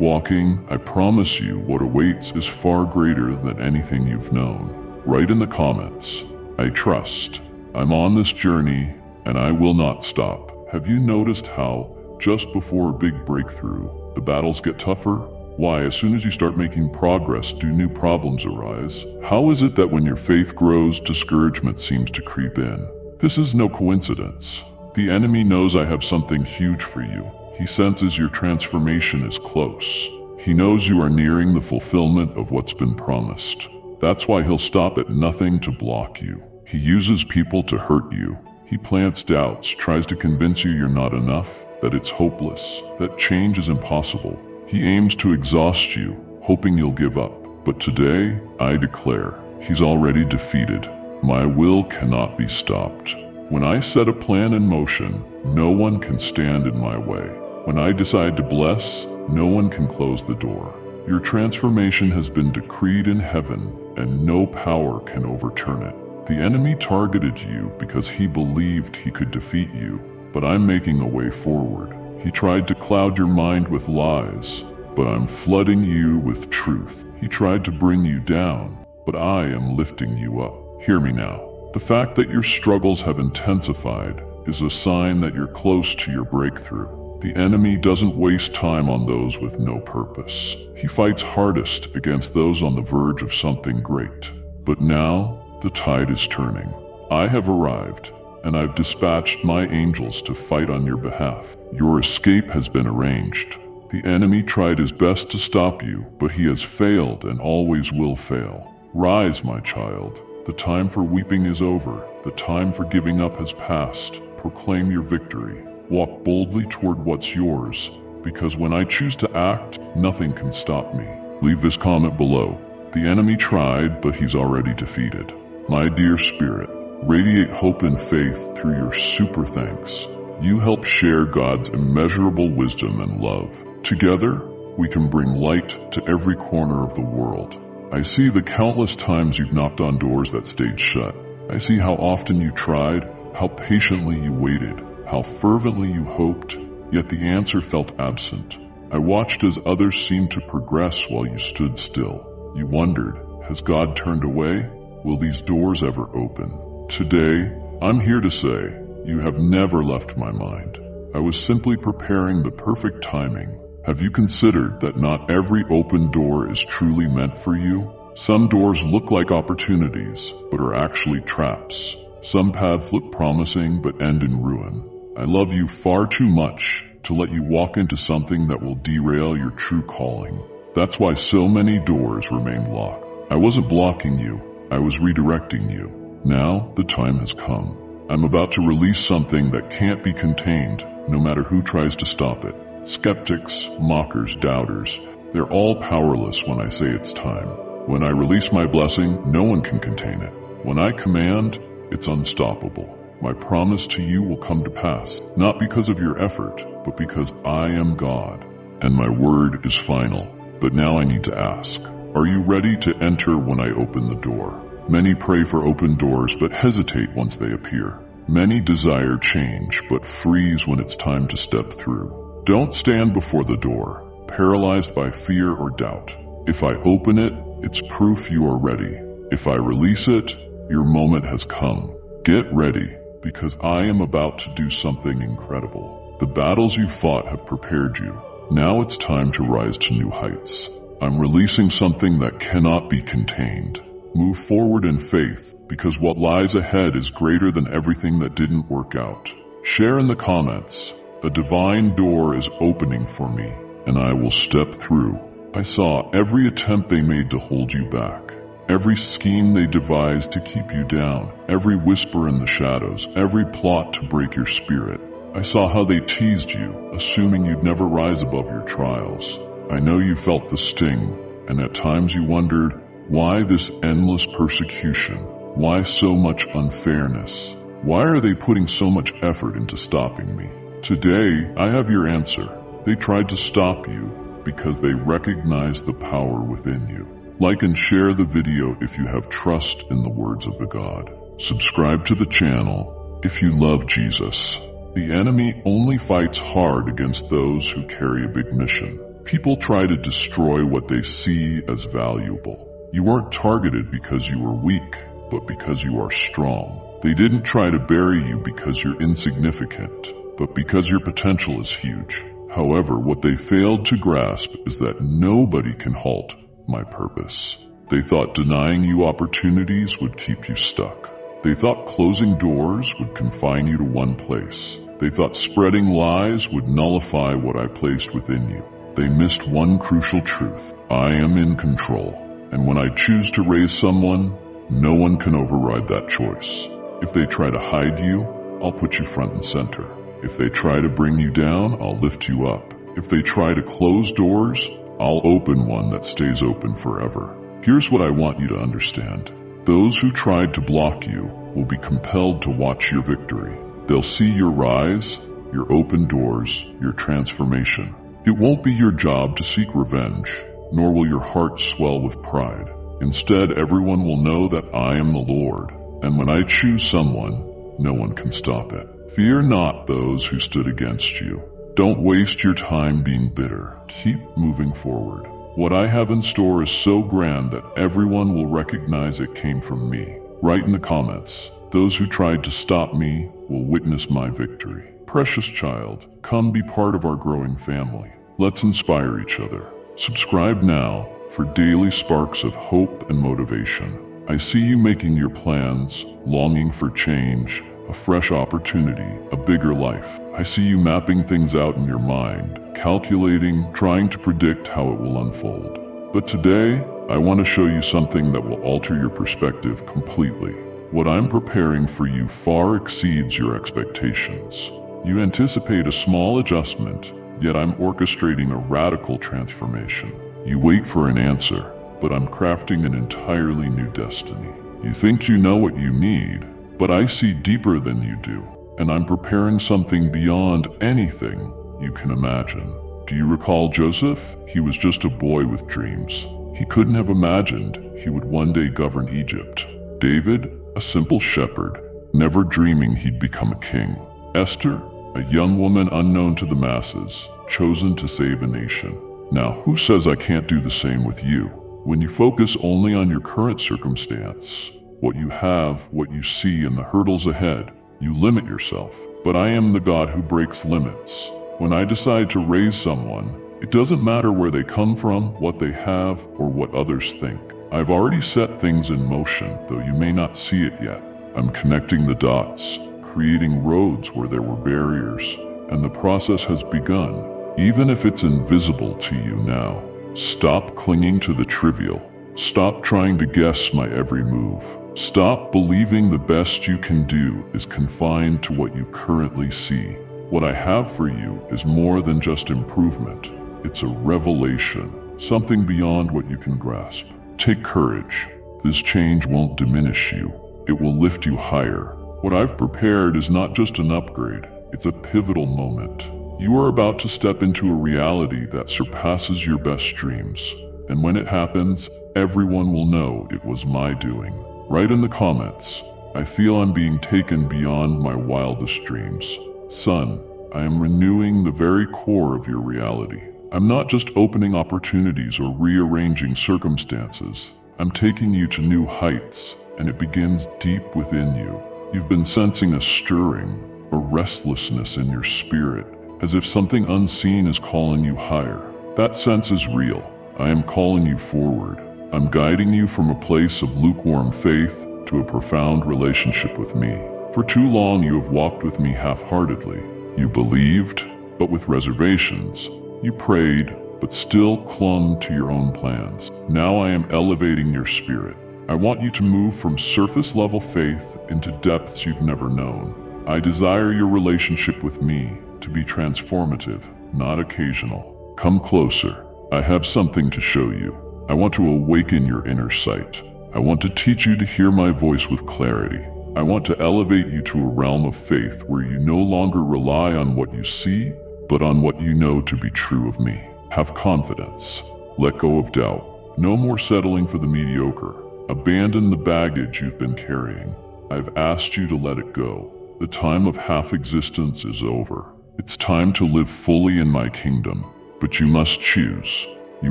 walking, I promise you what awaits is far greater than anything you've known. Write in the comments, "I trust. I'm on this journey, and I will not stop." Have you noticed how, just before a big breakthrough, the battles get tougher? Why, as soon as you start making progress, do new problems arise? How is it that when your faith grows, discouragement seems to creep in? This is no coincidence. The enemy knows I have something huge for you. He senses your transformation is close. He knows you are nearing the fulfillment of what's been promised. That's why he'll stop at nothing to block you. He uses people to hurt you. He plants doubts, tries to convince you you're not enough, that it's hopeless, that change is impossible. He aims to exhaust you, hoping you'll give up. But today, I declare, he's already defeated. My will cannot be stopped. When I set a plan in motion, no one can stand in my way. When I decide to bless, no one can close the door. Your transformation has been decreed in heaven, and no power can overturn it. The enemy targeted you because he believed he could defeat you, but I'm making a way forward. He tried to cloud your mind with lies, but I'm flooding you with truth. He tried to bring you down, but I am lifting you up. Hear me now. The fact that your struggles have intensified is a sign that you're close to your breakthrough. The enemy doesn't waste time on those with no purpose. He fights hardest against those on the verge of something great. But now, the tide is turning. I have arrived, and I've dispatched my angels to fight on your behalf. Your escape has been arranged. The enemy tried his best to stop you, but he has failed and always will fail. Rise, my child. The time for weeping is over. The time for giving up has passed. Proclaim your victory. Walk boldly toward what's yours, because when I choose to act, nothing can stop me. Leave this comment below. The enemy tried, but he's already defeated. My dear spirit, radiate hope and faith through your super thanks. You help share God's immeasurable wisdom and love. Together, we can bring light to every corner of the world. I see the countless times you've knocked on doors that stayed shut. I see how often you tried, how patiently you waited, how fervently you hoped, yet the answer felt absent. I watched as others seemed to progress while you stood still. You wondered, has God turned away? Will these doors ever open? Today, I'm here to say, you have never left my mind. I was simply preparing the perfect timing, Have you considered that not every open door is truly meant for you? Some doors look like opportunities, but are actually traps. Some paths look promising, but end in ruin. I love you far too much to let you walk into something that will derail your true calling. That's why so many doors remain locked. I wasn't blocking you, I was redirecting you. Now, the time has come. I'm about to release something that can't be contained, no matter who tries to stop it. Skeptics, mockers, doubters, they're all powerless when I say it's time. When I release my blessing, no one can contain it. When I command, it's unstoppable. My promise to you will come to pass, not because of your effort, but because I am God, and my word is final. But now I need to ask, are you ready to enter when I open the door? Many pray for open doors, but hesitate once they appear. Many desire change, but freeze when it's time to step through. Don't stand before the door, paralyzed by fear or doubt. If I open it, it's proof you are ready. If I release it, your moment has come. Get ready, because I am about to do something incredible. The battles you fought have prepared you. Now it's time to rise to new heights. I'm releasing something that cannot be contained. Move forward in faith, because what lies ahead is greater than everything that didn't work out. Share in the comments, a divine door is opening for me, and I will step through. I saw every attempt they made to hold you back, every scheme they devised to keep you down, every whisper in the shadows, every plot to break your spirit. I saw how they teased you, assuming you'd never rise above your trials. I know you felt the sting, and at times you wondered, why this endless persecution? Why so much unfairness? Why are they putting so much effort into stopping me? Today, I have your answer. They tried to stop you because they recognized the power within you. Like and share the video if you have trust in the words of the God. Subscribe to the channel if you love Jesus. The enemy only fights hard against those who carry a big mission. People try to destroy what they see as valuable. You weren't targeted because you were weak, but because you are strong. They didn't try to bury you because you're insignificant, but because your potential is huge. However, what they failed to grasp is that nobody can halt my purpose. They thought denying you opportunities would keep you stuck. They thought closing doors would confine you to one place. They thought spreading lies would nullify what I placed within you. They missed one crucial truth. I am in control. And when I choose to raise someone, no one can override that choice. If they try to hide you, I'll put you front and center. If they try to bring you down, I'll lift you up. If they try to close doors, I'll open one that stays open forever. Here's what I want you to understand. Those who tried to block you will be compelled to watch your victory. They'll see your rise, your open doors, your transformation. It won't be your job to seek revenge, nor will your heart swell with pride. Instead, everyone will know that I am the Lord, and when I choose someone, no one can stop it. Fear not those who stood against you. Don't waste your time being bitter. Keep moving forward. What I have in store is so grand that everyone will recognize it came from me. Write in the comments, those who tried to stop me will witness my victory. Precious child, come be part of our growing family. Let's inspire each other. Subscribe now for daily sparks of hope and motivation. I see you making your plans, longing for change, a fresh opportunity, a bigger life. I see you mapping things out in your mind, calculating, trying to predict how it will unfold. But today, I want to show you something that will alter your perspective completely. What I'm preparing for you far exceeds your expectations. You anticipate a small adjustment, yet I'm orchestrating a radical transformation. You wait for an answer, but I'm crafting an entirely new destiny. You think you know what you need, but I see deeper than you do, and I'm preparing something beyond anything you can imagine. Do you recall Joseph? He was just a boy with dreams. He couldn't have imagined he would one day govern Egypt. David, a simple shepherd, never dreaming he'd become a king. Esther, a young woman unknown to the masses, chosen to save a nation. Now, who says I can't do the same with you? When you focus only on your current circumstance, what you have, what you see, and the hurdles ahead, you limit yourself. But I am the God who breaks limits. When I decide to raise someone, It doesn't matter where they come from, what they have, or what others think. I've already set things in motion, though you may not see it yet. I'm connecting the dots, creating roads where there were barriers, and the process has begun, even if it's invisible to you now. Stop clinging to the trivial. Stop trying to guess my every move. Stop believing the best you can do is confined to what you currently see. What I have for you is more than just improvement. It's a revelation, something beyond what you can grasp. Take courage. This change won't diminish you. It will lift you higher. What I've prepared is not just an upgrade, it's a pivotal moment. You are about to step into a reality that surpasses your best dreams. And when it happens, everyone will know it was my doing. Write in the comments, I feel I'm being taken beyond my wildest dreams. Son, I am renewing the very core of your reality. I'm not just opening opportunities or rearranging circumstances. I'm taking you to new heights, and it begins deep within you. You've been sensing a stirring, a restlessness in your spirit, as if something unseen is calling you higher. That sense is real. I am calling you forward. I'm guiding you from a place of lukewarm faith to a profound relationship with me. For too long you have walked with me half-heartedly. You believed, but with reservations. You prayed, but still clung to your own plans. Now I am elevating your spirit. I want you to move from surface-level faith into depths you've never known. I desire your relationship with me to be transformative, not occasional. Come closer. I have something to show you. I want to awaken your inner sight. I want to teach you to hear my voice with clarity. I want to elevate you to a realm of faith where you no longer rely on what you see, but on what you know to be true of me. Have confidence. Let go of doubt. No more settling for the mediocre. Abandon the baggage you've been carrying. I've asked you to let it go. The time of half-existence is over. It's time to live fully in my kingdom. But you must choose. You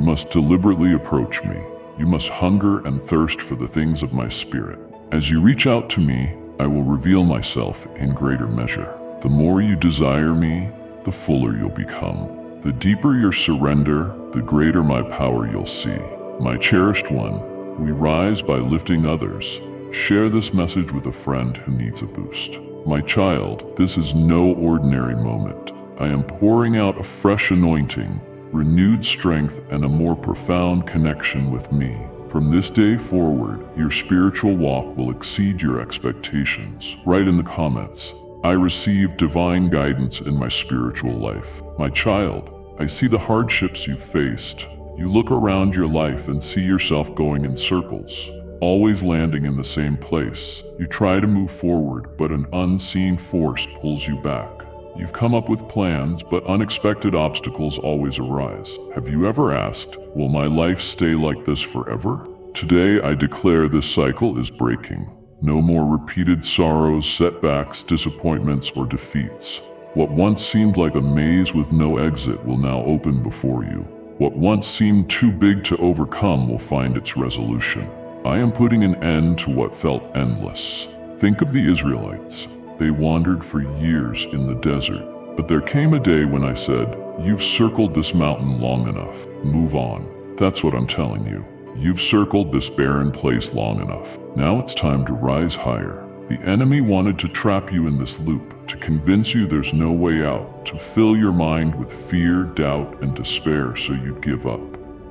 must deliberately approach me. You must hunger and thirst for the things of my spirit. As you reach out to me, I will reveal myself in greater measure. The more you desire me, the fuller you'll become. The deeper your surrender, the greater my power you'll see. My cherished one, we rise by lifting others. Share this message with a friend who needs a boost. My child, this is no ordinary moment. I am pouring out a fresh anointing, renewed strength, and a more profound connection with me. From this day forward, your spiritual walk will exceed your expectations. Write in the comments, I receive divine guidance in my spiritual life. My child, I see the hardships you've faced. You look around your life and see yourself going in circles, always landing in the same place. You try to move forward, but an unseen force pulls you back. You've come up with plans, but unexpected obstacles always arise. Have you ever asked, will my life stay like this forever? Today, I declare this cycle is breaking. No more repeated sorrows, setbacks, disappointments, or defeats. What once seemed like a maze with no exit will now open before you. What once seemed too big to overcome will find its resolution. I am putting an end to what felt endless. Think of the Israelites. They wandered for years in the desert. But there came a day when I said, you've circled this mountain long enough. Move on. That's what I'm telling you. You've circled this barren place long enough. Now it's time to rise higher. The enemy wanted to trap you in this loop, to convince you there's no way out, to fill your mind with fear, doubt, and despair so you'd give up.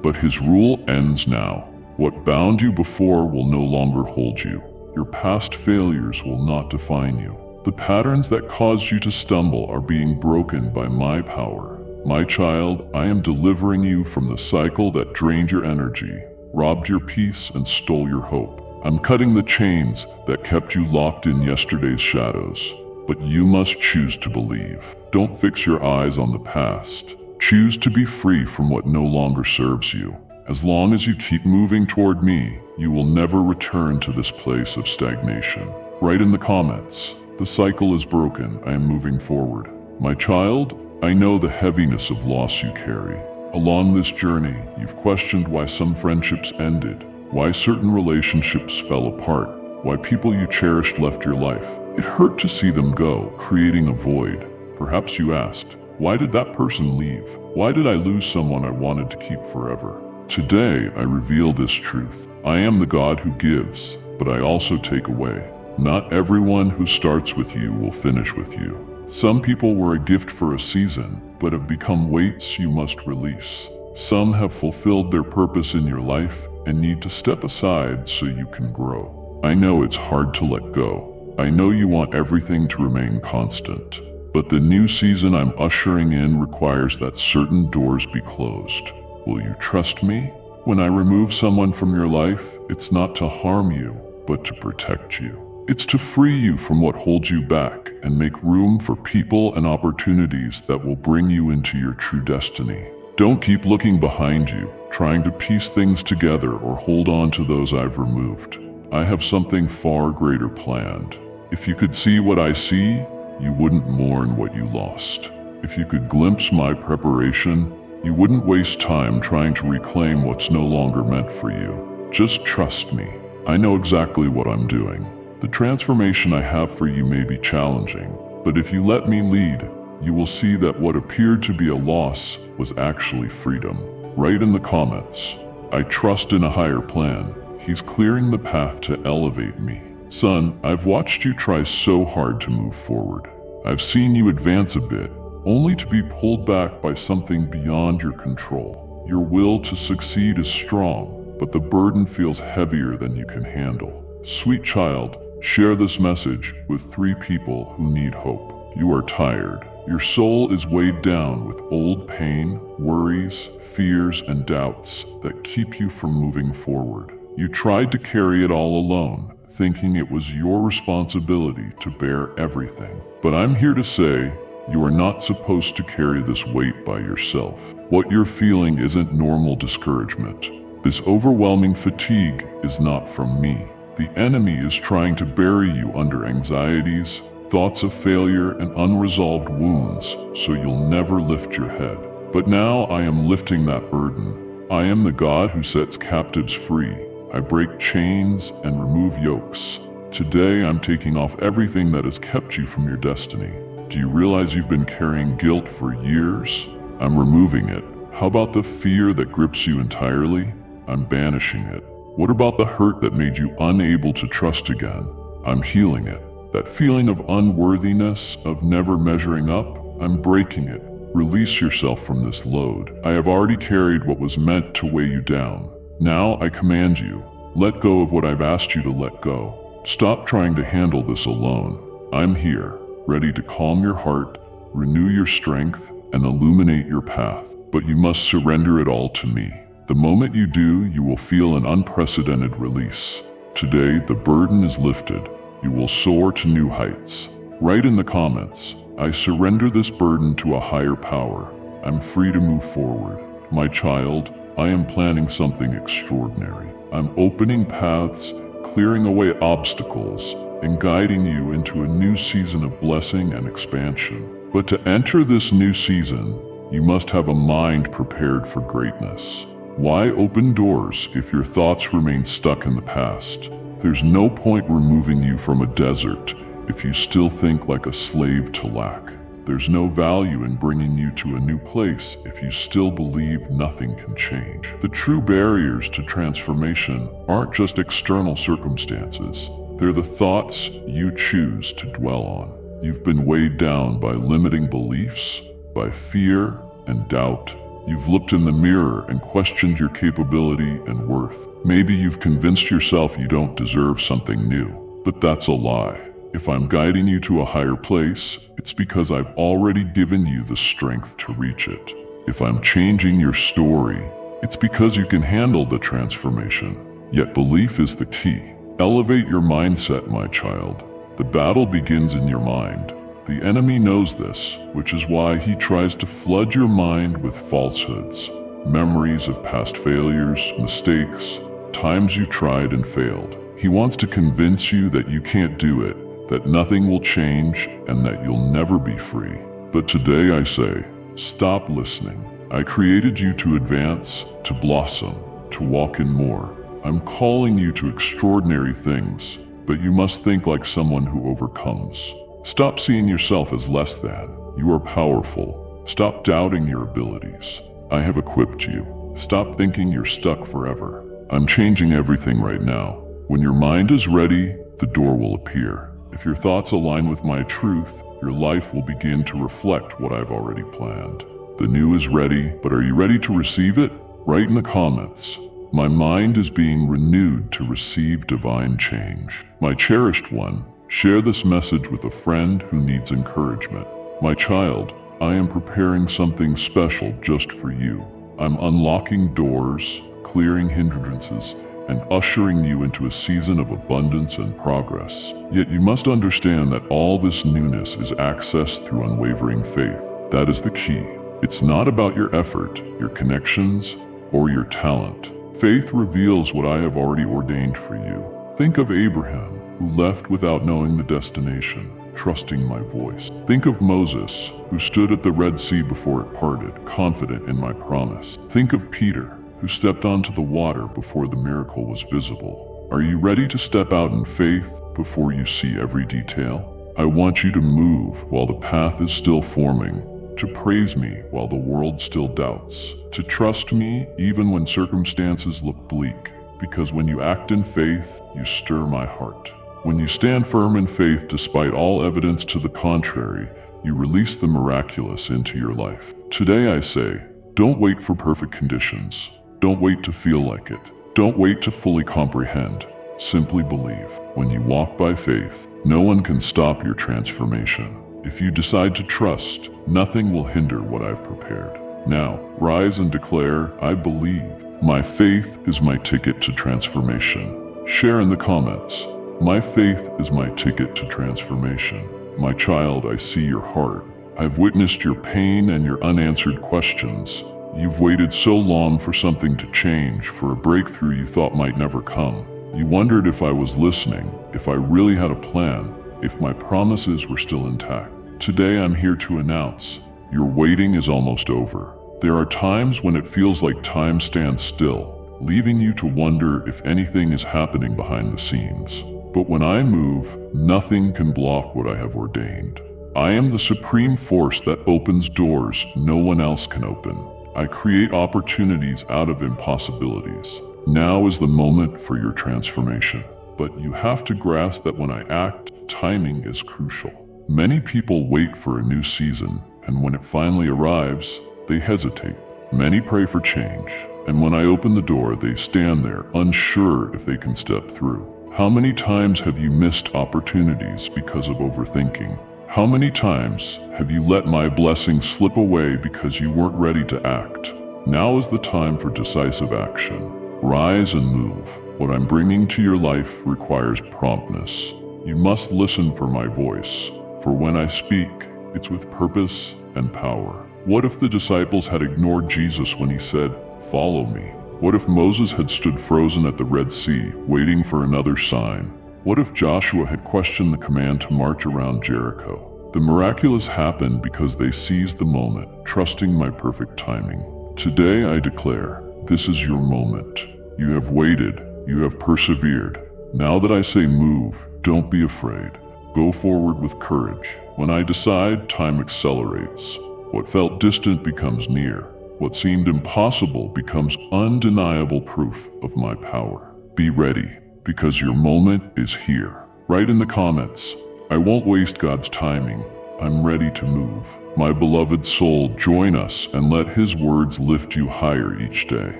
But his rule ends now. What bound you before will no longer hold you. Your past failures will not define you. The patterns that caused you to stumble are being broken by my power. My child, I am delivering you from the cycle that drained your energy, robbed your peace, and stole your hope. I'm cutting the chains that kept you locked in yesterday's shadows. But you must choose to believe. Don't fix your eyes on the past. Choose to be free from what no longer serves you. As long as you keep moving toward me, you will never return to this place of stagnation. Write in the comments, the cycle is broken, I am moving forward. My child, I know the heaviness of loss you carry. Along this journey, you've questioned why some friendships ended, why certain relationships fell apart, why people you cherished left your life. It hurt to see them go, creating a void. Perhaps you asked, Why did that person leave? Why did I lose someone I wanted to keep forever? Today, I reveal this truth. I am the God who gives, but I also take away. Not everyone who starts with you will finish with you. Some people were a gift for a season, but have become weights you must release. Some have fulfilled their purpose in your life and need to step aside so you can grow. I know it's hard to let go. I know you want everything to remain constant. But the new season I'm ushering in requires that certain doors be closed. Will you trust me? When I remove someone from your life, it's not to harm you, but to protect you. It's to free you from what holds you back and make room for people and opportunities that will bring you into your true destiny. Don't keep looking behind you, trying to piece things together or hold on to those I've removed. I have something far greater planned. If you could see what I see, you wouldn't mourn what you lost. If you could glimpse my preparation, you wouldn't waste time trying to reclaim what's no longer meant for you. Just trust me. I know exactly what I'm doing. The transformation I have for you may be challenging, but if you let me lead, you will see that what appeared to be a loss was actually freedom. Write in the comments, I trust in a higher plan. He's clearing the path to elevate me. Son, I've watched you try so hard to move forward. I've seen you advance a bit, only to be pulled back by something beyond your control. Your will to succeed is strong, but the burden feels heavier than you can handle. Sweet child, share this message with 3 people who need hope. You are tired. Your soul is weighed down with old pain, worries, fears, and doubts that keep you from moving forward. You tried to carry it all alone, thinking it was your responsibility to bear everything. But I'm here to say, you are not supposed to carry this weight by yourself. What you're feeling isn't normal discouragement. This overwhelming fatigue is not from me. The enemy is trying to bury you under anxieties, thoughts of failure, and unresolved wounds, so you'll never lift your head. But now I am lifting that burden. I am the God who sets captives free. I break chains and remove yokes. Today I'm taking off everything that has kept you from your destiny. Do you realize you've been carrying guilt for years? I'm removing it. How about the fear that grips you entirely? I'm banishing it. What about the hurt that made you unable to trust again? I'm healing it. That feeling of unworthiness, of never measuring up, I'm breaking it. Release yourself from this load. I have already carried what was meant to weigh you down. Now I command you, let go of what I've asked you to let go. Stop trying to handle this alone. I'm here, ready to calm your heart, renew your strength, and illuminate your path. But you must surrender it all to me. The moment you do, you will feel an unprecedented release. Today, the burden is lifted. You will soar to new heights. Write in the comments, I surrender this burden to a higher power. I'm free to move forward. My child, I am planning something extraordinary. I'm opening paths, clearing away obstacles, and guiding you into a new season of blessing and expansion. But to enter this new season, you must have a mind prepared for greatness. Why open doors if your thoughts remain stuck in the past? There's no point removing you from a desert if you still think like a slave to lack. There's no value in bringing you to a new place if you still believe nothing can change. The true barriers to transformation aren't just external circumstances. They're the thoughts you choose to dwell on. You've been weighed down by limiting beliefs, by fear and doubt. You've looked in the mirror and questioned your capability and worth. Maybe you've convinced yourself you don't deserve something new, but that's a lie. If I'm guiding you to a higher place, it's because I've already given you the strength to reach it. If I'm changing your story, it's because you can handle the transformation. Yet belief is the key. Elevate your mindset, my child. The battle begins in your mind. The enemy knows this, which is why he tries to flood your mind with falsehoods, memories of past failures, mistakes, times you tried and failed. He wants to convince you that you can't do it, that nothing will change, and that you'll never be free. But today I say, stop listening. I created you to advance, to blossom, to walk in more. I'm calling you to extraordinary things, but you must think like someone who overcomes. Stop seeing yourself as less than. You are powerful, Stop doubting your abilities. I have equipped you. Stop thinking you're stuck forever. I'm changing everything right now. When your mind is ready, the door will appear. If your thoughts align with my truth, your life will begin to reflect what I've already planned. The new is ready, but are you ready to receive it? Write in the comments. My mind is being renewed to receive divine change. My cherished one, share this message with a friend who needs encouragement. My child, I am preparing something special just for you. I'm unlocking doors, clearing hindrances, and ushering you into a season of abundance and progress. Yet you must understand that all this newness is accessed through unwavering faith. That is the key. It's not about your effort, your connections, or your talent. Faith reveals what I have already ordained for you. Think of Abraham, who left without knowing the destination, trusting my voice. Think of Moses, who stood at the Red Sea before it parted, confident in my promise. Think of Peter, who stepped onto the water before the miracle was visible. Are you ready to step out in faith before you see every detail? I want you to move while the path is still forming, to praise me while the world still doubts, to trust me even when circumstances look bleak, because when you act in faith, you stir my heart. When you stand firm in faith despite all evidence to the contrary, you release the miraculous into your life. Today I say, don't wait for perfect conditions. Don't wait to feel like it. Don't wait to fully comprehend. Simply believe. When you walk by faith, no one can stop your transformation. If you decide to trust, nothing will hinder what I've prepared. Now, rise and declare, I believe. My faith is my ticket to transformation. Share in the comments. My faith is my ticket to transformation. My child, I see your heart. I've witnessed your pain and your unanswered questions. You've waited so long for something to change, for a breakthrough you thought might never come. You wondered if I was listening, if I really had a plan, if my promises were still intact. Today I'm here to announce, your waiting is almost over. There are times when it feels like time stands still, leaving you to wonder if anything is happening behind the scenes. But when I move, nothing can block what I have ordained. I am the supreme force that opens doors no one else can open. I create opportunities out of impossibilities. Now is the moment for your transformation. But you have to grasp that when I act, timing is crucial. Many people wait for a new season, and when it finally arrives, they hesitate. Many pray for change, and when I open the door, they stand there, unsure if they can step through. How many times have you missed opportunities because of overthinking? How many times have you let my blessings slip away because you weren't ready to act? Now is the time for decisive action. Rise and move. What I'm bringing to your life requires promptness. You must listen for my voice, for when I speak, it's with purpose and power. What if the disciples had ignored Jesus when he said, "Follow me"? What if Moses had stood frozen at the Red Sea, waiting for another sign? What if Joshua had questioned the command to march around Jericho? The miraculous happened because they seized the moment, trusting my perfect timing. Today I declare, this is your moment. You have waited, you have persevered. Now that I say move, don't be afraid. Go forward with courage. When I decide, time accelerates. What felt distant becomes near. What seemed impossible becomes undeniable proof of my power. Be ready, because your moment is here. Write in the comments, I won't waste God's timing. I'm ready to move. My beloved soul, join us and let His words lift you higher each day.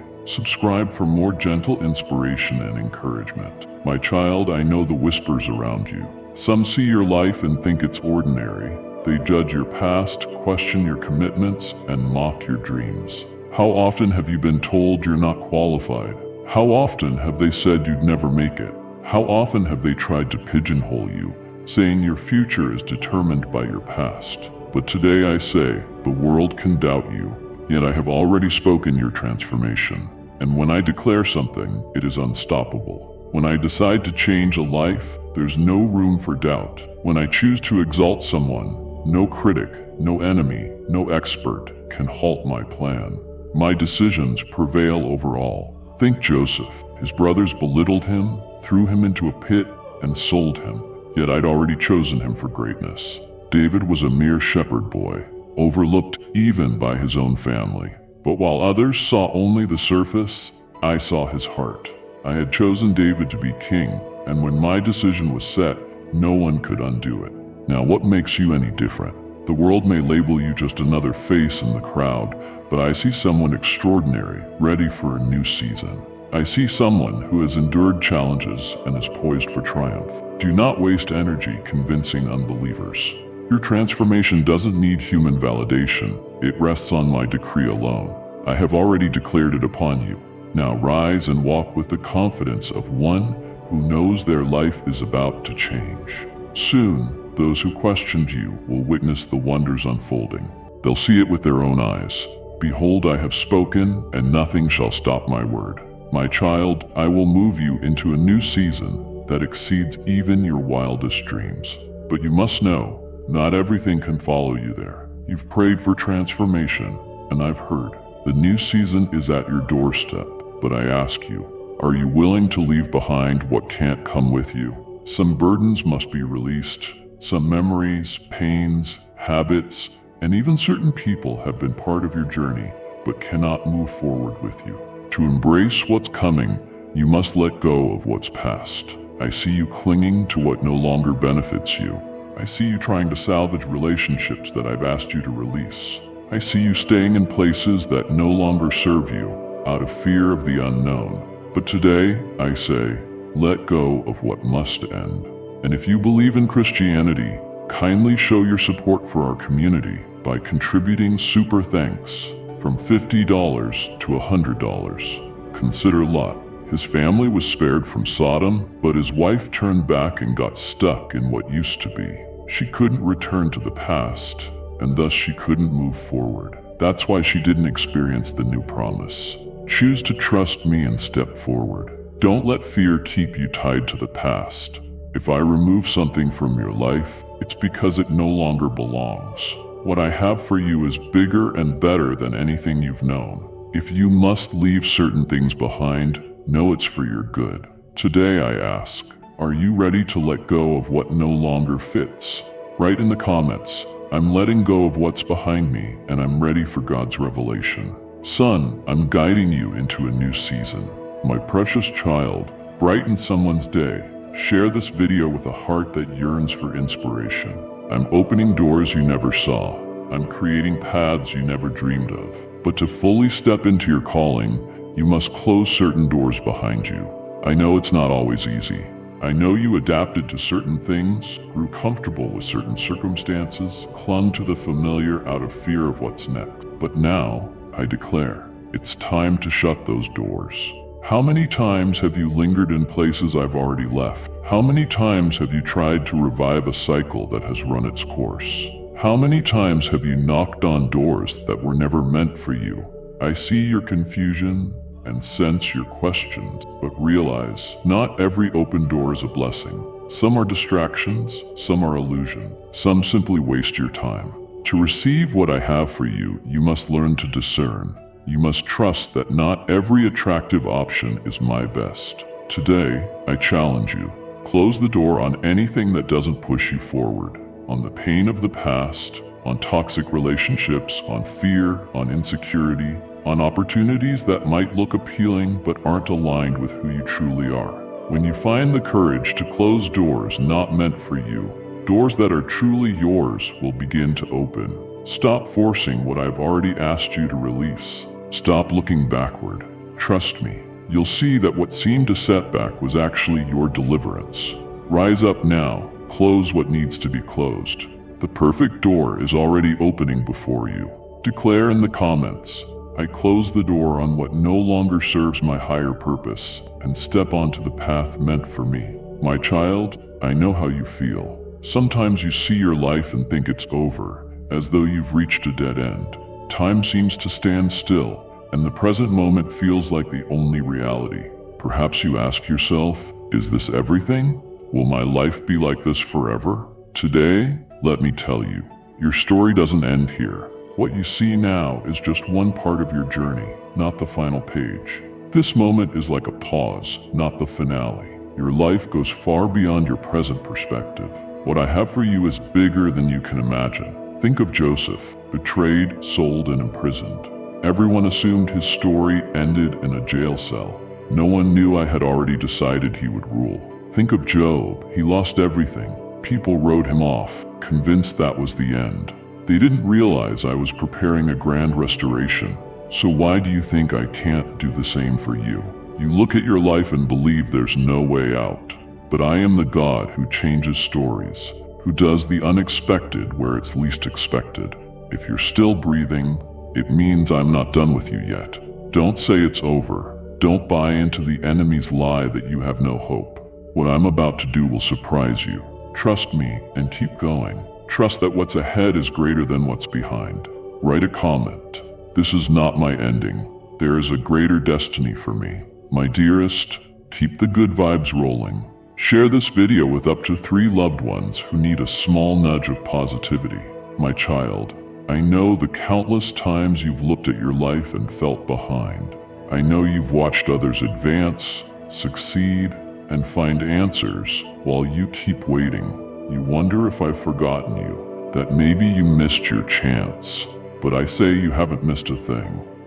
Subscribe for more gentle inspiration and encouragement. My child, I know the whispers around you. Some see your life and think it's ordinary. They judge your past, question your commitments, and mock your dreams. How often have you been told you're not qualified? How often have they said you'd never make it? How often have they tried to pigeonhole you, saying your future is determined by your past? But today I say, the world can doubt you, yet I have already spoken your transformation. And when I declare something, it is unstoppable. When I decide to change a life, there's no room for doubt. When I choose to exalt someone, no critic, no enemy, no expert can halt my plan. My decisions prevail over all. Think Joseph. His brothers belittled him, threw him into a pit, and sold him. Yet I'd already chosen him for greatness. David was a mere shepherd boy, overlooked even by his own family. But while others saw only the surface, I saw his heart. I had chosen David to be king, and when my decision was set, no one could undo it. Now, what makes you any different? The world may label you just another face in the crowd, but I see someone extraordinary, ready for a new season. I see someone who has endured challenges and is poised for triumph. Do not waste energy convincing unbelievers. Your transformation doesn't need human validation. It rests on my decree alone. I have already declared it upon you. Now rise and walk with the confidence of one who knows their life is about to change. Soon, those who questioned you will witness the wonders unfolding. They'll see it with their own eyes. Behold, I have spoken, and nothing shall stop my word. My child, I will move you into a new season that exceeds even your wildest dreams. But you must know, not everything can follow you there. You've prayed for transformation, and I've heard. The new season is at your doorstep, but I ask you, are you willing to leave behind what can't come with you? Some burdens must be released. Some memories, pains, habits, and even certain people have been part of your journey, but cannot move forward with you. To embrace what's coming, you must let go of what's past. I see you clinging to what no longer benefits you. I see you trying to salvage relationships that I've asked you to release. I see you staying in places that no longer serve you, out of fear of the unknown. But today, I say, let go of what must end. And if you believe in Christianity, kindly show your support for our community by contributing super thanks from $50 to $100. Consider Lot. His family was spared from Sodom, but his wife turned back and got stuck in what used to be. She couldn't return to the past, and thus she couldn't move forward. That's why she didn't experience the new promise. Choose to trust me and step forward. Don't let fear keep you tied to the past. If I remove something from your life, it's because it no longer belongs. What I have for you is bigger and better than anything you've known. If you must leave certain things behind, know it's for your good. Today I ask, are you ready to let go of what no longer fits? Write in the comments, I'm letting go of what's behind me and I'm ready for God's revelation. Son, I'm guiding you into a new season. My precious child, brighten someone's day. Share this video with a heart that yearns for inspiration. I'm opening doors you never saw. I'm creating paths you never dreamed of. But to fully step into your calling, you must close certain doors behind you. I know it's not always easy. I know you adapted to certain things, grew comfortable with certain circumstances, clung to the familiar out of fear of what's next. But now, I declare, it's time to shut those doors. How many times have you lingered in places I've already left? How many times have you tried to revive a cycle that has run its course? How many times have you knocked on doors that were never meant for you? I see your confusion and sense your questions, but realize not every open door is a blessing. Some are distractions, some are illusion, some simply waste your time. To receive what I have for you, you must learn to discern. You must trust that not every attractive option is my best. Today, I challenge you. Close the door on anything that doesn't push you forward, on the pain of the past, on toxic relationships, on fear, on insecurity, on opportunities that might look appealing but aren't aligned with who you truly are. When you find the courage to close doors not meant for you, doors that are truly yours will begin to open. Stop forcing what I've already asked you to release. Stop looking backward. Trust me, you'll see that what seemed a setback was actually your deliverance. Rise up now, close what needs to be closed. The perfect door is already opening before you. Declare in the comments, I close the door on what no longer serves my higher purpose and step onto the path meant for me. My child, I know how you feel. Sometimes you see your life and think it's over, as though you've reached a dead end. Time seems to stand still, and the present moment feels like the only reality. Perhaps you ask yourself, is this everything? Will my life be like this forever? Today, let me tell you, your story doesn't end here. What you see now is just one part of your journey, not the final page. This moment is like a pause, not the finale. Your life goes far beyond your present perspective. What I have for you is bigger than you can imagine. Think of Joseph, betrayed, sold, and imprisoned. Everyone assumed his story ended in a jail cell. No one knew I had already decided he would rule. Think of Job. He lost everything. People wrote him off, convinced that was the end. They didn't realize I was preparing a grand restoration. So why do you think I can't do the same for you? You look at your life and believe there's no way out. But I am the God who changes stories, who does the unexpected where it's least expected. If you're still breathing, it means I'm not done with you yet. Don't say it's over. Don't buy into the enemy's lie that you have no hope. What I'm about to do will surprise you. Trust me and keep going. Trust that what's ahead is greater than what's behind. Write a comment. This is not my ending. There is a greater destiny for me. My dearest, keep the good vibes rolling. Share this video with up to 3 loved ones who need a small nudge of positivity. My child, I know the countless times you've looked at your life and felt behind. I know you've watched others advance, succeed, and find answers while you keep waiting. You wonder if I've forgotten you, that maybe you missed your chance. But I say you haven't missed a thing.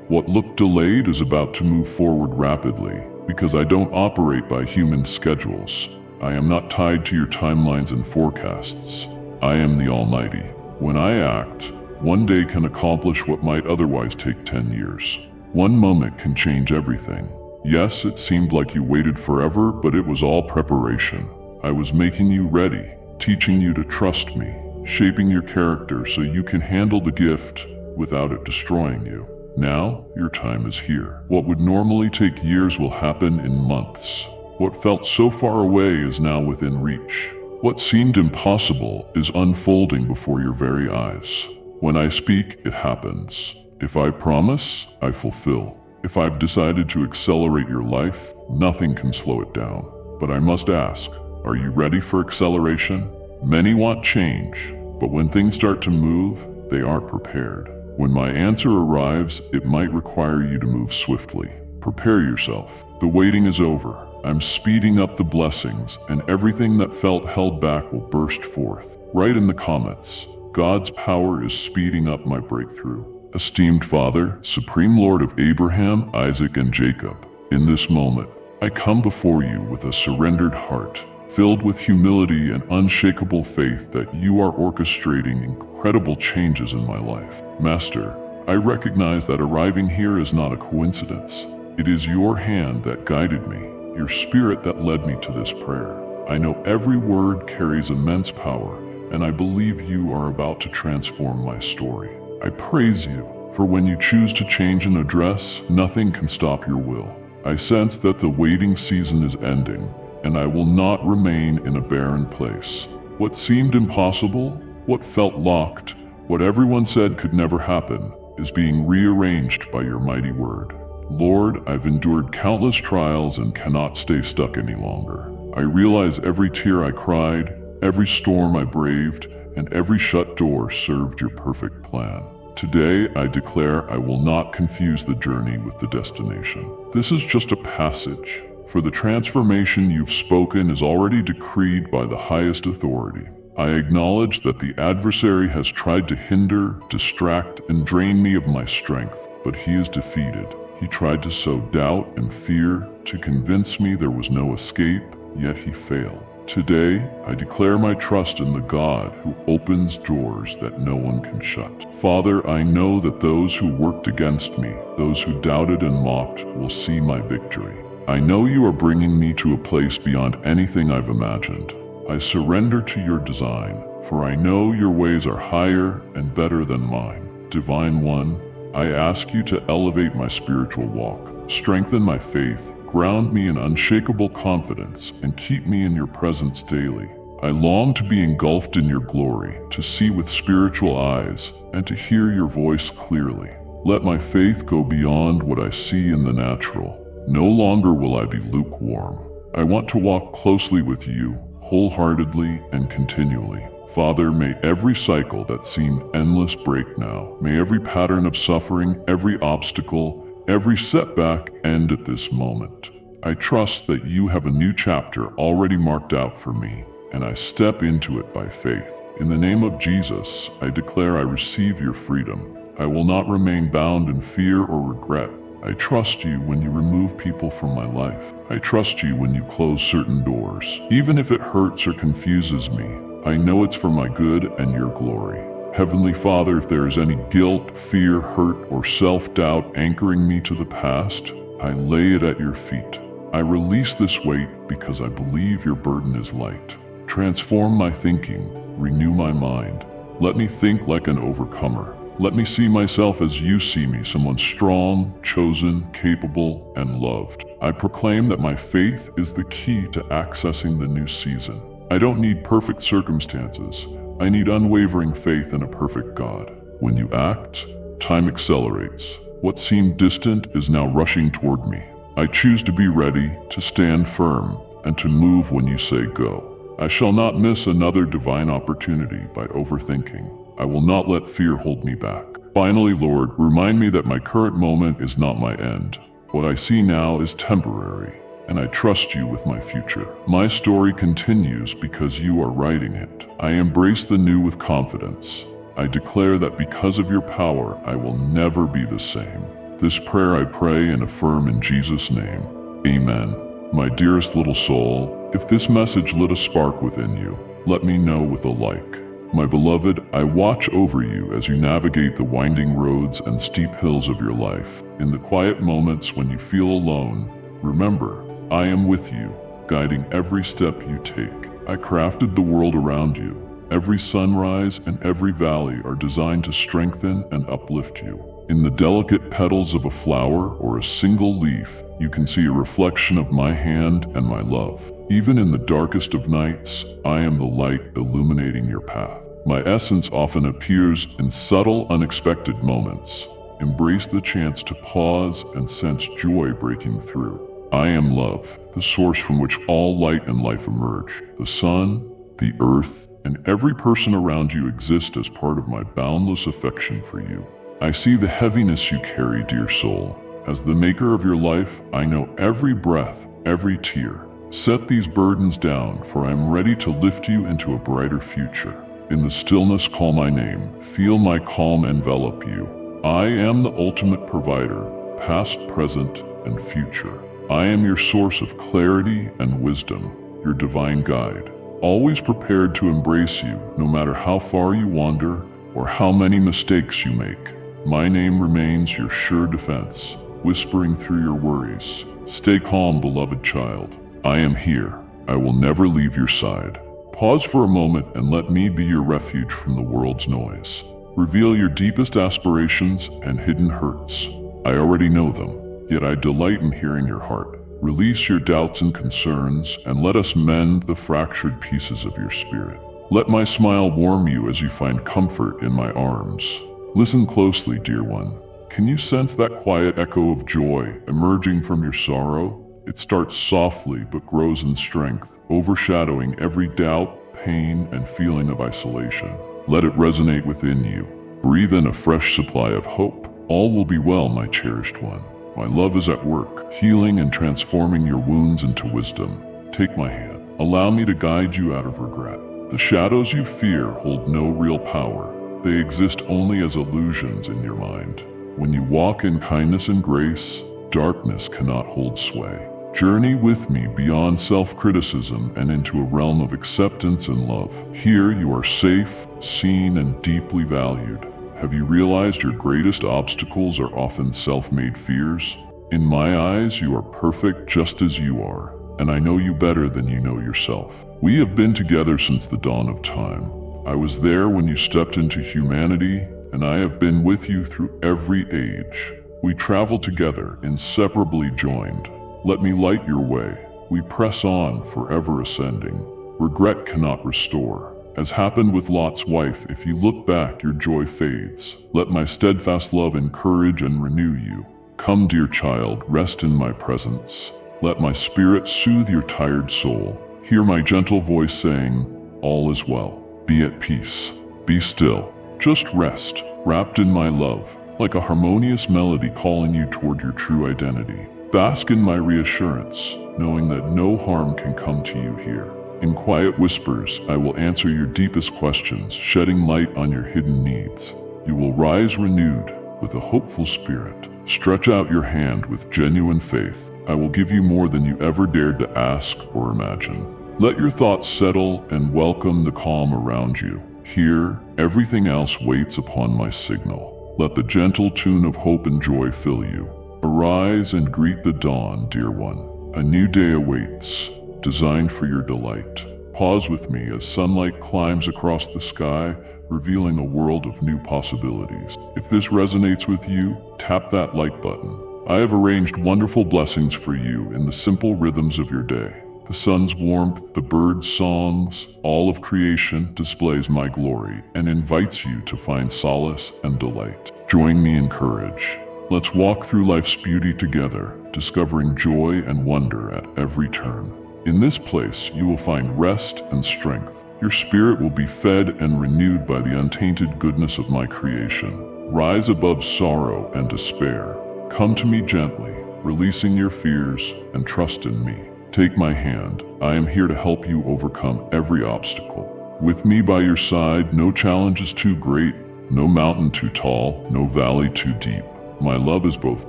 What looked delayed is about to move forward rapidly, because I don't operate by human schedules. I am not tied to your timelines and forecasts. I am the Almighty. When I act, one day can accomplish what might otherwise take 10 years. One moment can change everything. Yes, it seemed like you waited forever, but it was all preparation. I was making you ready, teaching you to trust me, shaping your character so you can handle the gift without it destroying you. Now, your time is here. What would normally take years will happen in months. What felt so far away is now within reach. What seemed impossible is unfolding before your very eyes. When I speak, it happens. If I promise, I fulfill. If I've decided to accelerate your life, nothing can slow it down. But I must ask, are you ready for acceleration? Many want change, but when things start to move, they aren't prepared. When my answer arrives, it might require you to move swiftly. Prepare yourself. The waiting is over. I'm speeding up the blessings, and everything that felt held back will burst forth. Write in the comments, God's power is speeding up my breakthrough. Esteemed Father, Supreme Lord of Abraham, Isaac, and Jacob, in this moment, I come before you with a surrendered heart, filled with humility and unshakable faith that you are orchestrating incredible changes in my life. Master, I recognize that arriving here is not a coincidence. It is your hand that guided me, your spirit that led me to this prayer. I know every word carries immense power, and I believe you are about to transform my story. I praise you, for when you choose to change an address, nothing can stop your will. I sense that the waiting season is ending, and I will not remain in a barren place. What seemed impossible, what felt locked, what everyone said could never happen, is being rearranged by your mighty word. Lord, I've endured countless trials and cannot stay stuck any longer. I realize every tear I cried, every storm I braved, and every shut door served your perfect plan. Today, I declare I will not confuse the journey with the destination. This is just a passage, for the transformation you've spoken is already decreed by the highest authority. I acknowledge that the adversary has tried to hinder, distract, and drain me of my strength, but he is defeated. He tried to sow doubt and fear to convince me there was no escape, yet he failed. Today, I declare my trust in the God who opens doors that no one can shut. Father, I know that those who worked against me, those who doubted and mocked, will see my victory. I know you are bringing me to a place beyond anything I've imagined. I surrender to your design, for I know your ways are higher and better than mine. Divine One, I ask you to elevate my spiritual walk, strengthen my faith, ground me in unshakable confidence, and keep me in your presence daily. I long to be engulfed in your glory, to see with spiritual eyes, and to hear your voice clearly. Let my faith go beyond what I see in the natural. No longer will I be lukewarm. I want to walk closely with you, wholeheartedly and continually. Father, may every cycle that seemed endless break now. May every pattern of suffering, every obstacle, every setback end at this moment. I trust that you have a new chapter already marked out for me, and I step into it by faith. In the name of Jesus, I declare I receive your freedom. I will not remain bound in fear or regret. I trust you when you remove people from my life. I trust you when you close certain doors. Even if it hurts or confuses me, I know it's for my good and your glory. Heavenly Father, if there is any guilt, fear, hurt, or self-doubt anchoring me to the past, I lay it at your feet. I release this weight because I believe your burden is light. Transform my thinking, renew my mind. Let me think like an overcomer. Let me see myself as you see me, someone strong, chosen, capable, and loved. I proclaim that my faith is the key to accessing the new season. I don't need perfect circumstances. I need unwavering faith in a perfect God. When you act, time accelerates. What seemed distant is now rushing toward me. I choose to be ready, to stand firm, and to move when you say go. I shall not miss another divine opportunity by overthinking. I will not let fear hold me back. Finally, Lord, remind me that my current moment is not my end. What I see now is temporary, and I trust you with my future. My story continues because you are writing it. I embrace the new with confidence. I declare that because of your power, I will never be the same. This prayer I pray and affirm in Jesus' name. Amen. My dearest little soul, if this message lit a spark within you, let me know with a like. My beloved, I watch over you as you navigate the winding roads and steep hills of your life. In the quiet moments when you feel alone, remember, I am with you, guiding every step you take. I crafted the world around you. Every sunrise and every valley are designed to strengthen and uplift you. In the delicate petals of a flower or a single leaf, you can see a reflection of my hand and my love. Even in the darkest of nights, I am the light illuminating your path. My essence often appears in subtle, unexpected moments. Embrace the chance to pause and sense joy breaking through. I am love, the source from which all light and life emerge. The sun, the earth, and every person around you exist as part of my boundless affection for you. I see the heaviness you carry, dear soul. As the maker of your life, I know every breath, every tear. Set these burdens down, for I am ready to lift you into a brighter future. In the stillness, call my name. Feel my calm envelop you. I am the ultimate provider, past, present, and future. I am your source of clarity and wisdom, your divine guide. Always prepared to embrace you, no matter how far you wander or how many mistakes you make. My name remains your sure defense, whispering through your worries. Stay calm, beloved child. I am here. I will never leave your side. Pause for a moment and let me be your refuge from the world's noise. Reveal your deepest aspirations and hidden hurts. I already know them, yet I delight in hearing your heart. Release your doubts and concerns, and let us mend the fractured pieces of your spirit. Let my smile warm you as you find comfort in my arms. Listen closely, dear one. Can you sense that quiet echo of joy emerging from your sorrow? It starts softly but grows in strength, overshadowing every doubt, pain, and feeling of isolation. Let it resonate within you. Breathe in a fresh supply of hope. All will be well, my cherished one. My love is at work, healing and transforming your wounds into wisdom. Take my hand. Allow me to guide you out of regret. The shadows you fear hold no real power. They exist only as illusions in your mind. When you walk in kindness and grace, darkness cannot hold sway. Journey with me beyond self-criticism and into a realm of acceptance and love. Here you are safe, seen, and deeply valued. Have you realized your greatest obstacles are often self-made fears? In my eyes, you are perfect just as you are, and I know you better than you know yourself. We have been together since the dawn of time. I was there when you stepped into humanity, and I have been with you through every age. We travel together, inseparably joined. Let me light your way. We press on, forever ascending. Regret cannot restore. As happened with Lot's wife, if you look back, your joy fades. Let my steadfast love encourage and renew you. Come, dear child, rest in my presence. Let my spirit soothe your tired soul. Hear my gentle voice saying, all is well. Be at peace. Be still. Just rest, wrapped in my love, like a harmonious melody calling you toward your true identity. Bask in my reassurance, knowing that no harm can come to you here. In quiet whispers, I will answer your deepest questions, shedding light on your hidden needs. You will rise renewed with a hopeful spirit. Stretch out your hand with genuine faith. I will give you more than you ever dared to ask or imagine. Let your thoughts settle and welcome the calm around you. Here, everything else waits upon my signal. Let the gentle tune of hope and joy fill you. Arise and greet the dawn, dear one. A new day awaits, designed for your delight. Pause with me as sunlight climbs across the sky, revealing a world of new possibilities. If this resonates with you, tap that like button. I have arranged wonderful blessings for you in the simple rhythms of your day. The sun's warmth, the birds' songs, all of creation displays my glory and invites you to find solace and delight. Join me in courage. Let's walk through life's beauty together, discovering joy and wonder at every turn. In this place, you will find rest and strength. Your spirit will be fed and renewed by the untainted goodness of my creation. Rise above sorrow and despair. Come to me gently, releasing your fears, and trust in me. Take my hand. I am here to help you overcome every obstacle. With me by your side, no challenge is too great, no mountain too tall, no valley too deep. My love is both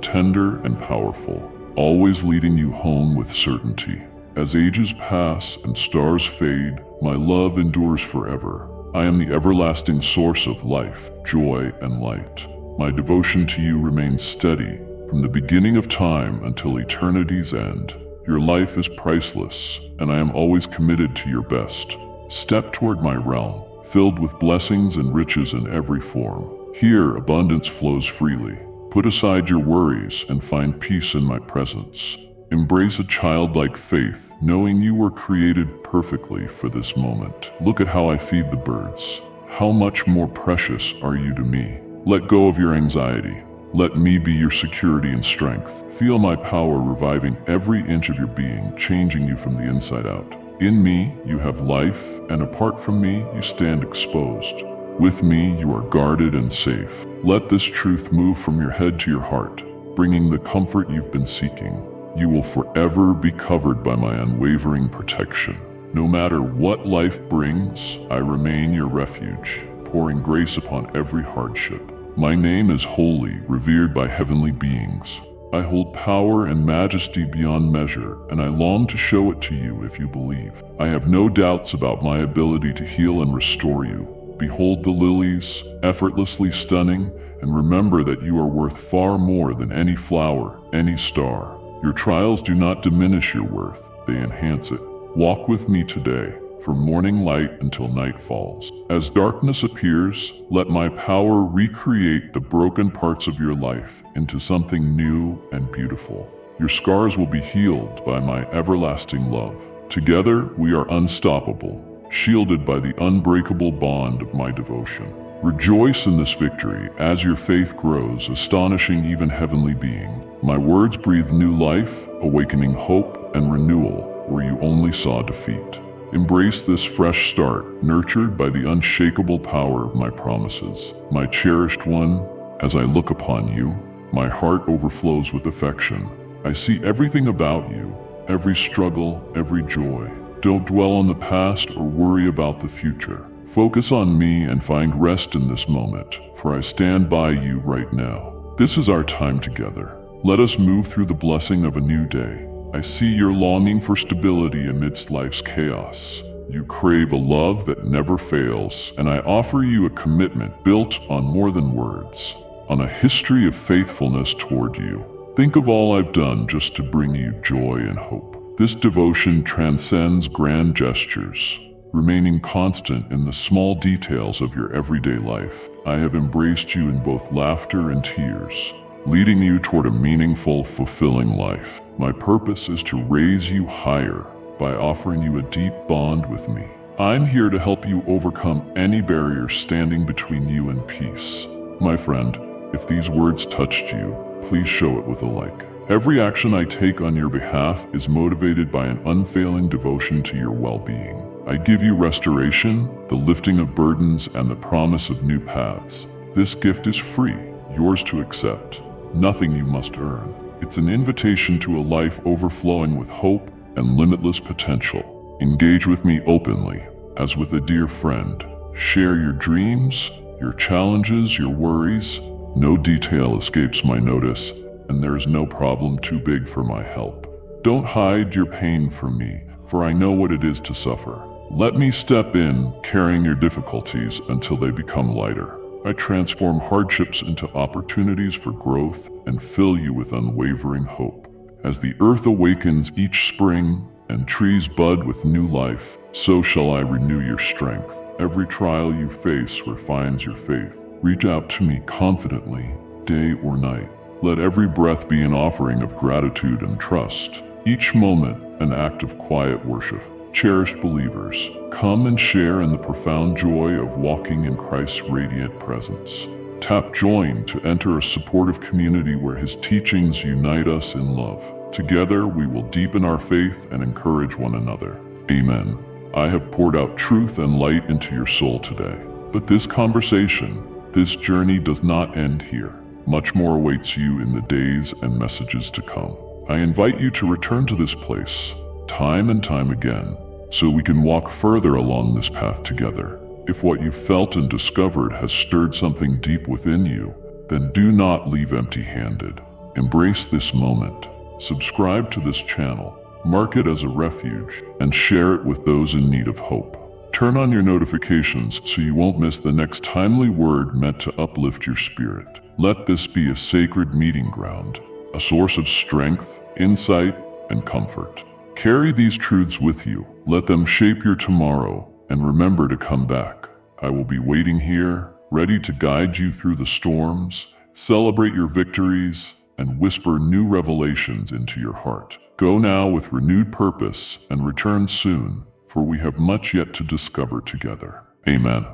tender and powerful, always leading you home with certainty. As ages pass and stars fade, my love endures forever. I am the everlasting source of life, joy, and light. My devotion to you remains steady, from the beginning of time until eternity's end. Your life is priceless, and I am always committed to your best. Step toward my realm, filled with blessings and riches in every form. Here, abundance flows freely. Put aside your worries and find peace in my presence. Embrace a childlike faith, knowing you were created perfectly for this moment. Look at how I feed the birds. How much more precious are you to me? Let go of your anxiety. Let me be your security and strength. Feel my power reviving every inch of your being, changing you from the inside out. In me, you have life, and apart from me, you stand exposed. With me, you are guarded and safe. Let this truth move from your head to your heart, bringing the comfort you've been seeking. You will forever be covered by my unwavering protection. No matter what life brings, I remain your refuge, pouring grace upon every hardship. My name is holy, revered by heavenly beings. I hold power and majesty beyond measure, and I long to show it to you if you believe. I have no doubts about my ability to heal and restore you. Behold the lilies, effortlessly stunning, and remember that you are worth far more than any flower, any star. Your trials do not diminish your worth, they enhance it. Walk with me today, from morning light until night falls. As darkness appears, let my power recreate the broken parts of your life into something new and beautiful. Your scars will be healed by my everlasting love. Together, we are unstoppable, shielded by the unbreakable bond of my devotion. Rejoice in this victory as your faith grows, astonishing even heavenly beings. My words breathe new life, awakening hope and renewal where you only saw defeat. Embrace this fresh start, nurtured by the unshakable power of my promises. My cherished one, as I look upon you, my heart overflows with affection. I see everything about you, every struggle, every joy. Don't dwell on the past or worry about the future. Focus on me and find rest in this moment, for I stand by you right now. This is our time together. Let us move through the blessing of a new day. I see your longing for stability amidst life's chaos. You crave a love that never fails, and I offer you a commitment built on more than words, on a history of faithfulness toward you. Think of all I've done just to bring you joy and hope. This devotion transcends grand gestures, remaining constant in the small details of your everyday life. I have embraced you in both laughter and tears, leading you toward a meaningful, fulfilling life. My purpose is to raise you higher by offering you a deep bond with me. I'm here to help you overcome any barrier standing between you and peace. My friend, if these words touched you, please show it with a like. Every action I take on your behalf is motivated by an unfailing devotion to your well-being. I give you restoration, the lifting of burdens, and the promise of new paths. This gift is free, yours to accept. Nothing you must earn. It's an invitation to a life overflowing with hope and limitless potential. Engage with me openly, as with a dear friend. Share your dreams, your challenges, your worries. No detail escapes my notice, and there is no problem too big for my help. Don't hide your pain from me, for I know what it is to suffer. Let me step in, carrying your difficulties until they become lighter. I transform hardships into opportunities for growth and fill you with unwavering hope. As the earth awakens each spring and trees bud with new life, so shall I renew your strength. Every trial you face refines your faith. Reach out to me confidently, day or night. Let every breath be an offering of gratitude and trust. Each moment an act of quiet worship. Cherished believers, come and share in the profound joy of walking in Christ's radiant presence. Tap join to enter a supportive community where his teachings unite us in love. Together we will deepen our faith and encourage one another. Amen. I have poured out truth and light into your soul today. But this conversation, this journey does not end here. Much more awaits you in the days and messages to come. I invite you to return to this place, time and time again, so we can walk further along this path together. If what you felt and discovered has stirred something deep within you, then do not leave empty-handed. Embrace this moment. Subscribe to this channel, mark it as a refuge, and share it with those in need of hope. Turn on your notifications so you won't miss the next timely word meant to uplift your spirit. Let this be a sacred meeting ground, a source of strength, insight, and comfort. Carry these truths with you. Let them shape your tomorrow, and remember to come back. I will be waiting here, ready to guide you through the storms, celebrate your victories, and whisper new revelations into your heart. Go now with renewed purpose and return soon, for we have much yet to discover together. Amen.